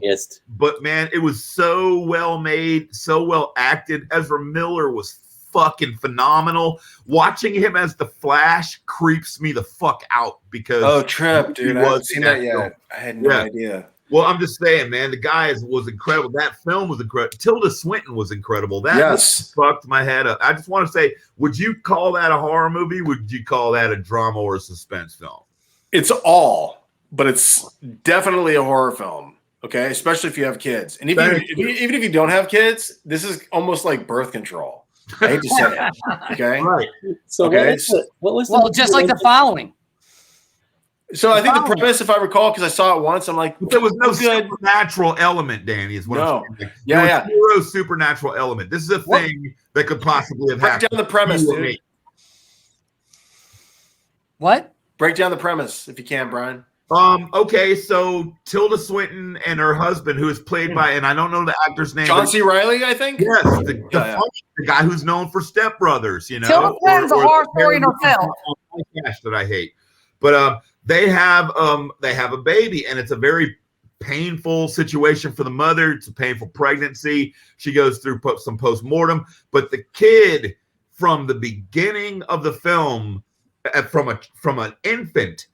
But man, it was so well made, so well acted. Ezra Miller was fucking phenomenal. Watching him as the Flash creeps me the fuck out because Trip, dude, I haven't seen that yet. film. I had no idea. Well, I'm just saying, man, the guy was incredible. That film was incredible. Tilda Swinton was incredible. That fucked my head up. I just want to say, would you call that a horror movie? Would you call that a drama or a suspense film? It's all, but it's definitely a horror film. Okay, especially if you have kids, and even if you don't have kids, this is almost like birth control. I hate to say it. Okay, right. So okay. what was well, just like the following. So I think the premise, if I recall, because I saw it once, I'm like, there was no supernatural element, Danny. Is what I'm saying. Yeah. Zero supernatural element. This is a thing that could possibly have happened. Break down the premise, dude. What? Break down the premise if you can, Brian. Okay, so Tilda Swinton and her husband, who is played by, and I don't know the actor's name. John C. Reilly, I think. Yes, the guy who's known for Step Brothers. You know, Tilda Swinton's a horror story in herself. That I hate, but they have a baby, and it's a very painful situation for the mother. It's a painful pregnancy. She goes through some postmortem, but the kid from the beginning of the film, from an infant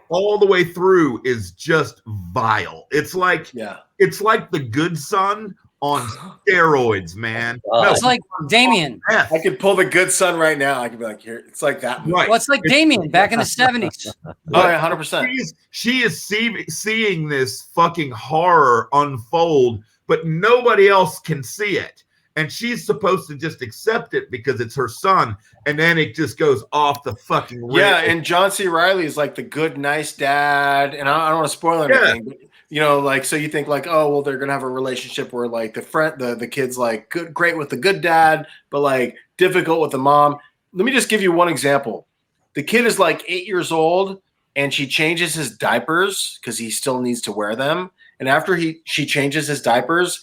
all the way through, is just vile. It's like the Good Son on steroids, man. It's like Damien. I could pull the Good Son right now. I could be like, here. It's like that. Right. Well, it's like Damien back in the 70s. Oh, yeah, 100%. She is seeing this fucking horror unfold, but nobody else can see it. And she's supposed to just accept it because it's her son. And then it just goes off the fucking rails. Yeah, and John C. Reilly is like the good, nice dad. And I don't want to spoil anything, but you know, like, so you think like, oh, well, they're gonna have a relationship where like the kid's like great with the good dad, but like difficult with the mom. Let me just give you one example. The kid is like 8 years old, and she changes his diapers because he still needs to wear them. And after she changes his diapers,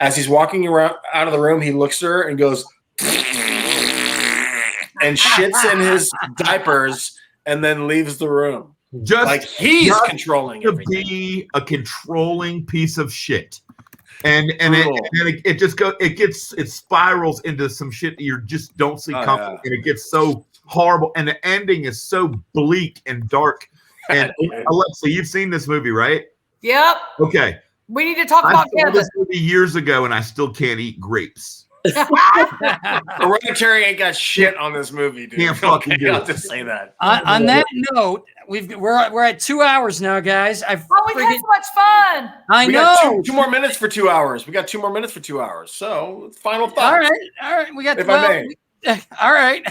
as he's walking around out of the room, he looks at her and goes and shits in his diapers, and then leaves the room. Just like he's controlling to be a controlling piece of shit, and it spirals into some shit that you just don't see coming, and it gets so horrible, and the ending is so bleak and dark. And Alexa, you've seen this movie, right? Yep. Okay. We need to talk I about saw Kevin. this movie years ago, and I still can't eat grapes. Hereditary ain't got shit on this movie, dude. Can't fucking do I'll it. just say that. On that note, we're at 2 hours now, guys. We've had so much fun. I We know. got two more minutes for 2 hours. We got 2 more minutes for 2 hours. So final thoughts. All right. We got. If I may. All right.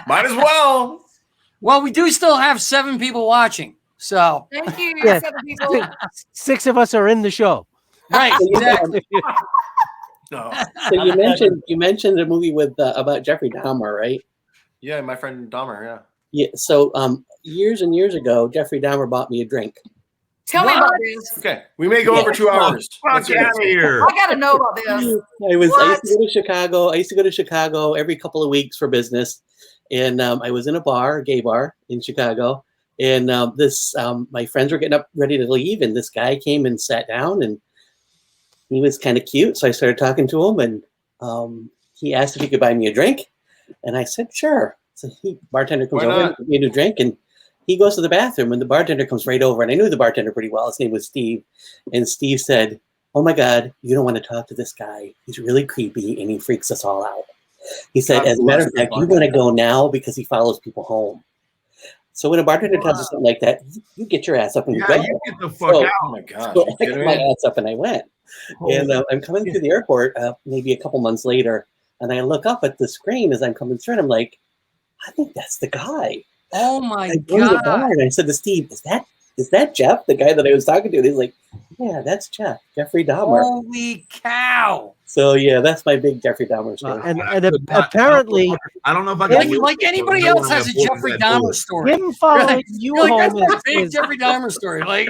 Might as well. Well, we do still have 7 people watching. So thank you, Yeah. 7 people. 6 of us are in the show. Right. Exactly. No. So you mentioned a movie with about Jeffrey Dahmer, right? Yeah, my friend Dahmer. Yeah. Yeah. So years and years ago, Jeffrey Dahmer bought me a drink. Tell me about this. Okay, we may go over 2 hours. Fuck out of here. I gotta know about this. I used to go to Chicago. I used to go to Chicago every couple of weeks for business, and I was in a gay bar in Chicago, and my friends were getting up ready to leave, and this guy came and sat down, and he was kind of cute, so I started talking to him, and he asked if he could buy me a drink, and I said sure. So bartender comes over and gives me a drink, and he goes to the bathroom, and the bartender comes right over, and I knew the bartender pretty well. His name was Steve, and Steve said, "Oh my God, you don't want to talk to this guy. He's really creepy, and he freaks us all out." He said, "As a matter of fact, you want to go now because he follows people home." So when a bartender tells you something like that, you get your ass up and go. You get the fuck out. Oh my God. So I got my ass up and I went. And I'm coming through the airport maybe a couple months later, and I look up at the screen as I'm coming through, and I'm like, I think that's the guy. Oh my I go to the bar God. and I said to Steve, is that is that Jeff, the guy that I was talking to? And he's like, yeah, that's Jeff, Jeffrey Dahmer. Holy cow! So yeah, that's my big Jeffrey Dahmer story. Apparently, I don't know if I can like anybody else has a Jeffrey Dahmer story. him following you You're like, home that's a big is Jeffrey Dahmer story. Like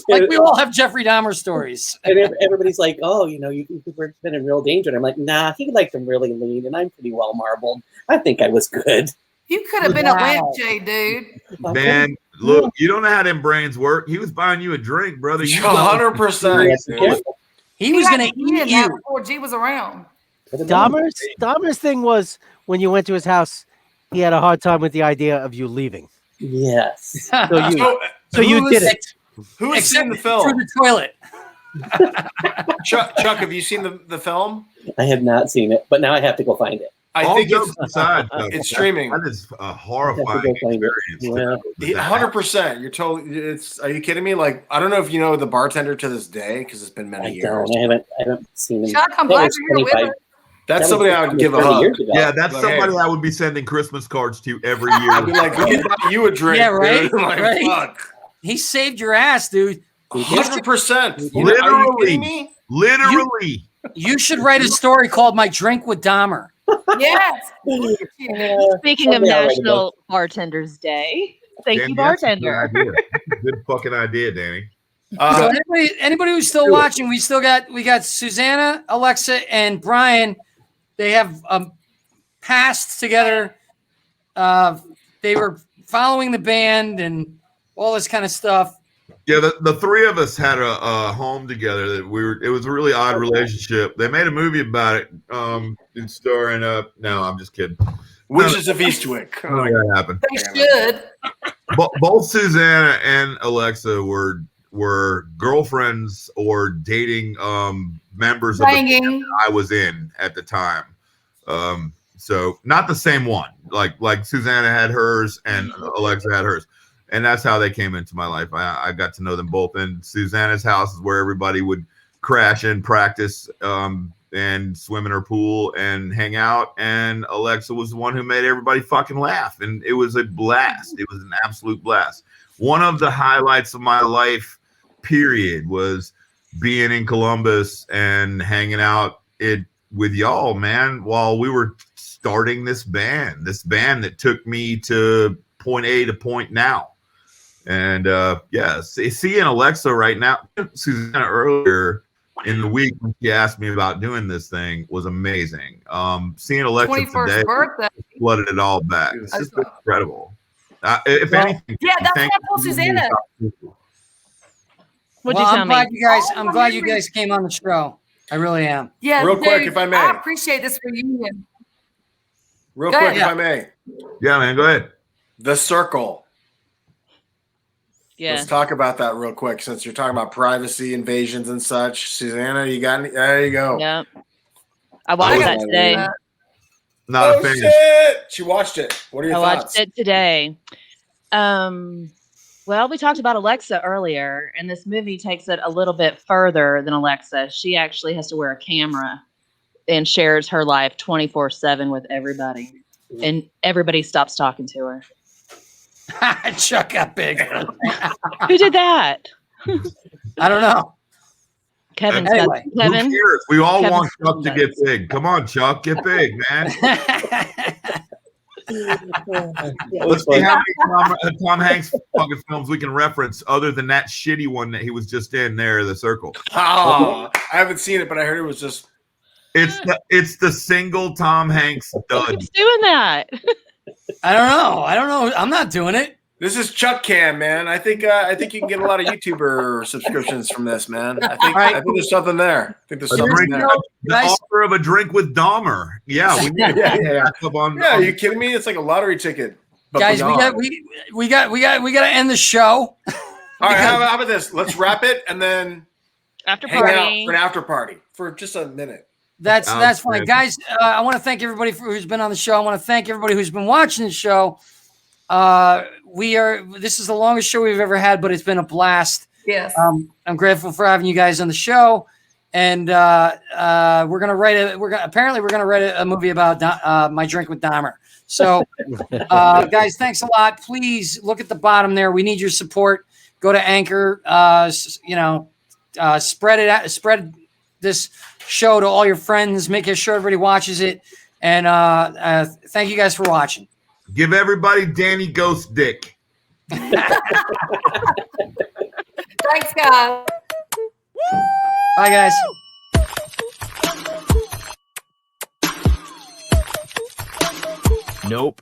we all have Jeffrey Dahmer stories. And everybody's like, oh, you've been in real danger. And I'm like, nah, he liked them really lean, and I'm pretty well marbled. I think I was good. You could have been a lampshade, dude. Man, look, you don't know how them brains work. He was buying you a drink, brother. 100%. He was going to eat you before G was around. Dahmer's thing was when you went to his house, he had a hard time with the idea of you leaving. Yes. So you did it. Who has seen the film? Through the toilet. Chuck, have you seen the film? I have not seen it, but now I have to go find it. I think it's streaming. That is a horrifying experience. 100%. You're totally. Are you kidding me? Like, I don't know if you know the bartender to this day because it's been many years. I haven't seen him. Chuck, I'm glad you're here with us. That's somebody I would give a hug. Yeah, that's somebody I would be sending Christmas cards to every year. I'd be like, we can buy you a drink. Yeah, right. Like, right. fuck. He saved your ass, dude. 100%. Literally. Are you kidding me? Literally. You should write a story called "My Drink with Dahmer." Yes. Speaking of National Bartenders Day, thank you, bartender. Good fucking idea, Danny. So anybody who's still watching, we got Susanna, Alexa, and Brian. They have passed together. They were following the band and all this kind of stuff. Yeah, the three of us had a home together that it was a really odd relationship. They made a movie about it. It's starring no, I'm just kidding. Witches of Eastwick. Oh, that happened. They should. Both Susanna and Alexa were girlfriends or dating members of the band I was in at the time. So not the same one. Like Susanna had hers and Alexa had hers. And that's how they came into my life. I got to know them both. And Susanna's house is where everybody would crash and practice and swim in her pool and hang out. And Alexa was the one who made everybody fucking laugh. And it was a blast. It was an absolute blast. One of the highlights of my life, period, was being in Columbus and hanging out with y'all, man, while we were starting this band that took me to point A to point now. And seeing Alexa right now, Susanna earlier in the week when she asked me about doing this thing was amazing. Seeing Alexa 21st today birthday. flooded it all back. It's just incredible. Anything, yeah, that's what I told Susanna. What'd you tell me? I'm glad you guys came on the show. I really am. Yeah, real quick, if I may. I appreciate this reunion. Real quick, if I may. Yeah, man, go ahead. The Circle. Yeah. Let's talk about that real quick since you're talking about privacy invasions and such. Susanna, you got any? There you go. Yeah. I watched that today. Not a fan. Shit. She watched it. What are your thoughts? I watched it today. Well, we talked about Alexa earlier, and this movie takes it a little bit further than Alexa. She actually has to wear a camera and shares her life 24/7 with everybody. And everybody stops talking to her. Chuck got big. Who did that? I don't know. Kevin. Anyway, Kevin. Who cares? We all Kevin's want Chuck to get big. Come on, Chuck, get big, man. Let's see how many Tom Hanks fucking films we can reference other than that shitty one that he was just in there, The Circle. Oh, I haven't seen it, but I heard it was just. It's the single Tom Hanks dud. Who keeps doing that? I don't know. I'm not doing it. This is Chuck Cam, man. I think you can get a lot of YouTuber subscriptions from this, man. I think there's something there. I think there's something there. The offer of a drink with Dahmer. Yeah, we need are you kidding me? It's like a lottery ticket. Guys, we got to end the show. All right, how about this? Let's wrap it and then after hang out party. for an after party for just a minute. That's fine, guys. I want to thank everybody who's been on the show. I want to thank everybody who's been watching the show. This is the longest show we've ever had, but it's been a blast. Yes. I'm grateful for having you guys on the show, and we're gonna write a movie about My Drink with Dahmer. So, guys, thanks a lot. Please look at the bottom there. We need your support. Go to Anchor. Spread it out. Spread this show to all your friends. Make sure everybody watches it. And thank you guys for watching. Give everybody Danny Ghost Dick. Thanks, guys. Bye, guys. Nope.